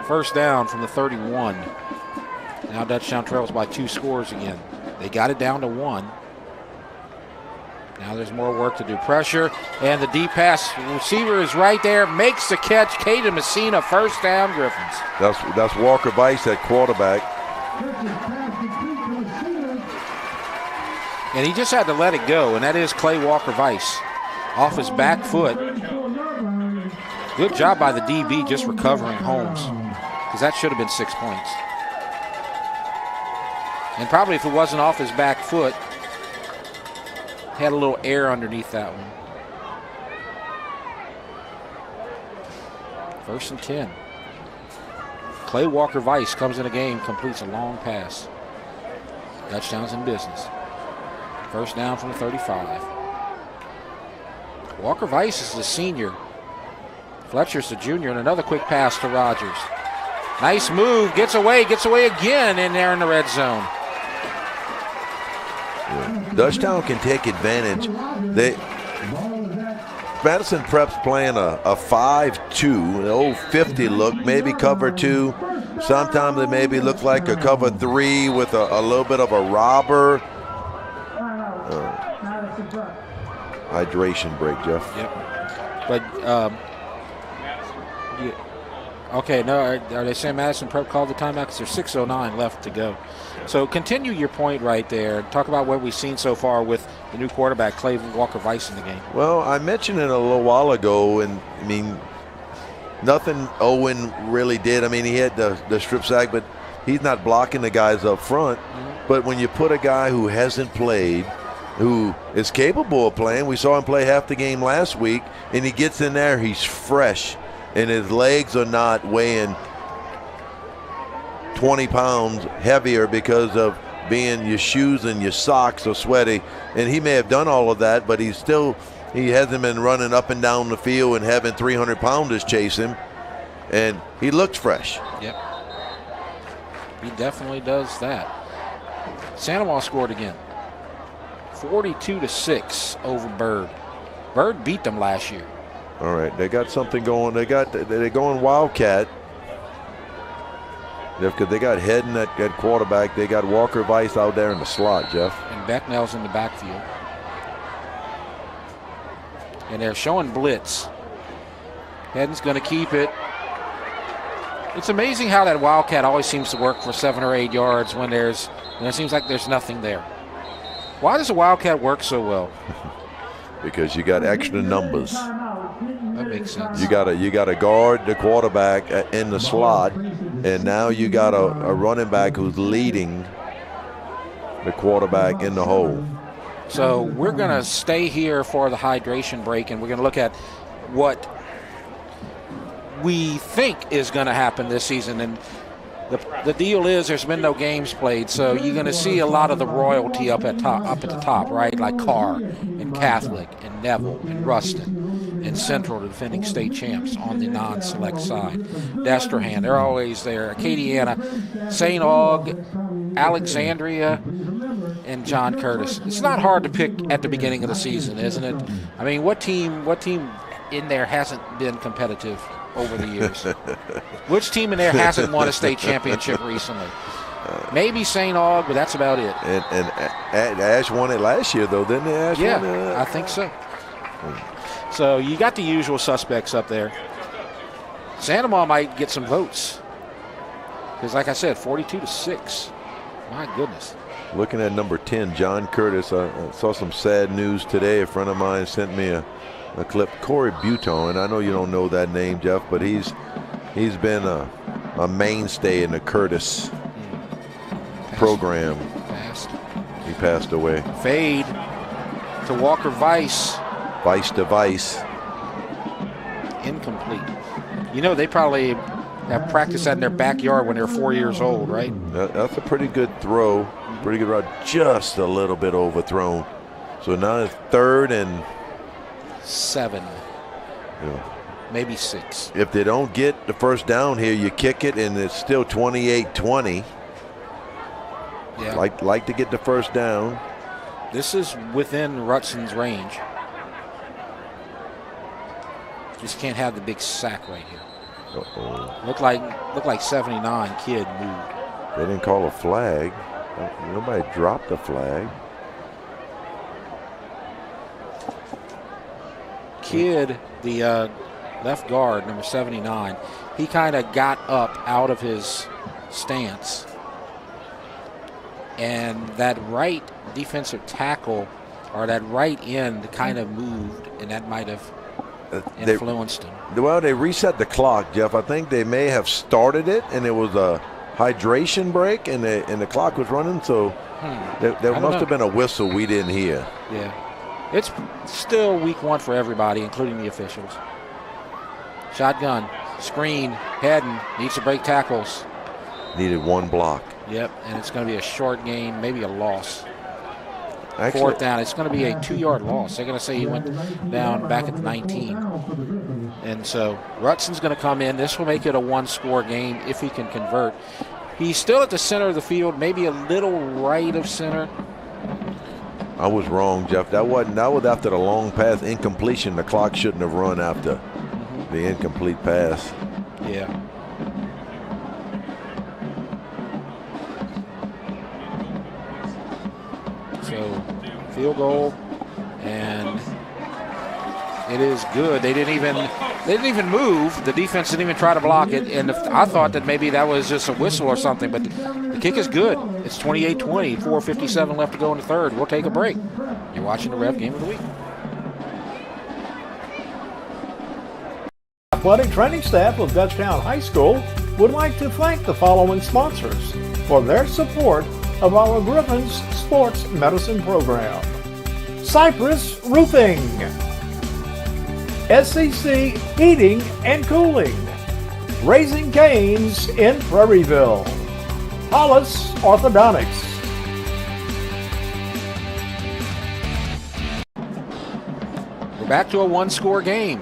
First down from the 31. Now Dutchtown trails by 2 scores again. They got it down to 1. Now there's more work to do. Pressure and the deep pass. Receiver is right there. Makes the catch. Caden Messina, first down, Griffins. That's Walker Bice at quarterback. And he just had to let it go, and that is Clay Walker-Weiss off his back foot. Good job by the DB just recovering Holmes, because that should have been 6 points. And probably if it wasn't off his back foot, had a little air underneath that one. 1st and 10. Clay Walker-Weiss comes in the game, completes a long pass. Dutchtown's in business. First down from the 35. Walker-Weiss is the senior. Fletcher's the junior, and another quick pass to Rogers. Nice move, gets away again in there in the red zone. Dutchtown can take advantage. Madison Prep's playing a 5-2, an old 50 look, maybe cover 2. Sometimes it maybe looks like a cover 3 with a little bit of a robber. Hydration break, Jeff. Yep. But, okay, no, are they saying Madison Prep called the timeout? Because there's 6:09 left to go. So continue your point right there. Talk about what we've seen so far with the new quarterback, Clay Walker-Weiss, in the game. Well, I mentioned it a little while ago, and, nothing Owen really did. He had the strip sack, but he's not blocking the guys up front. But when you put a guy who hasn't played, who is capable of playing, we saw him play half the game last week, and he gets in there, he's fresh, and his legs are not weighing 20 pounds heavier because of being your shoes and your socks are sweaty. And he may have done all of that, but he hasn't been running up and down the field and having 300-pounders chase him, and he looks fresh. Yep. He definitely does that. Santa Maria scored again. 42-6 over Bird. Bird beat them last year. All right, they got something going. They're going Wildcat. Because they got Hedden at quarterback. They got Walker Vice out there in the slot, Jeff. And Becknell's in the backfield. And they're showing blitz. Hedden's going to keep it. It's amazing how that Wildcat always seems to work for 7 or 8 yards when it seems like there's nothing there. Why does the Wildcat work so well? Because you got extra numbers. That makes sense. You got to guard the quarterback in the slot, and now you got a running back who's leading the quarterback in the hole. So we're going to stay here for the hydration break, and we're going to look at what we think is going to happen this season. And the deal is there's been no games played, so you're going to see a lot of the royalty up at the top, right? Like Carr and Catholic and Neville and Ruston and Central, the defending state champs on the non-select side. Destrehan, they're always there. Acadiana, St. Aug, Alexandria, and John Curtis. It's not hard to pick at the beginning of the season, isn't it? I mean, what team in there hasn't been competitive over the years? Which team in there hasn't won a state championship recently? Maybe St. Aug, but that's about it. And Ash won it last year, though, didn't they? Ash won it? I think so. So you got the usual suspects up there. Santa Maria might get some votes. Because like I said, 42-6. My goodness. Looking at number 10, John Curtis. I saw some sad news today. A friend of mine sent me a clip. Corey Buton. I know you don't know that name, Jeff, but he's been a mainstay in the Curtis program. He passed away. Fade to Walker Vice. Vice to Vice. Incomplete. You know, they probably have practiced that in their backyard when they were 4 years old, right? That's a pretty good throw. Pretty good route. Just a little bit overthrown. So now it's 3rd and 7. Yeah. Maybe 6. If they don't get the first down here, you kick it, and it's still 28-20. Yeah. Like to get the first down. This is within Rutson's range. Just can't have the big sack right here. Uh-oh. Look like 79 kid moved. They didn't call a flag. Nobody dropped the flag. Kid, the left guard, number 79, he kind of got up out of his stance. And that right defensive tackle or that right end kind of moved, and that might have influenced him. Well, they reset the clock, Jeff. I think they may have started it, and it was a hydration break, and the clock was running, so there must have been a whistle we didn't hear. Yeah. It's still week 1 for everybody, including the officials. Shotgun, screen, Hedden, needs to break tackles. Needed 1 block. Yep, and it's going to be a short gain, maybe a loss. Actually, 4th down, it's going to be a 2-yard loss. They're going to say he went down back at the 19. And so Rutson's going to come in. This will make it a 1-score game if he can convert. He's still at the center of the field, maybe a little right of center. I was wrong, Jeff. That was after the long pass incompletion. The clock shouldn't have run after the incomplete pass. Yeah. So field goal, and it is good. They didn't even move. The defense didn't even try to block it. And I thought that maybe that was just a whistle or something, but the kick is good. It's 28-20, 4:57 left to go in the 3rd. We'll take a break. You're watching the Rev Game of the Week. Athletic training staff of Dutchtown High School would like to thank the following sponsors for their support of our Griffin's Sports Medicine Program. Cypress Roofing, SCC Heating and Cooling, Raising Cane's in Prairieville, Hollis Orthodontics. We're back to a 1-score game.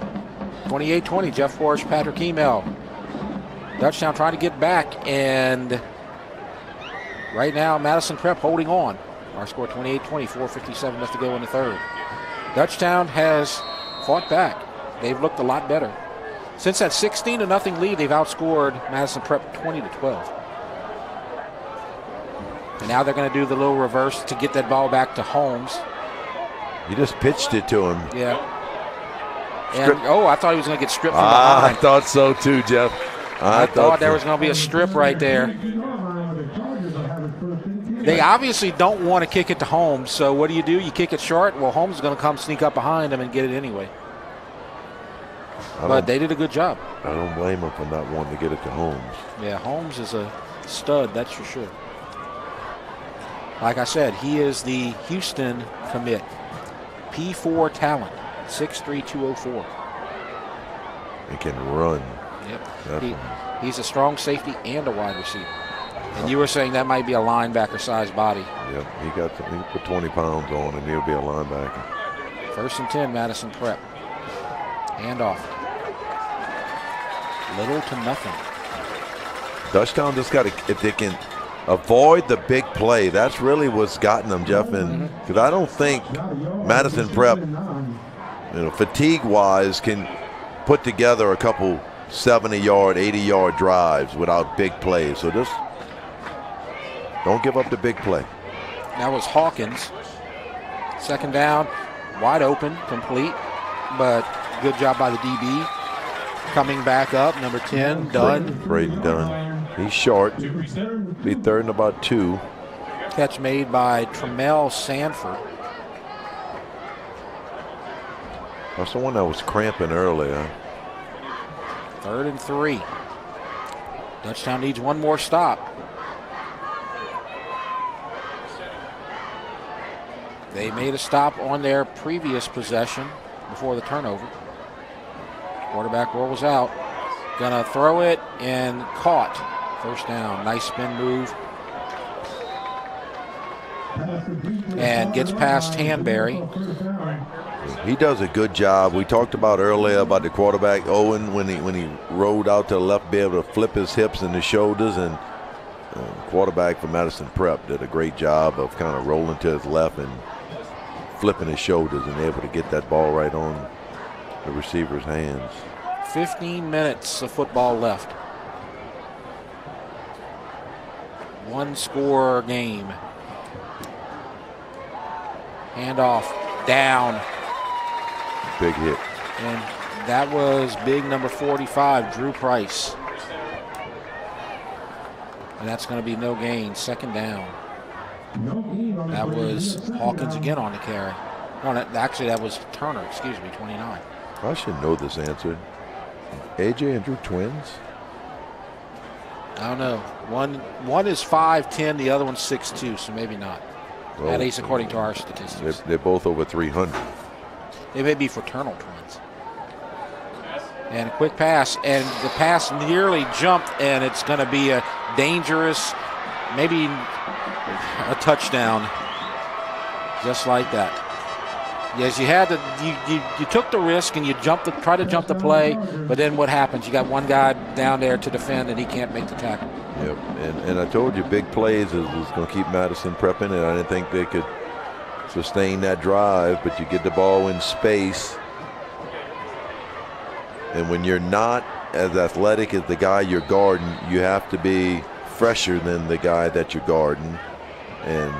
28-20, Jeff Porsche, Patrick Email. Dutchtown trying to get back, and right now, Madison Prep holding on. Our score 28-20, 4:57 left to go in the third. Dutchtown has fought back. They've looked a lot better. Since that 16-0 lead, they've outscored Madison Prep 20-12. And now they're going to do the little reverse to get that ball back to Holmes. You just pitched it to him. Yeah. And, I thought he was going to get stripped from behind. I thought so too, Jeff. I thought there was going to be a strip right there. They obviously don't want to kick it to Holmes, so what do? You kick it short? Well, Holmes is going to come sneak up behind him and get it anyway. But they did a good job. I don't blame him for not wanting to get it to Holmes. Yeah, Holmes is a stud, that's for sure. Like I said, he is the Houston commit. P4 talent, 6'3", 204. He can run. Yep. He's a strong safety and a wide receiver. And you were saying that might be a linebacker-sized body. Yep, he put 20 pounds on and he'll be a linebacker. 1st and 10, Madison Prep. Handoff. Little to nothing. Dutchtown just got to, if they can avoid the big play, that's really what's gotten them, Jeff. And because I don't think Madison Prep, fatigue-wise, can put together a couple 70-yard, 80-yard drives without big plays. So just don't give up the big play. That was Hawkins. 2nd down, wide open, complete, but good job by the DB. Coming back up, number 10, Dunn. Braden Dunn. He's short. Be 3rd and about 2. Catch made by Tremel Sanford. That's the one that was cramping earlier. 3rd and 3. Dutchtown needs one more stop. They made a stop on their previous possession before the turnover. Quarterback rolls out. Gonna throw it and caught. 1st down. Nice spin move. And gets past Hanbury. He does a good job. We talked about earlier about the quarterback, Owen, when he rolled out to the left, be able to flip his hips and his shoulders, and quarterback for Madison Prep did a great job of kind of rolling to his left and flipping his shoulders and able to get that ball right on the receiver's hands. 15 minutes of football left. 1-score game. Handoff down. Big hit. And that was big number 45, Drew Price. And that's going to be no gain. 2nd down. That was Hawkins again on the carry. No, actually that was Turner, 29. I should know this answer. AJ and Drew twins? I don't know. One is 5'10", the other one's 6'2", so maybe not. At least according to our statistics. They're both over 300. They may be fraternal twins. And a quick pass, and the pass nearly jumped, and it's going to be a dangerous, maybe a touchdown, just like that. Yes, you had to. You took the risk and you tried to jump the play, but then what happens? You got one guy down there to defend, and he can't make the tackle. Yep, and I told you big plays is going to keep Madison Prep in it. I didn't think they could sustain that drive, but you get the ball in space, and when you're not as athletic as the guy you're guarding, you have to be fresher than the guy that you're guarding. And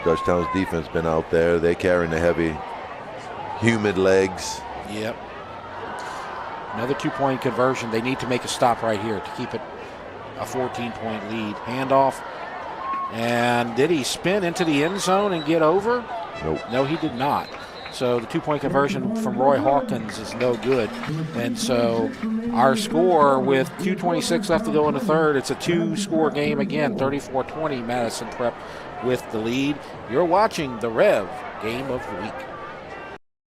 Dutchtown's defense been out there. They're carrying the heavy, humid legs. Yep. Another 2-point conversion. They need to make a stop right here to keep it a 14-point lead. Handoff. And did he spin into the end zone and get over? Nope. No, he did not. So the 2-point conversion from Roy Hawkins is no good. And so our score with 2:26 left to go in the third, it's a 2-score game again, 34-20, Madison Prep with the lead. You're watching the REV Game of the Week.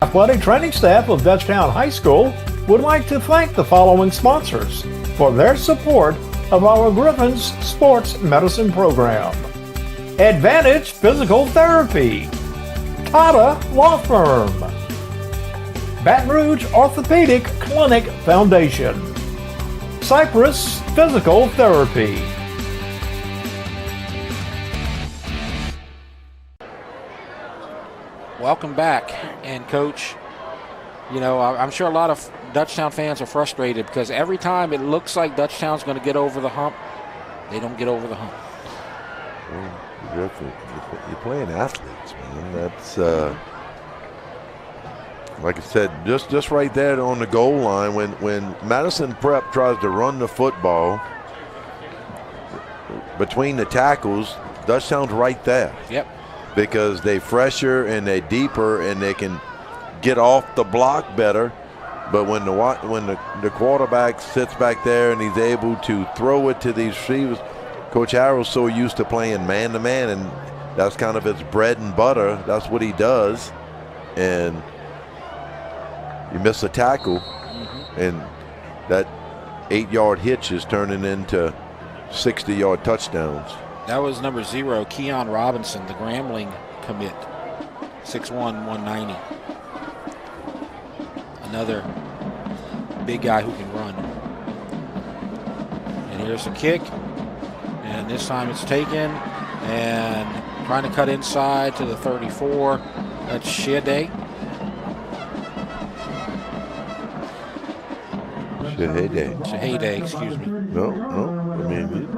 Athletic training staff of Dutchtown High School would like to thank the following sponsors for their support of our Griffins Sports Medicine Program. Advantage Physical Therapy, Tata Law Firm, Baton Rouge Orthopedic Clinic Foundation, Cypress Physical Therapy, welcome back. And, Coach, you know, I'm sure a lot of Dutchtown fans are frustrated because every time it looks like Dutchtown's going to get over the hump, they don't get over the hump. Well, you're playing athletes, man. That's like I said, just right there on the goal line. When Madison Prep tries to run the football between the tackles, Dutchtown's right there. Yep. Because they fresher and they deeper and they can get off the block better. But when the quarterback sits back there and he's able to throw it to these receivers, Coach Harrell's so used to playing man-to-man, and that's kind of his bread and butter. That's what he does. And you miss a tackle, and that 8-yard hitch is turning into 60-yard touchdowns. That was number 0, Keon Robinson, the Grambling commit, 6'1", 190. Another big guy who can run. And here's a kick. And this time it's taken. And trying to cut inside to the 34. That's Shehade. Shehade, excuse me. No. I mean,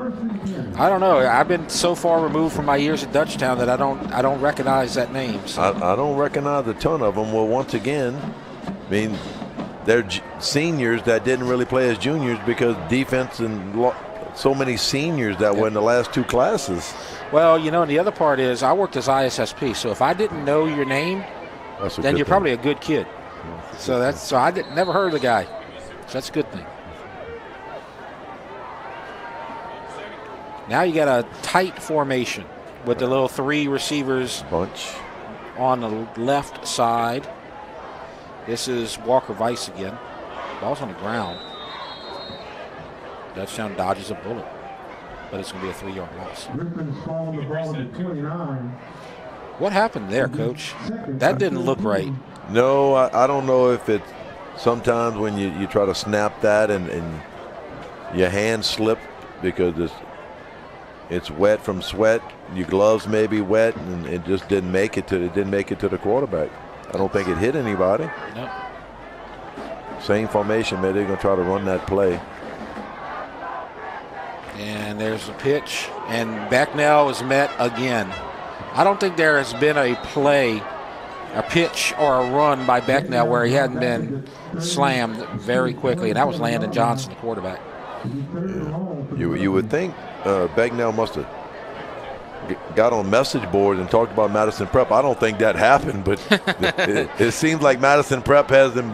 I don't know. I've been so far removed from my years at Dutchtown that I don't recognize that name. So. I don't recognize a ton of them. Well, once again, I mean, they're seniors that didn't really play as juniors because defense and so many seniors that were in the last 2 classes. Well, you know, and the other part is I worked as ISSP, so if I didn't know your name, then you're probably a good kid. So I never heard of the guy. So that's a good thing. Now you got a tight formation with the little 3 receivers bunch on the left side. This is Walker Weiss again. Ball's on the ground. Dutchtown dodges a bullet, but it's going to be a 3-yard loss. What happened there, Coach? That didn't look right. No, I don't know if it's sometimes when you try to snap that and your hand slip because it's wet from sweat. Your gloves may be wet, and it just didn't make it to the quarterback. I don't think it hit anybody. No. Same formation, maybe they're going to try to run that play. And there's a pitch, and Becknell is met again. I don't think there has been a play, a pitch or a run by Becknell where he hadn't been slammed very quickly, and that was Landon Johnson, the quarterback. Yeah. You would think Becknell must have got on message boards and talked about Madison Prep. I don't think that happened, but it seems like Madison Prep has them,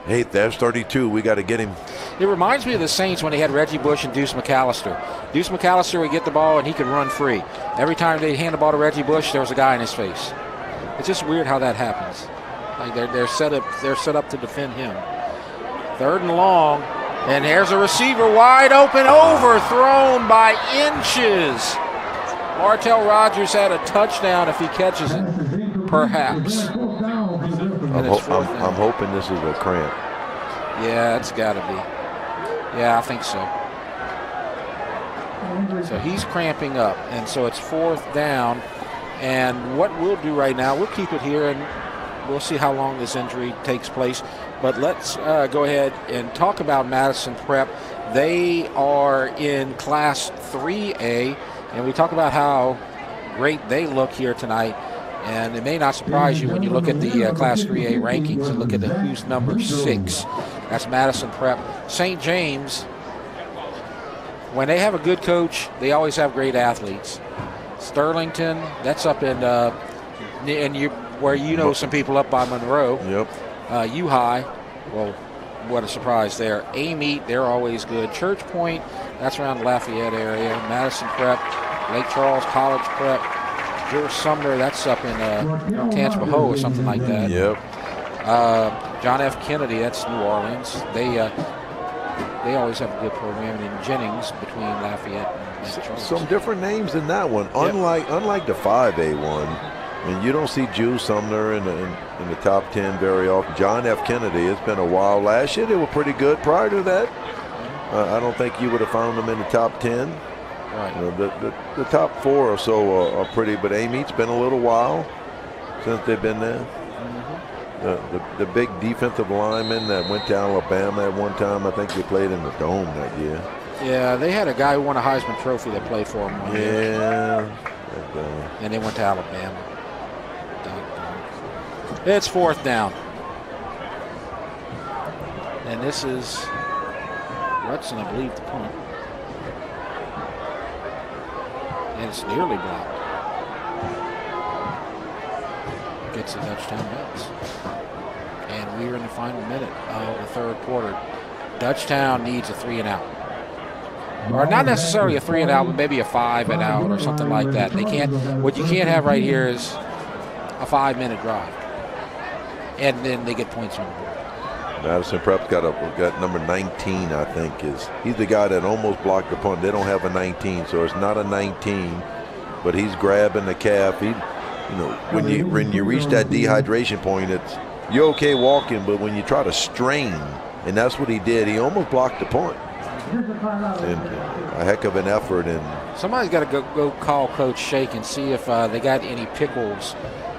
hey, there's 32. We got to get him. It reminds me of the Saints when they had Reggie Bush and Deuce McAllister. Deuce McAllister would get the ball and he could run free. Every time they'd hand the ball to Reggie Bush, there was a guy in his face. It's just weird how that happens. Like they're set up to defend him. 3rd and long, and there's a receiver wide open, overthrown by inches. Martell Rogers had a touchdown if he catches it, perhaps. I'm hoping this is a cramp. Yeah, it's got to be. Yeah, I think so. So he's cramping up, and so it's 4th down. And what we'll do right now, we'll keep it here, and we'll see how long this injury takes place. But let's go ahead and talk about Madison Prep. They are in Class 3A, and we talk about how great they look here tonight. And it may not surprise you when you look at the Class 3A rankings and look at who's number 6. That's Madison Prep. St. James, when they have a good coach, they always have great athletes. Sterlington, that's up in where you know some people up by Monroe. Yep. U-High, well, what a surprise there. Amite, they're always good. Church Point, that's around the Lafayette area. Madison Prep, Lake Charles College Prep. George Sumner, that's up in Tangipahoa or something like that. Yep. John F. Kennedy, that's New Orleans. They always have a good program. And in Jennings, between Lafayette and Lake Charles. Some different names in that one. Yep. Unlike the 5A one, I mean, you don't see Jules Sumner in the top 10 very often. John F. Kennedy, it's been a while. Last year they were pretty good. Prior to that, I don't think you would have found them in the top 10. Right. The top 4 or so are pretty, but Amite's been a little while. since they've been there. The big defensive lineman that went to Alabama at one time, I think they played in the Dome that year. Yeah, they had a guy who won a Heisman Trophy that played for them one year. Yeah. And they went to Alabama. It's fourth down. And this is Rutson, I believe, the punt. And it's nearly blocked. Gets the Dutchtown bounce. And we're in the final minute of the third quarter. Dutchtown needs a 3-and-out. Or not necessarily a 3-and-out, but maybe a 5-and-out or something like that. They can't. What you can't have right here is a 5-minute drive. And then they get points on the board. Madison Prep got number 19, I think. He's the guy that almost blocked the punt. They don't have a 19, so it's not a 19, but he's grabbing the calf. When you reach that dehydration point, you're okay walking, but when you try to strain, and that's what he did, he almost blocked the punt. And a heck of an effort. And somebody's got to go call Coach Shake and see if they got any pickles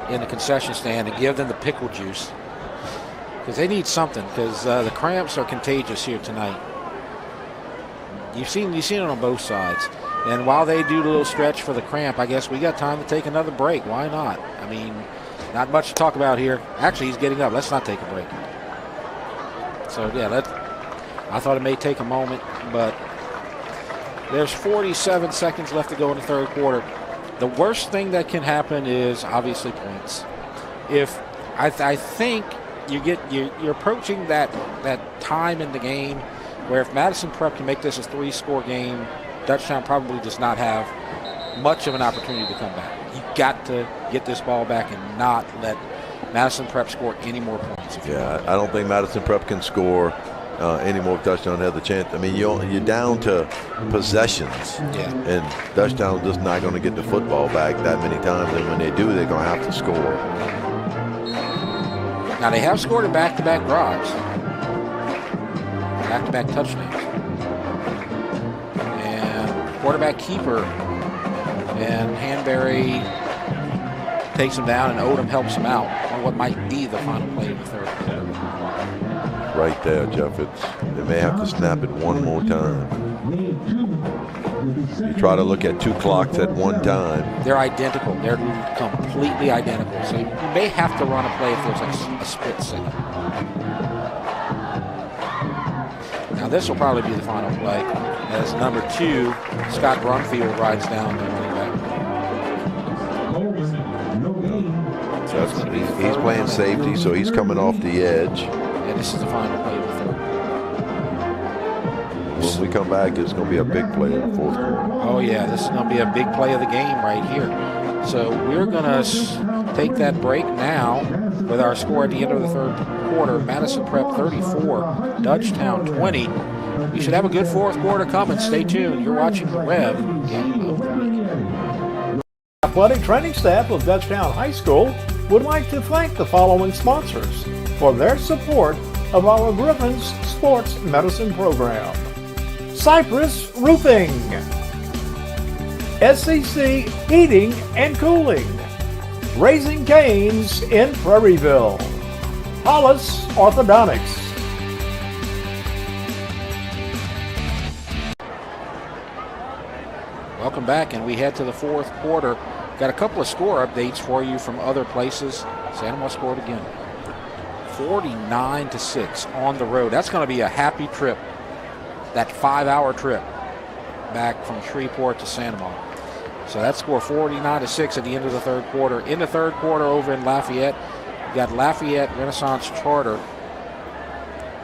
in the concession stand and give them the pickle juice. Because they need something, because the cramps are contagious here tonight. You've seen it on both sides. And while they do the little stretch for the cramp, I guess we got time to take another break. Why not? I mean, not much to talk about here. Actually, he's getting up. Let's not take a break. So, yeah, I thought it may take a moment, but there's 47 seconds left to go in the third quarter. The worst thing that can happen is obviously points. If I think you're approaching that time in the game where if Madison Prep can make this a 3-score game, Dutchtown probably does not have much of an opportunity to come back. You got to get this ball back and not let Madison Prep score any more points. Yeah, I don't think Madison Prep can score any more if Dutchtown has a chance. I mean, you're down to possessions, and Dutchtown's just not going to get the football back that many times, and when they do, they're going to have to score. Now, they have scored in back-to-back drives, back-to-back touchdowns. And quarterback keeper, and Hanbury takes him down, and Odom helps him out on what might be the final play of the third quarter. Right there, Jeff. They may have to snap it one more time. You try to look at two clocks at one time. They're identical. They're completely identical. So you may have to run a play if there's like a split second. Now this will probably be the final play as number 2, Scott Brumfield, rides down the running back. So he's playing safety, so he's coming off the edge. And this is the final play of the third. When we come back, it's going to be a big play in the fourth quarter. Oh, yeah, this is going to be a big play of the game right here. So we're going to take that break now with our score at the end of the third quarter. Madison Prep 34, Dutchtown 20. We should have a good fourth quarter coming. Stay tuned. You're watching the REV Game of the Week. Athletic training staff of Dutchtown High School would like to thank the following sponsors for their support of our Griffins Sports Medicine Program. Cypress Roofing, SCC Heating and Cooling, Raising Cane's in Prairieville, Hollis Orthodontics. Welcome back, and we head to the fourth quarter. Got a couple of score updates for you from other places. Santa Monica scored again. 49-6 on the road. That's going to be a happy trip. That 5-hour trip back from Shreveport to Santa Monica. So that score 49-6 at the end of the third quarter. In the third quarter over in Lafayette, you got Lafayette Renaissance Charter.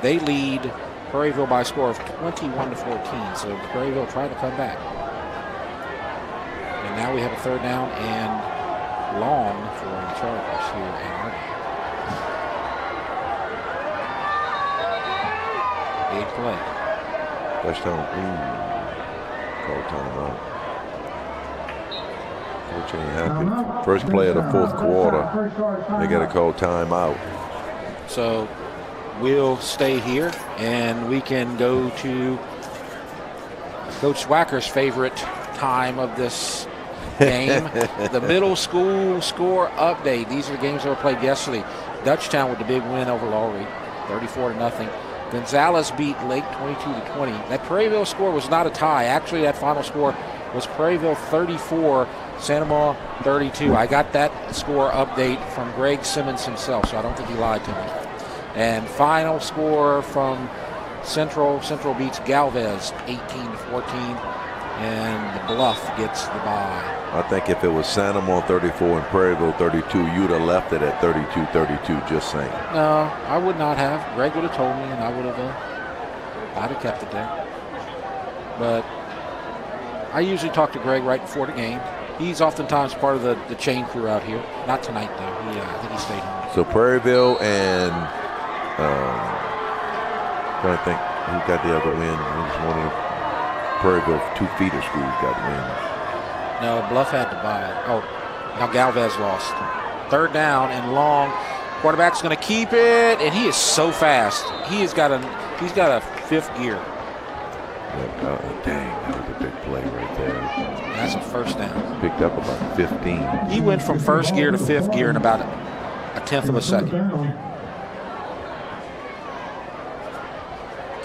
They lead Prairieville by a score of 21-14. So Prairieville tried to come back. And now we have a third down and long for the Chargers here in Arden. Big play. Touchdown. Call timeout. Coach ain't happy. First play of the fourth quarter. They got to call timeout. So we'll stay here, and we can go to Coach Swacker's favorite time of this game. The middle school score update. These are the games that were played yesterday. Dutchtown with the big win over Lowry, 34-0. Gonzales beat Lake 22-20. That Prairieville score was not a tie. Actually, that final score was Prairieville 34, Santa Maria 32. I got that score update from Greg Simmons himself, so I don't think he lied to me. And final score from Central beats Galvez 18-14. And the Bluff gets the bye. I think if it was Santa Maria 34 and Prairieville 32, you'd have left it at 32-32, just saying. No, I would not have. Greg would have told me, and I would have I'd have kept it there. But I usually talk to Greg right before the game. He's oftentimes part of the chain crew out here. Not tonight, though. I think he stayed home. So Prairieville and trying to think who got the other win. It was one of the Prairieville 2 feeder schools got wins. No, Bluff had to buy it. Oh, now Galvez lost. 3rd down and long. Quarterback's going to keep it, and he is so fast. He's got a 5th gear. Dang, that was a big play right there. That's a 1st down. Picked up about 15. He went from 1st gear to 5th gear in about a 1/10 of a second.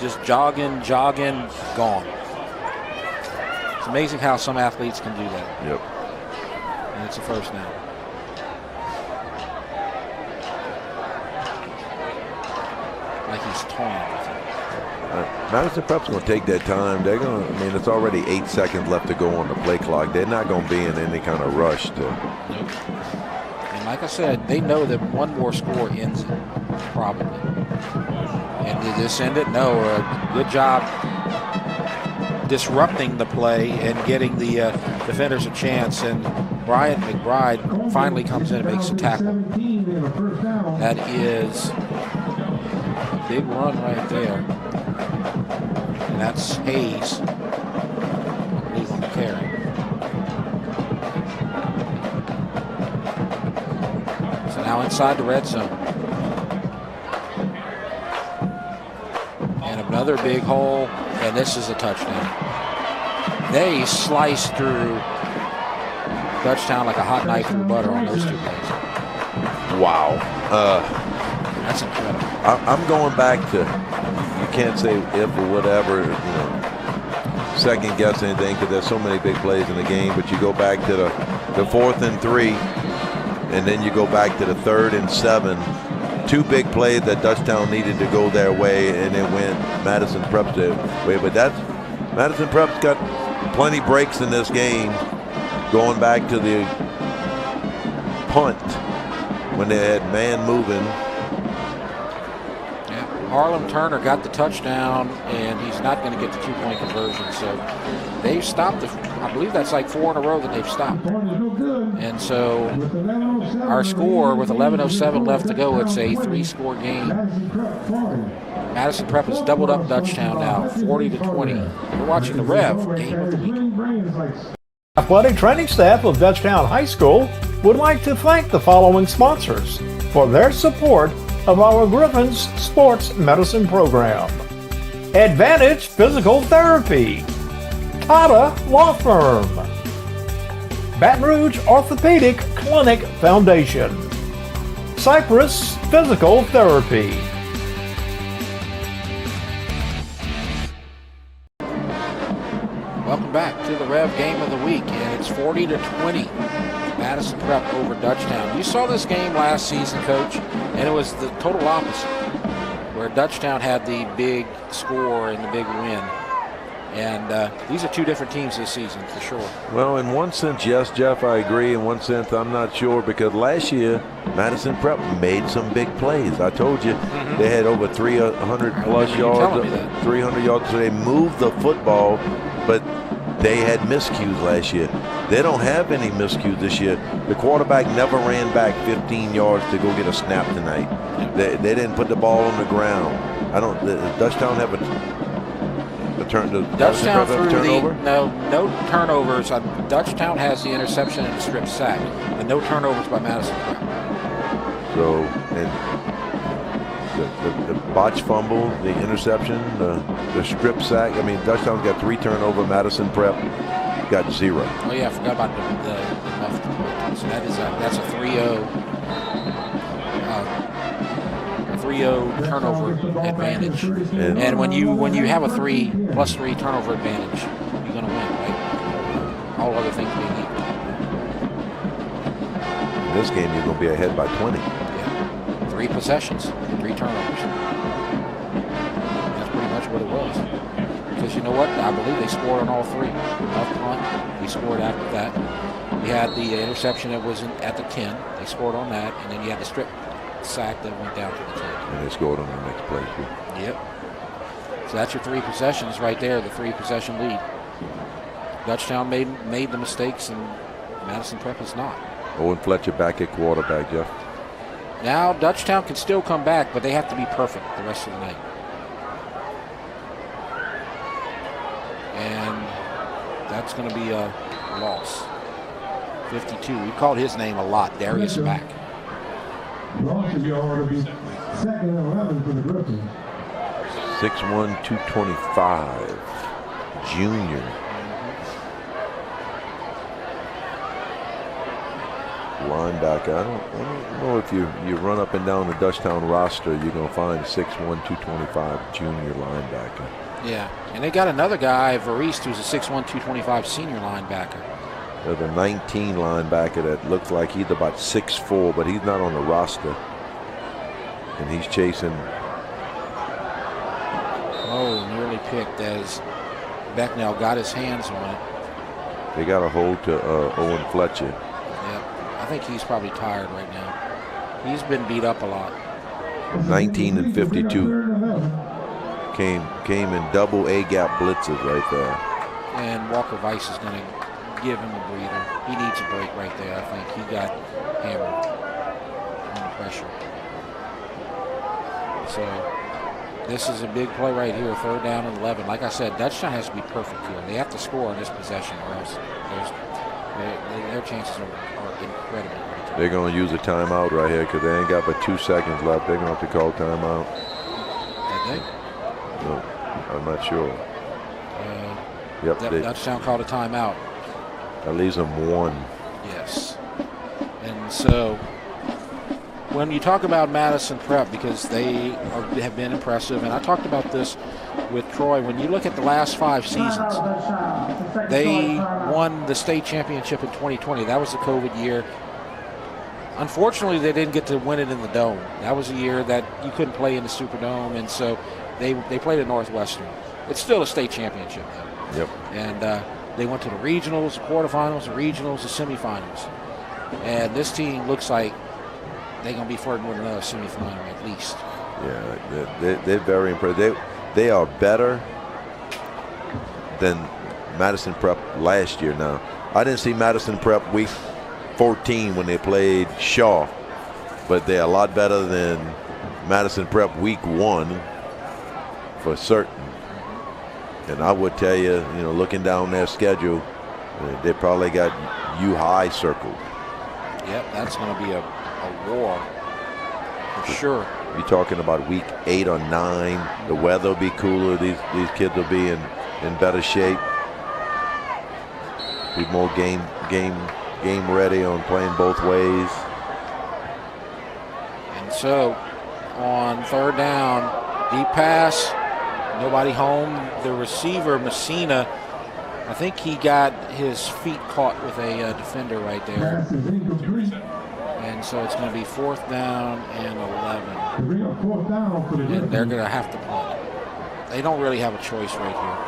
Just jogging, gone. It's amazing how some athletes can do that. Yep. And it's a 1st down. Like he's toying with it. Madison Prep's going to take that time. They're going to, it's already 8 seconds left to go on the play clock. They're not going to be in any kind of rush to. Nope. And like I said, they know that one more score ends it, probably. And did this end it? No. Good job disrupting the play and getting the defenders a chance. And Bryant McBride finally comes in and makes a tackle. That is a big run right there. And that's Hayes, I believe, on the carry. So now inside the red zone. And another big hole, and this is a touchdown. They sliced through Dutchtown like a hot knife through butter on those 2 plays. Wow. That's incredible. I'm going back to, you can't say if or whatever, second guess anything because there's so many big plays in the game, but you go back to the 4th and 3, and then you go back to the 3rd and 7. 2 big plays that Dutchtown needed to go their way, and it went Madison Prep's way. But Madison Prep's got plenty breaks in this game, going back to the punt when they had man moving. Yeah, Harlem Turner got the touchdown, and he's not going to get the 2-point conversion. So they've stopped. I believe that's like 4 in a row that they've stopped. And so our score with 11:07 left to go, it's a 3-score game. Madison Prep has doubled up Dutchtown now, 40-20. We're watching the REV Game of the Week. Athletic training staff of Dutchtown High School would like to thank the following sponsors for their support of our Griffins Sports Medicine Program. Advantage Physical Therapy, Tata Law Firm, Baton Rouge Orthopedic Clinic Foundation, Cypress Physical Therapy. Welcome back to the REV Game of the Week, and it's 40-20. Madison Prep over Dutchtown. You saw this game last season, Coach, and it was the total opposite, where Dutchtown had the big score and the big win. And these are 2 different teams this season, for sure. Well, in one sense, yes, Jeff, I agree. In one sense, I'm not sure, because last year, Madison Prep made some big plays. I told you they had over 300-plus yards, 300 yards. So they moved the football, but they had miscues last year. They don't have any miscues this year. The quarterback never ran back 15 yards to go get a snap tonight. They didn't put the ball on the ground. Dutchtown have a turn. Dutchtown threw no turnovers. Dutchtown has the interception and the strip sack, and no turnovers by Madison Prep. So, and the botch fumble, the interception, the strip sack. I mean, Dutchtown's got 3 turnovers. Madison Prep got 0. Oh yeah, I forgot about the muffed. So that's a 3-0. A 3-0 turnover advantage. And when you have a 3+3 turnover advantage, you're going to win, right? All other things being equal. In this game, you're going to be ahead by 20. Yeah. 3 possessions, 3 turnovers. That's pretty much what it was. Because you know what? I believe they scored on all 3. Up front, we scored after that. We had the interception that was at the 10. They scored on that. And then you had the strip sack that went down to the 10. And they scored on the next play, too. Yep. So that's your 3 possessions right there, the 3-possession lead. Dutchtown made the mistakes, and Madison Prep is not. Owen Fletcher back at quarterback, Jeff. Now, Dutchtown can still come back, but they have to be perfect the rest of the night. And that's going to be a loss. 52. We called his name a lot, Darius Mack. Loss of yard will be 2nd and 11 for the Griffins. 6'1", 225, junior. Linebacker. I don't know if you run up and down the Dutchtown roster, you're going to find 6'1", 225 junior linebacker. Yeah, and they got another guy, Varese, who's a 6'1", 225 senior linebacker. There's a 19 linebacker that looks like he's about 6'4", but he's not on the roster. And he's chasing. Oh, nearly picked as Becknell got his hands on it. They got a hold to Owen Fletcher. Yep, I think he's probably tired right now. He's been beat up a lot. 19 and 52. Came in double A-gap blitzes right there. And Walker Weiss is going to give him a breather. He needs a break right there, I think. He got hammered under pressure. So this is a big play right here, 3rd down and 11. Like I said, Dutchtown has to be perfect here. They have to score on this possession, or else their chances are incredible. Right. They're going to use a timeout right here because they ain't got but 2 seconds left. They're going to have to call timeout. Did they? No, I'm not sure. Yep. Dutchtown called a timeout. That leaves them 1. Yes. And so when you talk about Madison Prep, because they have been impressive, and I talked about this with Troy, when you look at the last 5 seasons, they won the state championship in 2020. That was the COVID year. Unfortunately, they didn't get to win it in the Dome. That was a year that you couldn't play in the Superdome, and so they played at Northwestern. It's still a state championship, though. Yep. And they went to the regionals, the quarterfinals, the regionals, the semifinals. And this team looks like they're going to be flirting with another semifinal at least. Yeah, they're very impressive. They are better than Madison Prep last year now. I didn't see Madison Prep week 14 when they played Shaw, but they're a lot better than Madison Prep week 1 for certain. And I would tell you, looking down their schedule, they probably got U High circled. Yep, that's going to be a war for sure. You're talking about week 8 or 9. The weather will be cooler. These kids will be in better shape. Be more game ready on playing both ways. And so on 3rd down, deep pass, nobody home. The receiver, Messina, I think he got his feet caught with a defender right there. And so it's going to be 4th down and 11. And they're going to have to punt. They don't really have a choice right here.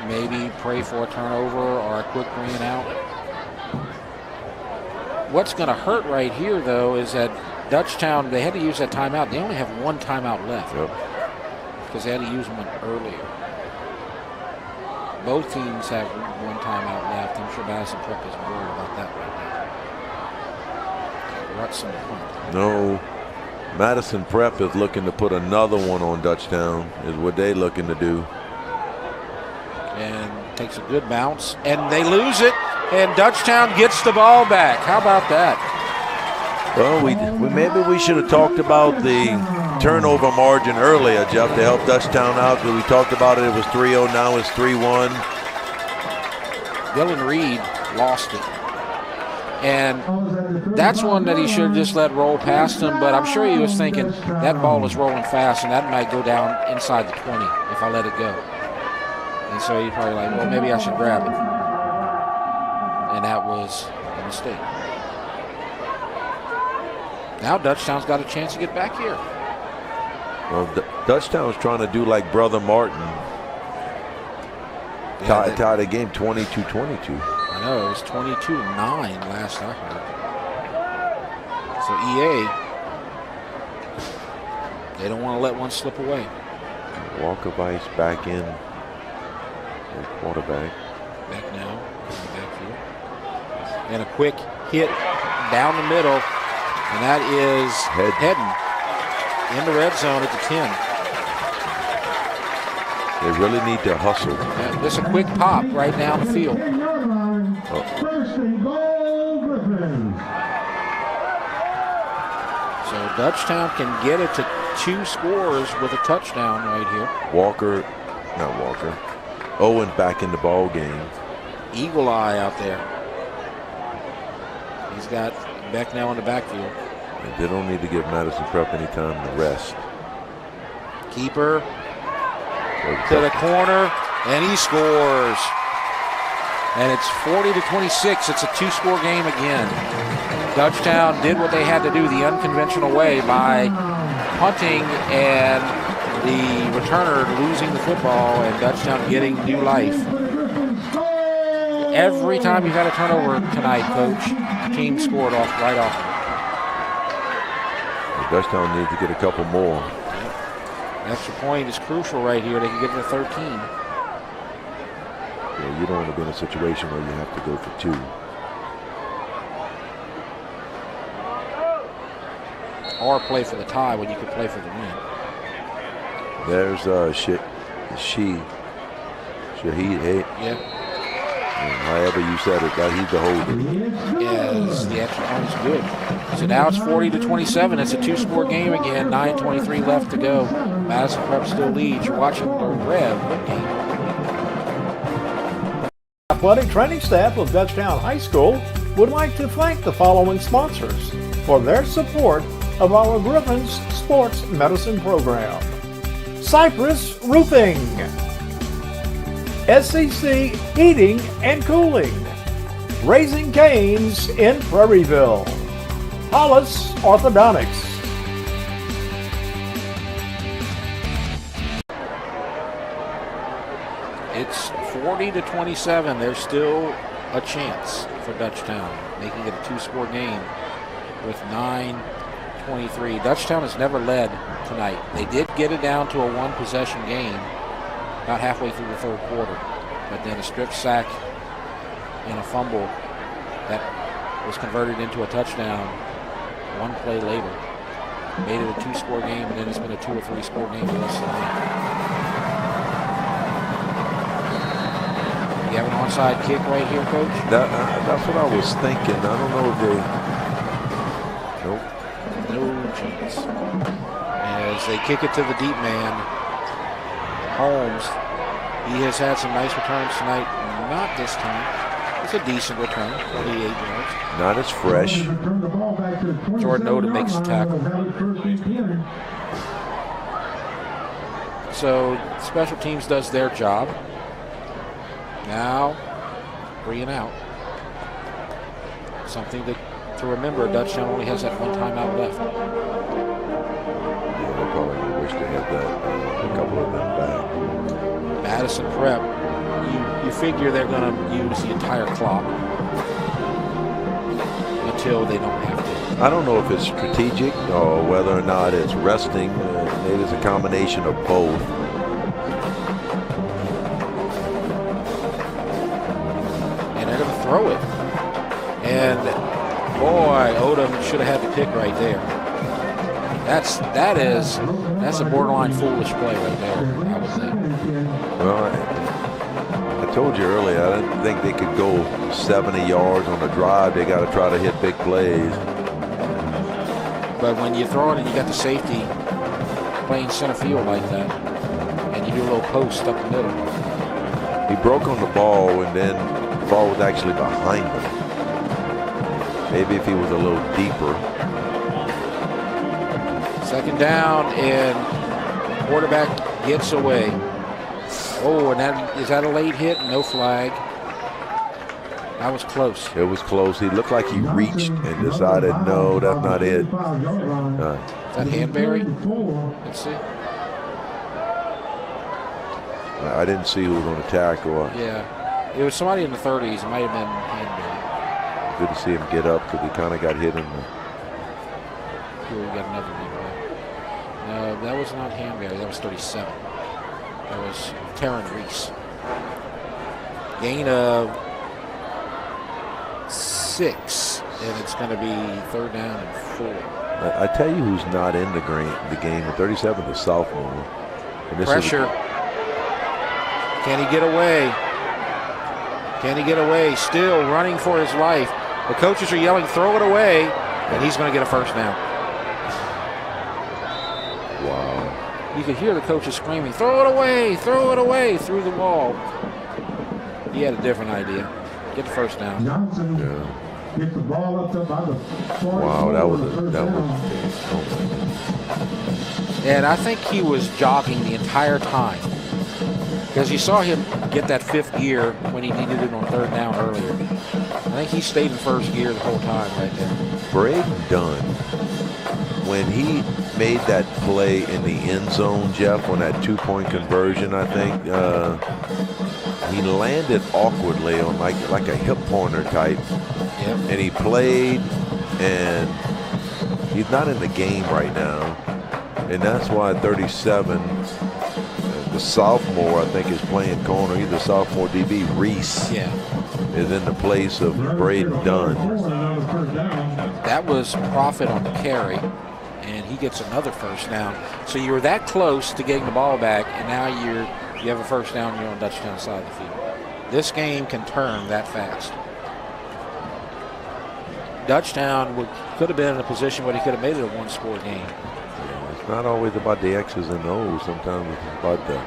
Maybe pray for a turnover or a quick 3 and out. What's going to hurt right here, though, is that Dutchtown, they had to use that timeout. They only have 1 timeout left. Yep. Because they had to use one earlier. Both teams have 1 timeout left. I'm sure Madison Prep is worried about that right now. Rutson punt. No, Madison Prep is looking to put another one on Dutchtown, is what they're looking to do. And takes a good bounce, and they lose it, and Dutchtown gets the ball back. How about that? Well, maybe we should have talked about the turnover margin earlier, Jeff, to help Dutchtown out. We talked about it. It was 3-0. Now it's 3-1. Dylan Reed lost it. And that's one that he should have just let roll past him, but I'm sure he was thinking that ball is rolling fast and that might go down inside the 20 if I let it go. And so he's probably like, well, maybe I should grab it. And that was a mistake. Now Dutchtown's got a chance to get back here. Well, Dutchtown's trying to do like Brother Martin. Tie the game 22-22. I know, it was 22-9 last I heard. So EA, they don't want to let one slip away. Walker Vice back in. Quarterback. Back now, in the backfield. And a quick hit down the middle, and that is heading in the red zone at the 10. They really need to hustle. And just a quick pop right down the field. So Dutchtown can get it to 2 scores with a touchdown right here. Not Walker. Owen back in the ball game. Eagle eye out there. He's got Becknell in the backfield. And they don't need to give Madison Prep any time to rest. Keeper to the corner, and he scores. And it's 40-26. It's a 2-score game again. Dutchtown did what they had to do the unconventional way by punting and the returner losing the football and Dutchtown getting new life. Every time you've had a turnover tonight, Coach, the team scored right off. Dutchtown needs to get a couple more. Extra point is crucial right here. They can get to 13. Yeah, you don't want to be in a situation where you have to go for 2. Or play for the tie when you could play for the win. There's Shaheed. Yeah. However you said it, that he's the holder. Yes, the extra point is good. So now it's 40-27. It's a 2-score game again. 9:23 left to go. Madison Prep still leads. You're watching the REV game. Athletic training staff of Dutchtown High School would like to thank the following sponsors for their support of our Griffins Sports Medicine Program. Cypress Roofing, SCC Heating and Cooling, Raising Cane's in Prairieville, Hollis Orthodontics. It's 40-27. There's still a chance for Dutchtown, making it a 2-score game with 9:23. Dutchtown has never led tonight. They did get it down to a 1-possession game about halfway through the 3rd quarter, but then a strip sack and a fumble that was converted into a touchdown 1 play later made it a 2-score game, and then it's been a 2 or 3-score game the rest of the night. You have an onside kick right here, Coach? That's what I was thinking. I don't know if they... Nope. No chance. As they kick it to the deep man, Holmes. He has had some nice returns tonight. Not this time. It's a decent return, 48 yards. Not as fresh. Jordan Odom makes the tackle. So special teams does their job. Now, 3 and out. Something to remember, Dutchtown only has that 1 timeout left. Yeah, they probably wish they had that, a couple of them back. Madison Prep, you figure they're going to use the entire clock until they don't have to. I don't know if it's strategic or whether or not it's resting. Maybe it's a combination of both. And they're going to throw it. And boy, Odom should have had the pick right there. That's a borderline foolish play right there, I would think. Well, I told you earlier, I didn't think they could go 70 yards on a drive. They got to try to hit big plays. But when you throw it and you got the safety playing center field like that, and you do a little post up the middle. He broke on the ball, and then The ball was actually behind him. Maybe if he was a little deeper. Second down, and quarterback gets away. Oh, and is that a late hit? No flag. That was close. It was close. He looked like he reached and decided, no, that's not it. Is that Hanbury? Let's see. I didn't see who was on the tackle. Yeah, it was somebody in the 30s. It might have been Hanbury. Good to see him get up because he kind of got hit in the. Here we got another replay. No, that was not Hanbury. That was 37. That was Taryn Reese. Gain of 6, and it's going to be 3rd down and 4. I tell you who's not in the game. The 37, the sophomore. And this Pressure. Can he get away? Can he get away? Still running for his life. The coaches are yelling, throw it away, and he's going to get a first down. Wow. You could hear the coaches screaming, throw it away, through the wall. He had a different idea. Get the first down. Yeah. Get the ball up there by the wow, that was. And I think he was jogging the entire time, because you saw him get that 5th gear when he needed it on 3rd down earlier. I think he stayed in 1st gear the whole time right there. Braden Dunn, when he made that play in the end zone, Jeff, on that 2-point conversion, I think, he landed awkwardly on like a hip pointer type. Yep. And he played, and he's not in the game right now. And that's why 37, the sophomore, I think, is playing corner. He's the sophomore DB, Reese. Yeah. Is in the place of Braden Dunn. That was Profit on the carry, and he gets another first down. So you were that close to getting the ball back, and now you have a first down, you're on Dutchtown side of the field. This game can turn that fast. Dutchtown could have been in a position where he could have made it a 1-score game. Yeah, it's not always about the X's and O's. Sometimes it's about the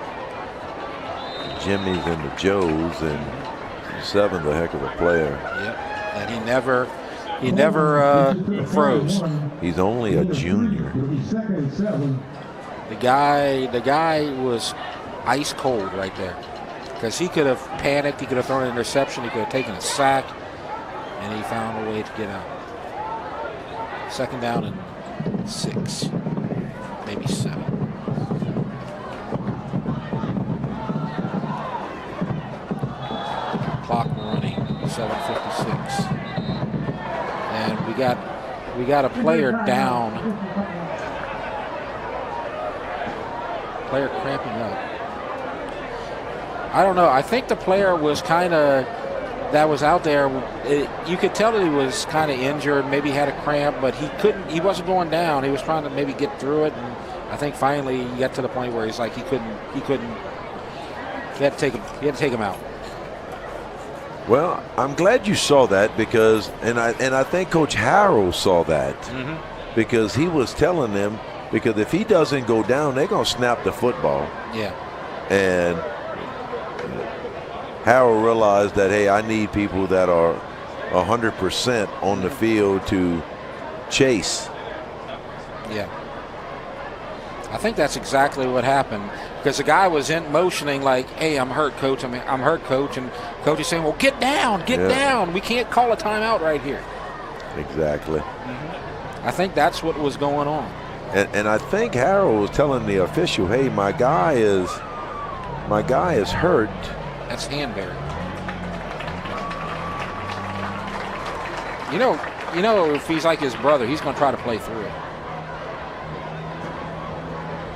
Jimmys and the Joes, and Seven's a heck of a player. Yep, and he never froze. He's only a junior. The guy was ice cold right there, because he could have panicked, he could have thrown an interception, he could have taken a sack, and he found a way to get out. 2nd down and 6, maybe 7. Clock running, 7:56, and we got a player down. Player cramping up. I don't know. I think the player was that was out there. You could tell that he was kind of injured, maybe had a cramp, but he wasn't going down. He was trying to maybe get through it, and I think finally he got to the point where he's like he had to take him out. Well, I'm glad you saw that, because and I think Coach Harrell saw that, because he was telling them, because if he doesn't go down, they're going to snap the football. Yeah. And Harrell realized that, hey, I need people that are 100% on the field to chase. Yeah. I think that's exactly what happened, because the guy was in motioning like, hey, I'm hurt, coach. I'm hurt, coach. And coach is saying, well, get down. We can't call a timeout right here. Exactly. I think that's what was going on. And I think Harrell was telling the official, hey, my guy is hurt. That's Hanbury. You know, if he's like his brother, he's going to try to play through it.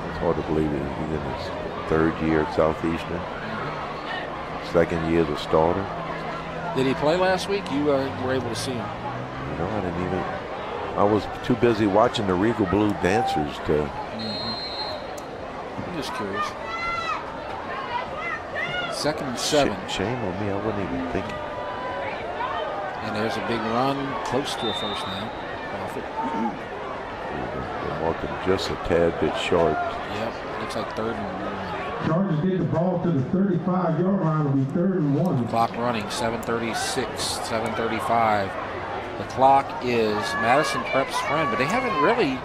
It's hard to believe it. He's in his 3rd year at Southeastern. 2nd year as a starter. Did he play last week? You were able to see him. No, I didn't even. I was too busy watching the Regal Blue dancers to. I'm just curious. 2nd and 7. Shame on me, I wasn't even thinking. And there's a big run close to a first down. Profit. They're marking just a tad bit short. Yep, looks like 3rd and 1. Chargers get the ball to the 35-yard line. It'll be 3rd and 1. Clock running, 7:36, 7:35. The clock is Madison Prep's friend, but they haven't really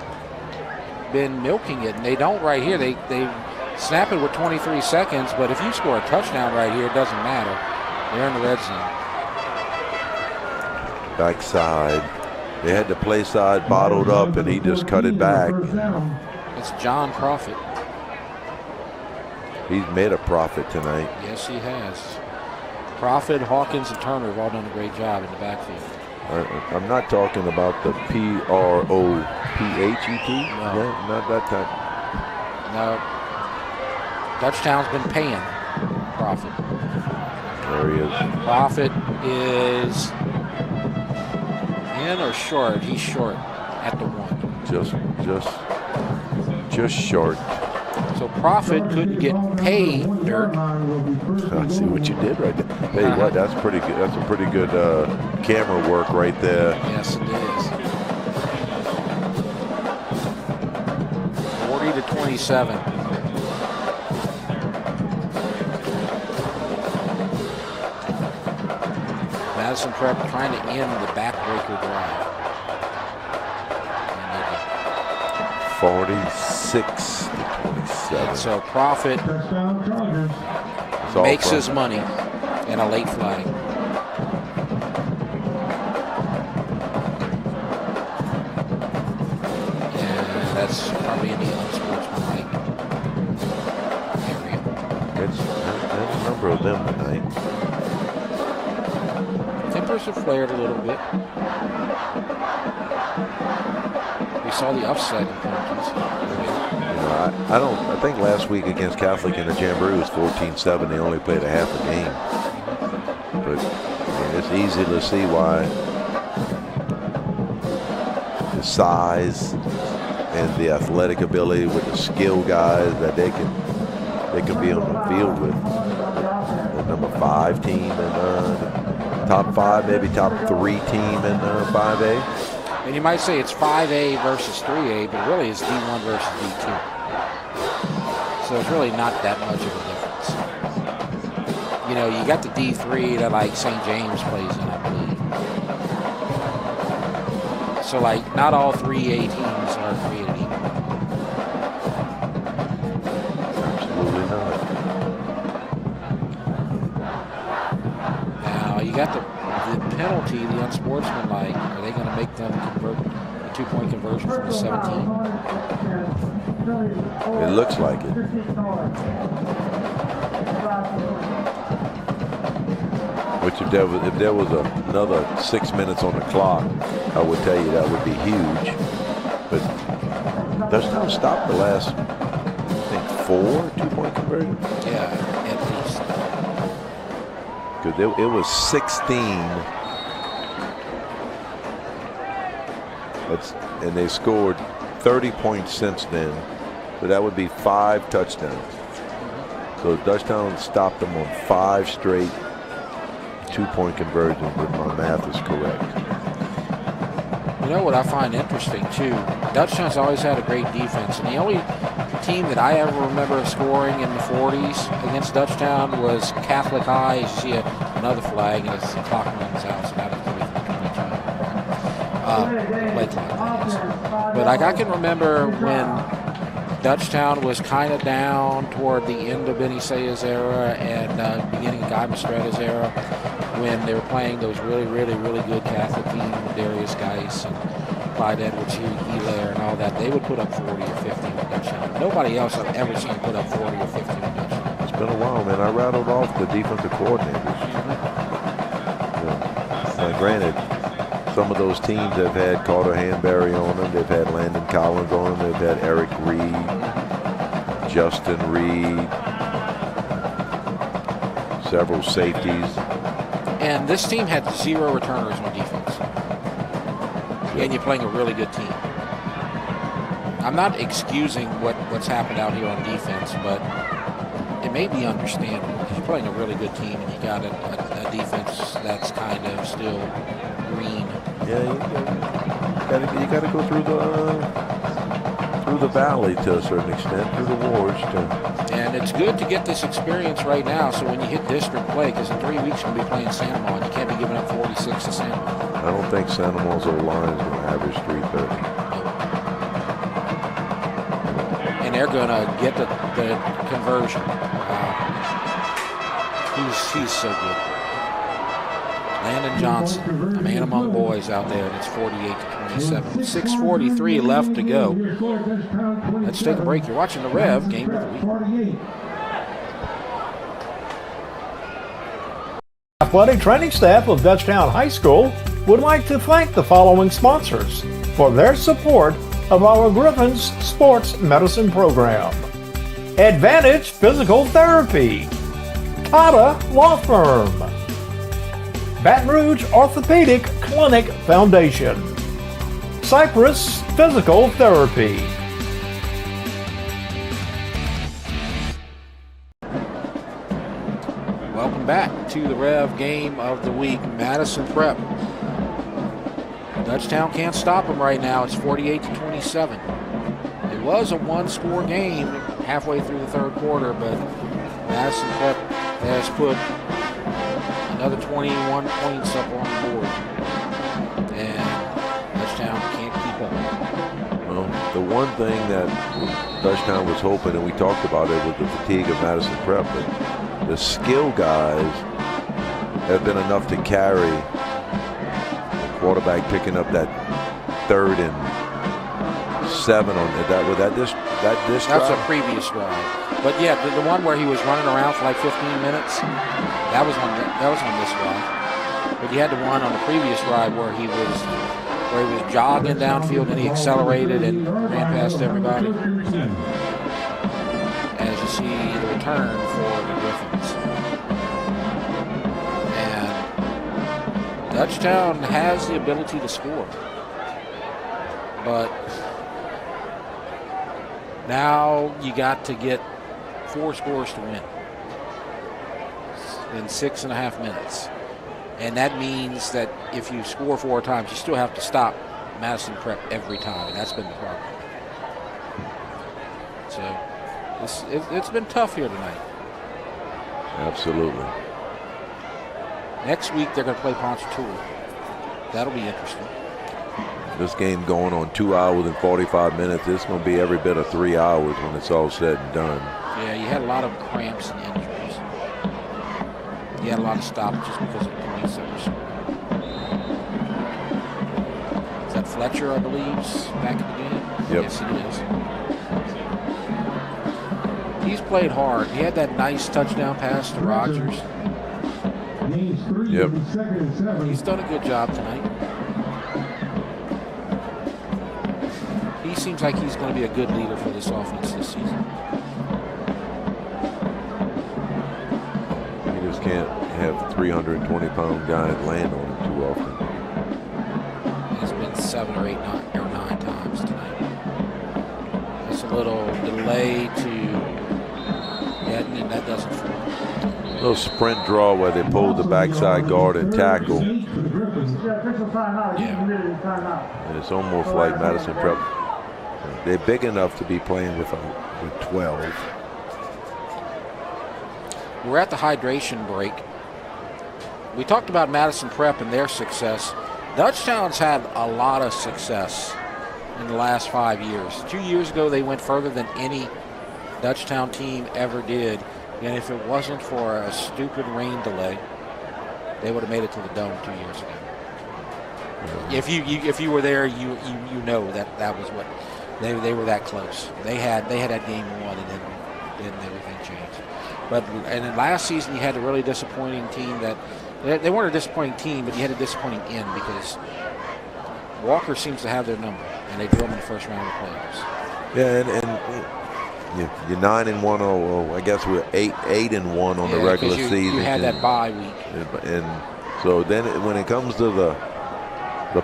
been milking it, and they don't right here. They snap it with 23 seconds, but if you score a touchdown right here, it doesn't matter. They're in the red zone. Backside. They had the play side bottled up, and he just cut it back. It's John Profit. He's made a profit tonight. Yes, he has. Profit, Hawkins, and Turner have all done a great job in the backfield. I'm not talking about the Prophet. No. Yeah, not that type. No. Dutchtown's been paying Profit. There he is. Profit is in or short? He's short at the 1. Just short. So Profit couldn't get paid dirt. I see what you did right there. Hey, what? That's pretty good. That's a pretty good camera work right there. Yes, it is. 40-27. Madison Prep trying to end the backbreaker drive. 46-27. So Profit makes his money in a late flag. And that's probably in the unsportsmanlike area. There's a number of them tonight. Tempers have flared a little bit. We saw the upset in penalties. I think last week against Catholic in the Jamboree was 14-7. They only played a half a game. But it's easy to see why the size and the athletic ability with the skill guys that they can be on the field with. The number 5 team and top 5, maybe top 3 team in 5A. And you might say it's 5A versus 3A, but really it's D1 versus D2. So it's really not that much of a difference. You know, you got the D3 that like St. James plays in, I believe. So like not all 3A teams are created equal. Absolutely not. Now you got the penalty, the unsportsmanlike. Are they going to make them convert the 2-point conversion from the 17? It looks like it. Which if there was another 6 minutes on the clock, I would tell you that would be huge. But Dutchtown stopped the last, I think, 4 2-point conversions. Yeah, at least. Because it was 16. And they scored 30 points since then. So that would be 5 touchdowns. So Dutchtown stopped them on 5 straight 2-point conversions, if my math is correct. You know what I find interesting too? Dutchtown's always had a great defense, and the only team that I ever remember scoring in the 40s against Dutchtown was Catholic High. You see another flag, and it's the clock runs out, so that was play clock. But like I can remember when Dutchtown was kind of down toward the end of Benny Saya's era and beginning of Guy Mastretta's era, when they were playing those really good Catholic teams with Darius Geis and Clyde Edwards, Hilaire, and all that. They would put up 40 or 50 with Dutchtown. Nobody else I've ever seen put up 40 or 50 with Dutchtown. It's been a while, man. I rattled off the defensive coordinators. Now, granted, some of those teams have had Carter Hanbury on them. They've had Landon Collins on them. They've had Eric Reed, Justin Reed, several safeties. And this team had 0 returners on defense. And you're playing a really good team. I'm not excusing what's happened out here on defense, but it may be understandable. You're playing a really good team, and you got a defense that's kind of still green. Yeah, you got to go through through the valley to a certain extent, through the wards. And it's good to get this experience right now, so when you hit district play, because in 3 weeks you'll be playing Santa and you can't be giving up 46 to Santa. I don't think Santa Mo's O-line is going to average 330. And they're going to get the conversion. He's so good. Landon Johnson, a man among boys out there, and it's 48-27. 6:43 left to go. Let's take a break. You're watching the Rev Game of the Week. Athletic training staff of Dutchtown High School would like to thank the following sponsors for their support of our Griffins Sports Medicine Program. Advantage Physical Therapy, Tata Law Firm, Baton Rouge Orthopedic Clinic Foundation, Cypress Physical Therapy. Welcome back to the Rev Game of the Week. Madison Prep. Dutchtown can't stop them right now. It's 48-27. It was a one-score game halfway through the third quarter, but Madison Prep has put another 21 points up on the board, and Dutchtown can't keep up. Well, the one thing that Dutchtown was hoping, and we talked about it, with the fatigue of Madison Prep, but the skill guys have been enough to carry the quarterback picking up that 3rd and 7 on that. With that this That's drive? a previous drive. But yeah, the one where he was running around for like 15 minutes, that was on this drive. But you had the one on the previous drive where he was jogging downfield and he accelerated and ran past everybody. As you see the return for the Griffins. And Dutchtown has the ability to score. But now you got to get 4 scores to win in 6.5 minutes. And that means that if you score 4 times, you still have to stop Madison Prep every time, and that's been the problem. So it's been tough here tonight. Absolutely. Next week they're going to play Ponchatoula. That'll be interesting. This game going on 2 hours and 45 minutes. It's going to be every bit of 3 hours when it's all said and done. Yeah, you had a lot of cramps and injuries. You had a lot of stoppages because of points that were scored. Is that Fletcher, I believe, back in the game? Yep. Yes, he is. He's played hard. He had that nice touchdown pass to Rogers. Yep. He's done a good job tonight. He seems like he's going to be a good leader for this offense this season. You just can't have 320-pound guys land on him too often. He's been 7 or 8 or 9 times tonight. It's a little delay to and that doesn't fall. A little sprint draw where they pulled the backside guard and tackle. Yeah. And it's almost like Madison Prep. They're big enough to be playing with 12. We're at the hydration break. We talked about Madison Prep and their success. Dutchtown's had a lot of success in the last 5 years. 2 years ago, they went further than any Dutchtown team ever did. And if it wasn't for a stupid rain delay, they would have made it to the Dome 2 years ago. If you were there, you know that was what they were that close. They had that game won, and then everything changed. And then last season you had a really disappointing team that they weren't a disappointing team, but you had a disappointing end because Walker seems to have their number, and they drew them in the first round of the playoffs. Yeah, and you're 9-1, or I guess we're 8-1 on the regular season. You had that bye week, and so then when it comes to the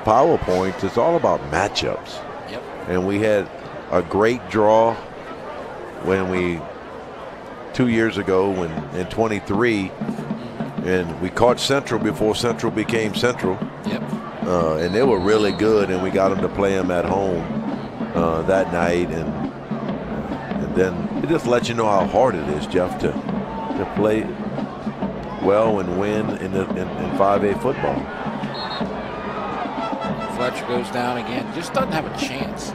power points, it's all about matchups. Yep. And we had a great draw when 2 years ago in 23, and we caught Central before Central became Central. Yep. And they were really good, and we got them to play them at home. that night, and then it just lets you know how hard it is, Jeff, to play well and win in 5A football. Fletcher goes down again. Just doesn't have a chance.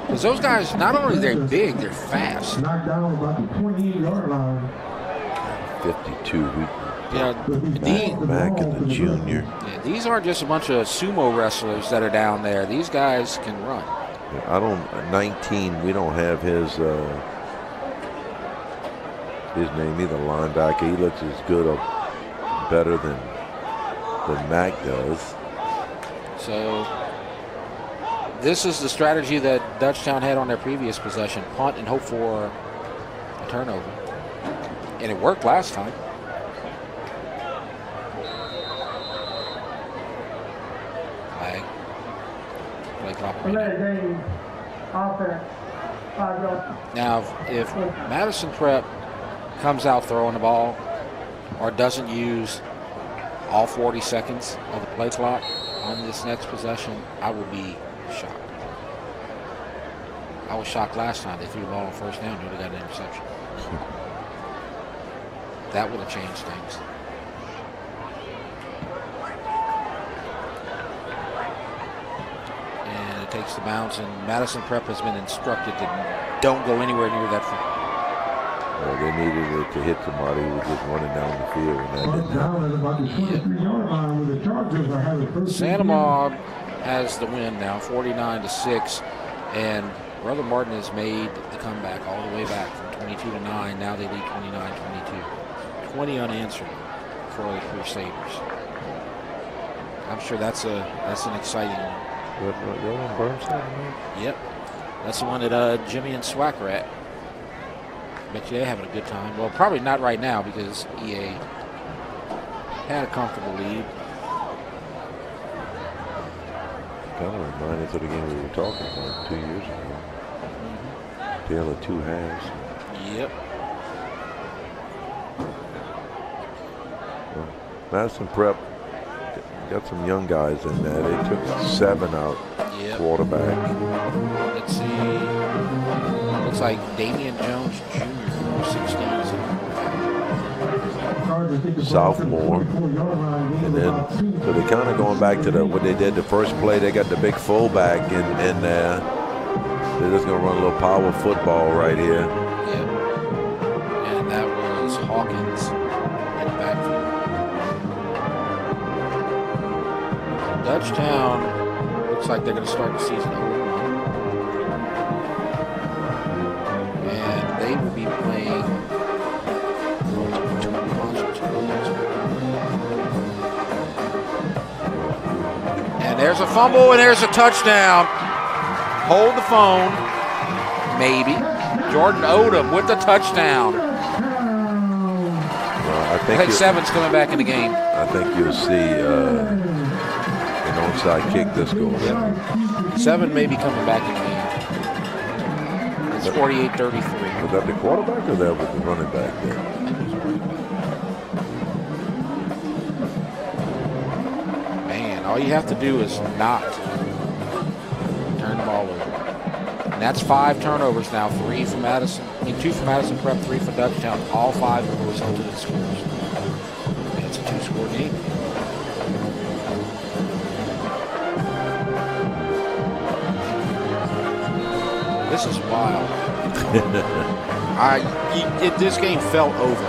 Because those guys, not only they're big, they're fast. Knocked down about the 28-yard line. 52. Mac and the junior. Yeah, these aren't just a bunch of sumo wrestlers that are down there. These guys can run. 19, we don't have his name either, linebacker. He looks as good or better than Mac does. So this is the strategy that Dutchtown had on their previous possession. Punt and hope for a turnover. And it worked last time. Flag. Play clock. Now, if Madison Prep comes out throwing the ball or doesn't use all 40 seconds of the play clock on this next possession, I will be shocked. I was shocked last time they threw the ball on first down. They would have got an interception. That would have changed things. And it takes the bounce, and Madison Prep has been instructed to don't go anywhere near that football. Well, they needed it to hit somebody who was just running down the field, and that didn't happen. Santa Maud has the win now, 49-6, and Brother Martin has made the comeback all the way back from 22-9. Now they lead 29-22. 20 unanswered for the Crusaders. I'm sure that's an exciting one. Yep, that's the one that Jimmy and Swack are at. Bet you they're having a good time. Well, probably not right now because EA had a comfortable lead. Kind of reminded us of the game we were talking about 2 years ago. Tale of two halves. Yep. Well, Madison Prep got some young guys in there. They took 7 out. Yep. Quarterback. Let's see. Looks like Damian Jones Jr. 16. Sophomore. And then, so they're kind of going back to what they did the first play. They got the big fullback in there. They're just going to run a little power football right here. Yep. And that was Hawkins in the backfield. Dutchtown looks like they're going to start the season 0-1. And they will be playing and there's a fumble and there's a touchdown. Hold the phone. Maybe. Jordan Odom with the touchdown. I think Seven's coming back in the game. I think you'll see an onside kick this goal. Yeah. 7 may be coming back in the game. It's 48-33. Was that the quarterback or that was the running back there? Man, all you have to do is not turn the ball over. And that's 5 turnovers now. 2 for Madison Prep, 3 for Dutchtown. All 5 of them resulted in scores. And it's a 2-score game. This is wild. This game felt over.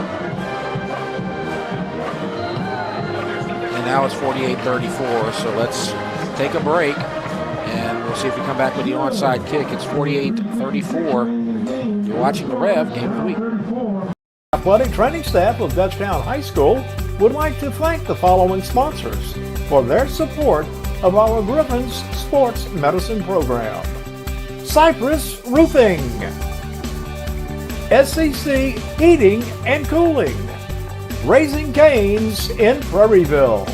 And now it's 48-34, so let's take a break. And we'll see if we come back with the onside kick. It's 48-34. You're watching the Rev Game of the Week. Athletic training staff of Dutchtown High School would like to thank the following sponsors for their support of our Griffins Sports Medicine Program. Cypress Roofing, SCC Heating and Cooling, Raising Cane's in Prairieville,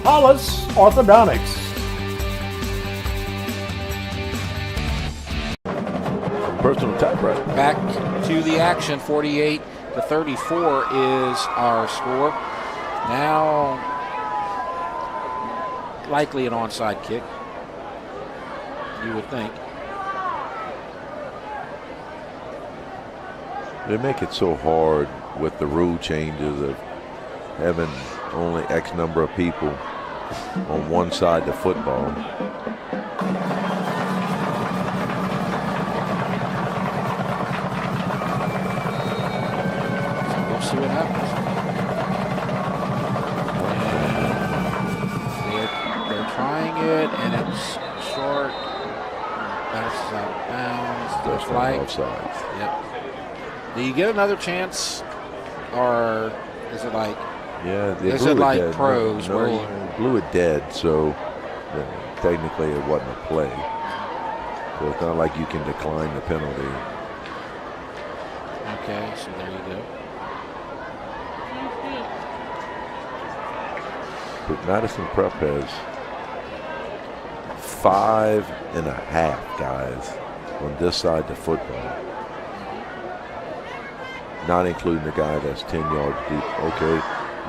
Hollis Orthodontics. Personal typewriter. Back to the action. 48-34 is our score. Now, likely an onside kick, you would think. They make it so hard with the rule changes of having only X number of people on one side of the football. So we'll see what happens. And they're trying it, and it's short. Bounces out of bounds. That's flag. Offsides. Yep. Do you get another chance, or is it like? Yeah, they is blew it like dead. pros No, where you blew it dead, so technically it wasn't a play. So it's not like you can decline the penalty. Okay, so there you go. But Madison Prep has 5.5 guys on this side of the football. Not including the guy that's 10 yards deep. Okay,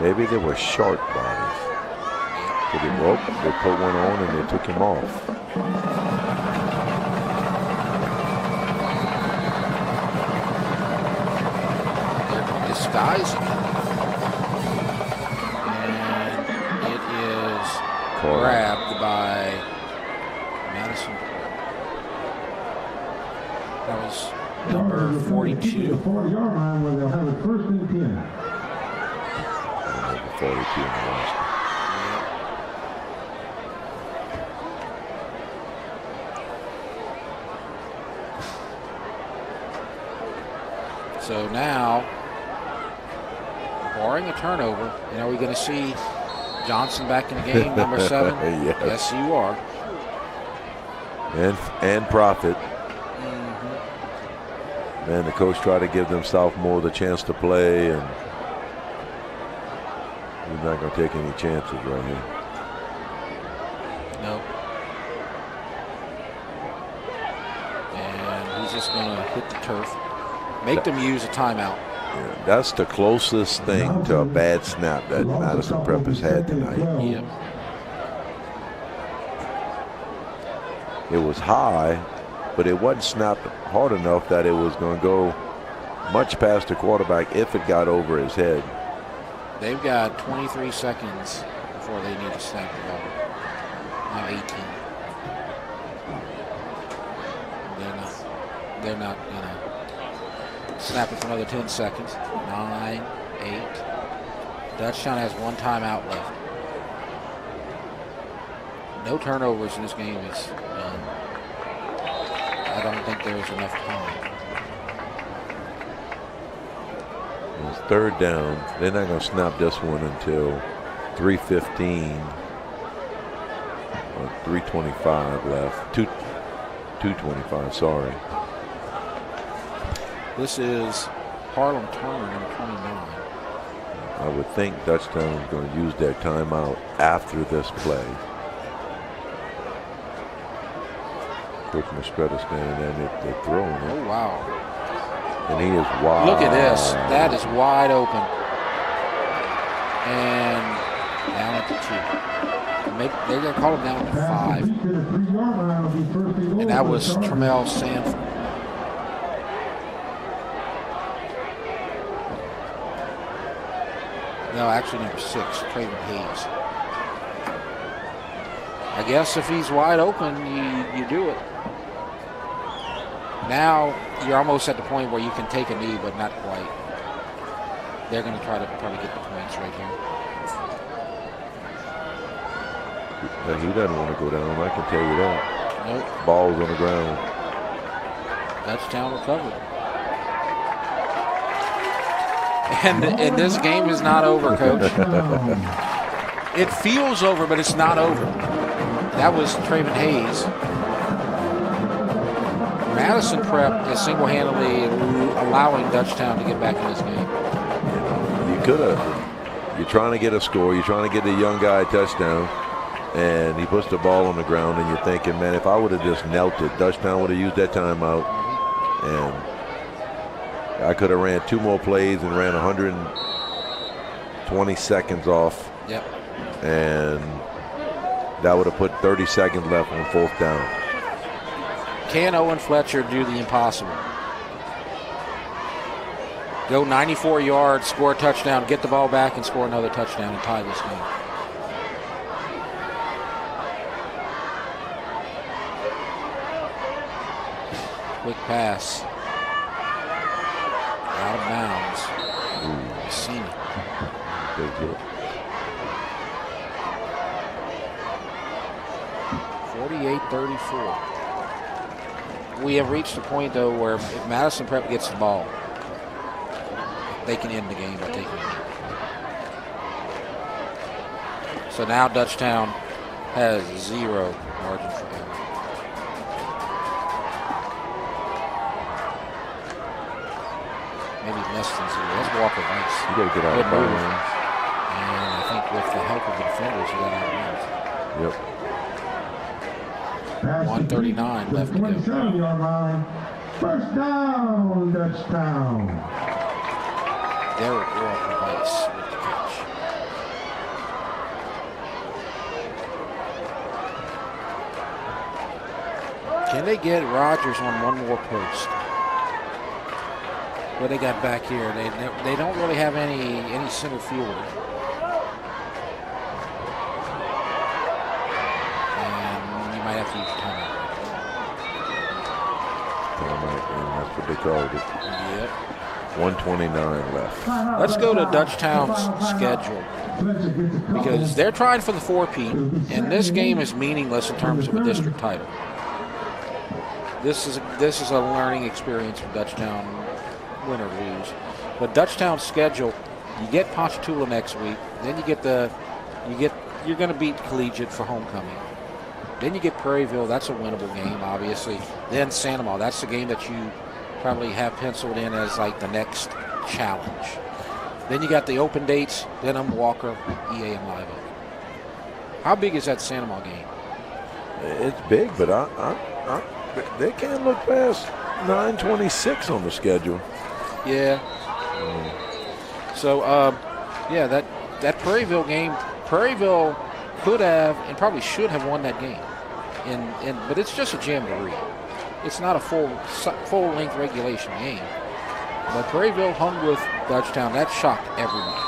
maybe they were short bodies. So they put one on and they took him off. They're disguising it. And it is grabbed by Madison Prep. That was number 42. The 40-yard line where they'll have a 1st and 10. Number 42 in the last. So now, barring a turnover, and are we going to see Johnson back in the game, number 7? Yes. Yes, you are. And Profit. Man, the coach tried to give them sophomore the chance to play, and he's not going to take any chances right here. Nope. And he's just going to hit the turf. Make them use a timeout. Yeah, that's the closest thing to a bad snap that Madison Prep has had tonight. Yep. It was high, but it wasn't snapped hard enough that it was going to go much past the quarterback if it got over his head. They've got 23 seconds before they need to snap the ball. Now 18. They're not going to snap it for another 10 seconds. 9, 8. Dutchtown has one timeout left. No turnovers in this game is done. I don't think there's enough time. It's 3rd down. They're not going to snap this one until 3:15 or 3:25 left. 2:25, sorry. This is Harlem Turner, number 29. I would think Dutchtown is going to use their timeout after this play. Coach Mistretta standing there and they're throwing it. Oh, wow. And he is wide. Look at this. That is wide open. And down at the 2. They're going to call him down to 5. And that was Tremel Sanford. No, actually number 6, Traven Hayes. I guess if he's wide open, you do it. Now you're almost at the point where you can take a knee, but not quite. They're going to try to probably get the points right here. Yeah, he doesn't want to go down, I can tell you that. Nope. Ball's on the ground. Dutchtown recovered. And this game is not over, Coach. It feels over, but it's not over. That was Traven Hayes. Madison Prep is single-handedly allowing Dutchtown to get back in this game. You could have. You're trying to get a score. You're trying to get the young guy a touchdown. And he puts the ball on the ground, and you're thinking, man, if I would have just knelt it, Dutchtown would have used that timeout. And I could have ran 2 more plays and ran 120 seconds off. Yep. And that would have put 30 seconds left on 4th down. Can Owen Fletcher do the impossible? Go 94 yards, score a touchdown, get the ball back, and score another touchdown and tie this game. Quick pass. Out of bounds. Seen it. Big hit. 48-34. We have reached a point, though, where if Madison Prep gets the ball, they can end the game by taking it. So now Dutchtown has 0 margin for error. Maybe less than 0. That's Walker Vice. You got to get out of bounds. And I think with the help of the defenders, he got out of bounds. Yep. 1:39 left to go. 27-yard line. First down, Dutchtown. Derek Walker Vice with the catch. Can they get Rogers on one more post? What they got back here? They don't really have any center fielder. And you might have to use timeout. That's what they called it. Yep. 129 left. Let's go to Dutchtown's schedule because they're trying for the 4-peat, and this game is meaningless in terms of a district title. This is a learning experience for Dutchtown, win or lose. But Dutchtown's schedule, you get Ponchatoula next week, then you're going to beat Collegiate for homecoming. Then you get Prairieville, that's a winnable game, obviously. Then Santa Maria, that's the game that you probably have penciled in as like the next challenge. Then you got the open dates, Denham, Walker, EA, and Live Oak. How big is that Santa Maria game? It's big, but they can't look past 9:26 on the schedule. Yeah. So, yeah, that Prairieville game, Prairieville could have and probably should have won that game. But it's just a jamboree. It's not a full-length regulation game. But Prairieville hung with Dutchtown. That shocked everyone.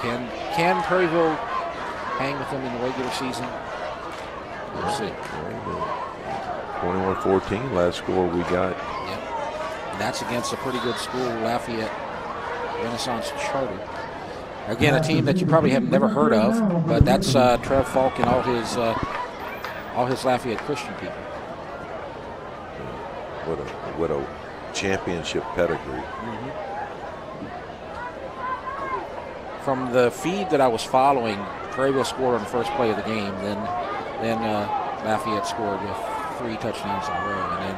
And can Prairieville hang with them in the regular season? We'll see. 21-14, last score we got. Yep. And that's against a pretty good school, Lafayette Renaissance Charter. Again, a team that you probably have never heard of, but that's Trev Falk and all his Lafayette Christian people. What a championship pedigree. Mm-hmm. From the feed that I was following, Prairieville scored on the first play of the game. Then Lafayette scored with 3 touchdowns in a row, and then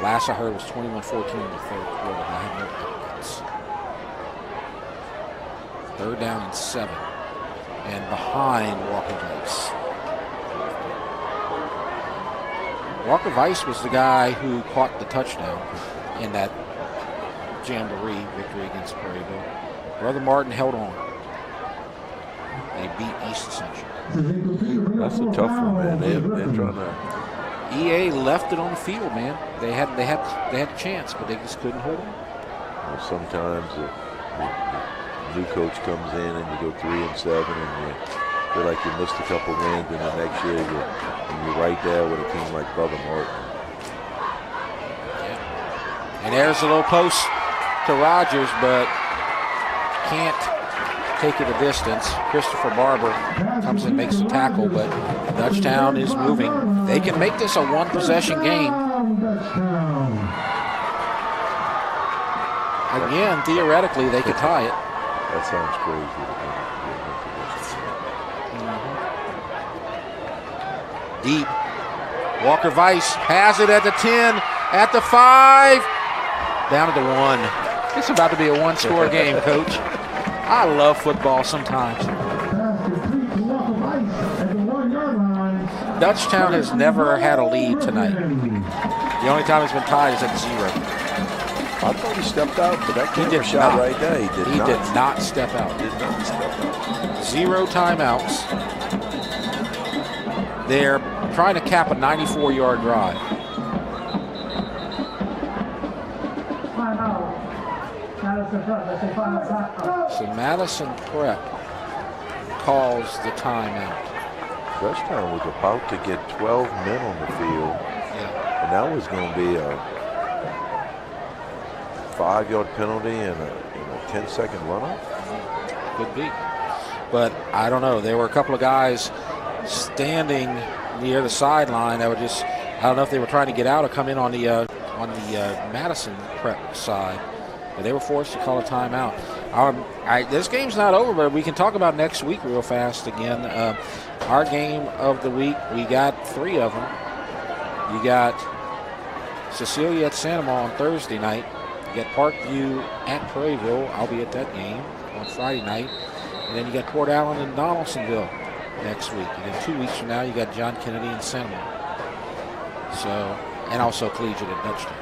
last I heard was 21-14 in the third quarter. I have no comments. 3rd down and 7, and behind Walker Vice. Walker Vice was the guy who caught the touchdown in that jamboree victory against Prairieville. Brother Martin held on. They beat East Ascension. That's a tough one, man. They're trying to. EA left it on the field, man. They had a chance, but they just couldn't hold it. Well, sometimes the new coach comes in and you go 3-7 and you feel like you missed a couple wins, and then next year you're right there with a team like Brother Martin. Yeah. And there's a little post to Rogers, but can't take it a distance. Christopher Barber comes and makes the tackle, but Dutchtown is moving. They can make this a one-possession game. Again, theoretically, they could tie it. That sounds crazy. Deep. Walker Vice has it at the 10, at the 5, down to the 1. It's about to be a one-score game, Coach. I love football sometimes. Dutchtown has never had a lead tonight. The only time it's been tied is at 0. I thought he stepped out, but that camera shot right there. He did not step out. Did not step out. 0 timeouts. They're trying to cap a 94-yard drive. So Madison Prep calls the timeout. Dutchtown was about to get 12 men on the field, and that was going to be a 5-yard penalty and a 10-second runoff. Could be, but I don't know. There were a couple of guys standing near the sideline that were just—I don't know if they were trying to get out or come in on the Madison Prep side, but they were forced to call a timeout. This game's not over, but we can talk about next week real fast again. Our game of the week, we got 3 of them. You got Cecilia at Santa Maria on Thursday night. You got Parkview at Prairieville. I'll be at that game on Friday night. And then you got Port Allen and Donaldsonville next week. And then 2 weeks from now, you got John Kennedy and Santa Maria. So, and also Collegiate at Dutchtown.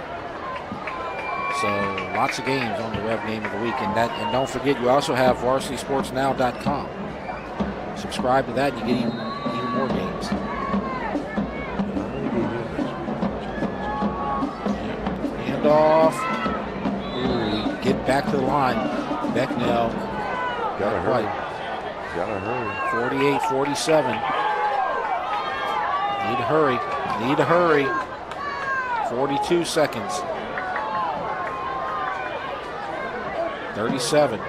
So lots of games on the Rev Game of the Week. And don't forget, you also have VarsitySportsNow.com. Subscribe to that, and you get even more games. Handoff. Ooh, get back to the line. Becknell. Gotta hurry. Gotta hurry. 48-47. Need to hurry. Need to hurry. 42 seconds. 37. Too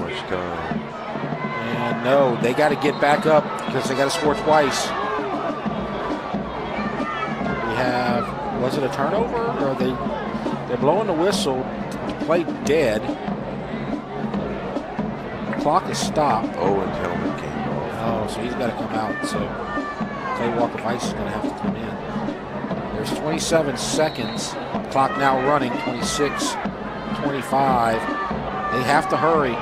much time. And no, they got to get back up because they got to score twice. We have, was it a turnover? Or they're blowing the whistle to play dead. The clock is stopped. Owen's helmet came off. Oh, so he's got to come out. So Clay Walker Vice is going to have to come in. There's 27 seconds. Clock now running, 26, 25. They have to hurry.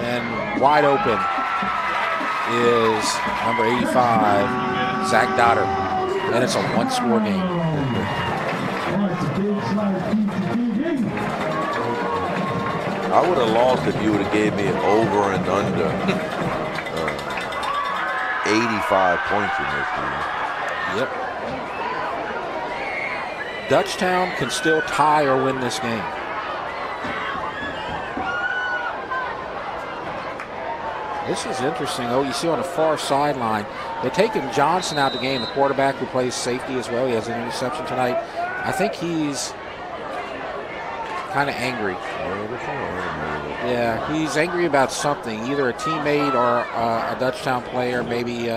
And wide open is number 85, Zach Dotter. And it's a 1-score game. I would have lost if you would have gave me an over and under 85 points in this game. Yep. Dutchtown can still tie or win this game. This is interesting. Oh, you see on the far sideline, they're taking Johnson out of the game, the quarterback who plays safety as well. He has an interception tonight. I think he's kind of angry. Yeah, he's angry about something. Either a teammate or a Dutchtown player maybe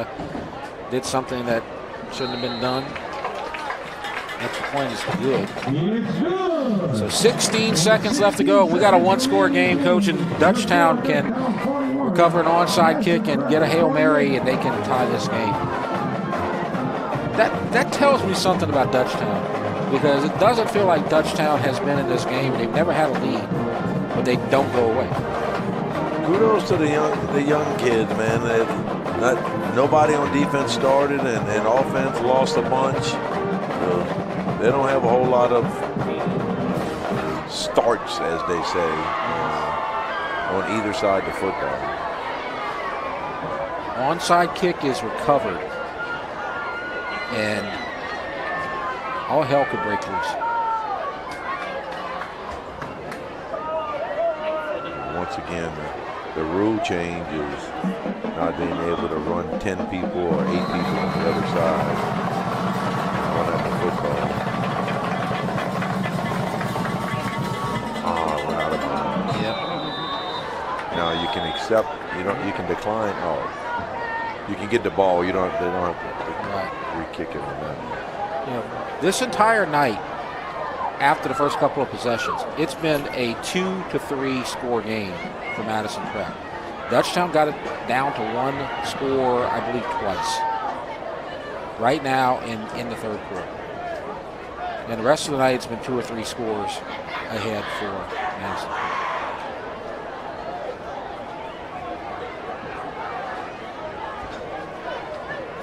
did something that shouldn't have been done. Extra point is good. So 16 seconds left to go. We got a 1-score game, Coach, and Dutchtown can recover an onside kick and get a Hail Mary, and they can tie this game. That tells me something about Dutchtown, because it doesn't feel like Dutchtown has been in this game. They've never had a lead, but they don't go away. Kudos to the young kids, man. Nobody on defense started, and offense lost a bunch. They don't have a whole lot of starts, as they say, on either side of the football. Onside kick is recovered, and all hell could break loose. Once again, the rule change is not being able to run 10 people or 8 people on the other side. Run at the football. We're out of bounds. Yep. Now you can accept, you can decline. You can get the ball. They don't have to re-kick it on that. This entire night, after the first couple of possessions, it's been a 2 to 3 score game for Madison Prep. Dutchtown got it down to 1 score, I believe, twice. Right now in the third quarter. And the rest of the night, it's been 2 or 3 scores ahead for Madison Prep.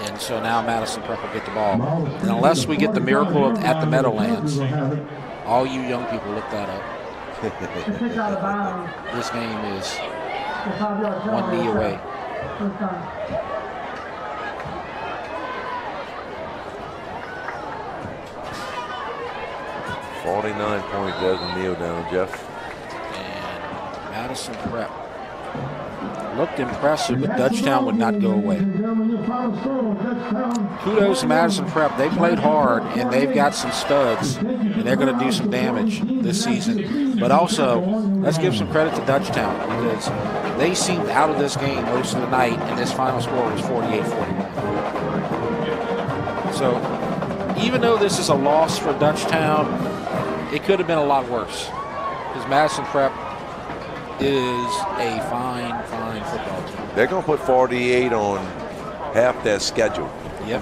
And so now Madison Prep will get the ball. And unless we get the miracle at the Meadowlands, all you young people look that up. This game is 1 knee away. 49-point doesn't kneel down, Jeff. And Madison Prep looked impressive, but Dutchtown would not go away. Kudos to Madison Prep. They played hard, and they've got some studs, and they're going to do some damage this season. But also, let's give some credit to Dutchtown because they seemed out of this game most of the night, and this final score was 48-41. So even though this is a loss for Dutchtown, it could have been a lot worse because Madison Prep is a fine football team. They're going to put 48 on half their schedule. Yep.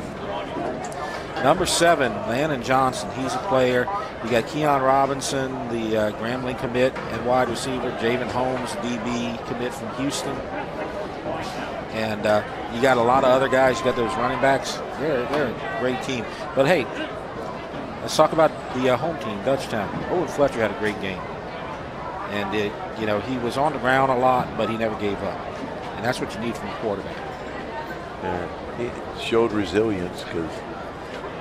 Number 7, Landon Johnson. He's a player. You got Keon Robinson, the Grambling commit, and wide receiver. Javen Holmes, DB commit from Houston. And you got a lot of other guys. You got those running backs. They're a great team. But, hey, let's talk about the home team, Dutchtown. Owen Fletcher had a great game. And, he was on the ground a lot, but he never gave up. And that's what you need from a quarterback. Yeah, he showed resilience because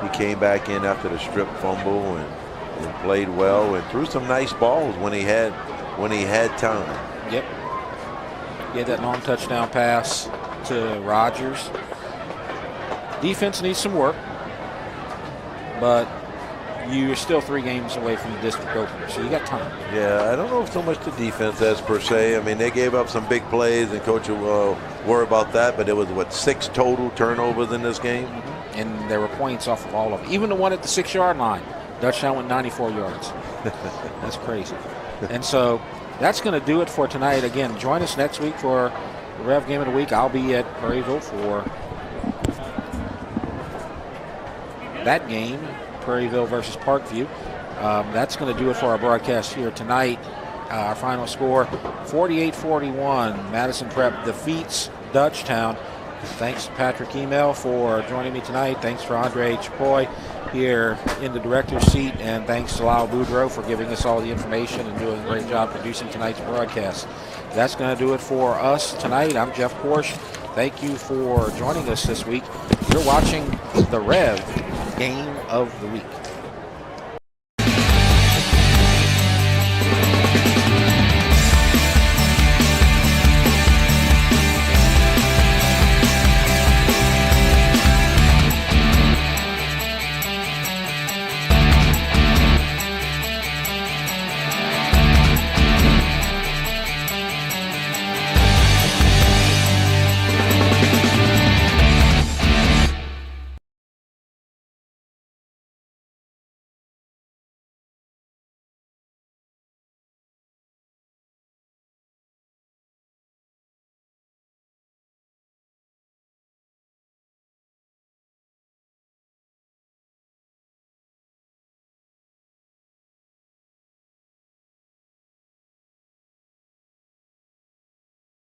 he came back in after the strip fumble and played well and threw some nice balls when he had time. Yep. He had that long touchdown pass to Rogers. Defense needs some work, but you're still 3 games away from the district opener, so you got time. Yeah, I don't know if so much the defense as per se. I mean, they gave up some big plays, and Coach will worry about that, but it was, 6 total turnovers in this game? Mm-hmm. And there were points off of all of them. Even the one at the 6-yard line, Dutchtown went 94 yards. That's crazy. And so that's going to do it for tonight. Again, join us next week for the Rev Game of the Week. I'll be at Prairieville for that game, Prairieville versus Parkview. That's going to do it for our broadcast here tonight. Our final score, 48-41. Madison Prep defeats Dutchtown. Thanks to Patrick Email for joining me tonight. Thanks for Andre Chapoy here in the director's seat. And thanks to Lyle Boudreau for giving us all the information and doing a great job producing tonight's broadcast. That's going to do it for us tonight. I'm Jeff Porsche. Thank you for joining us this week. You're watching the Rev Game of the Week.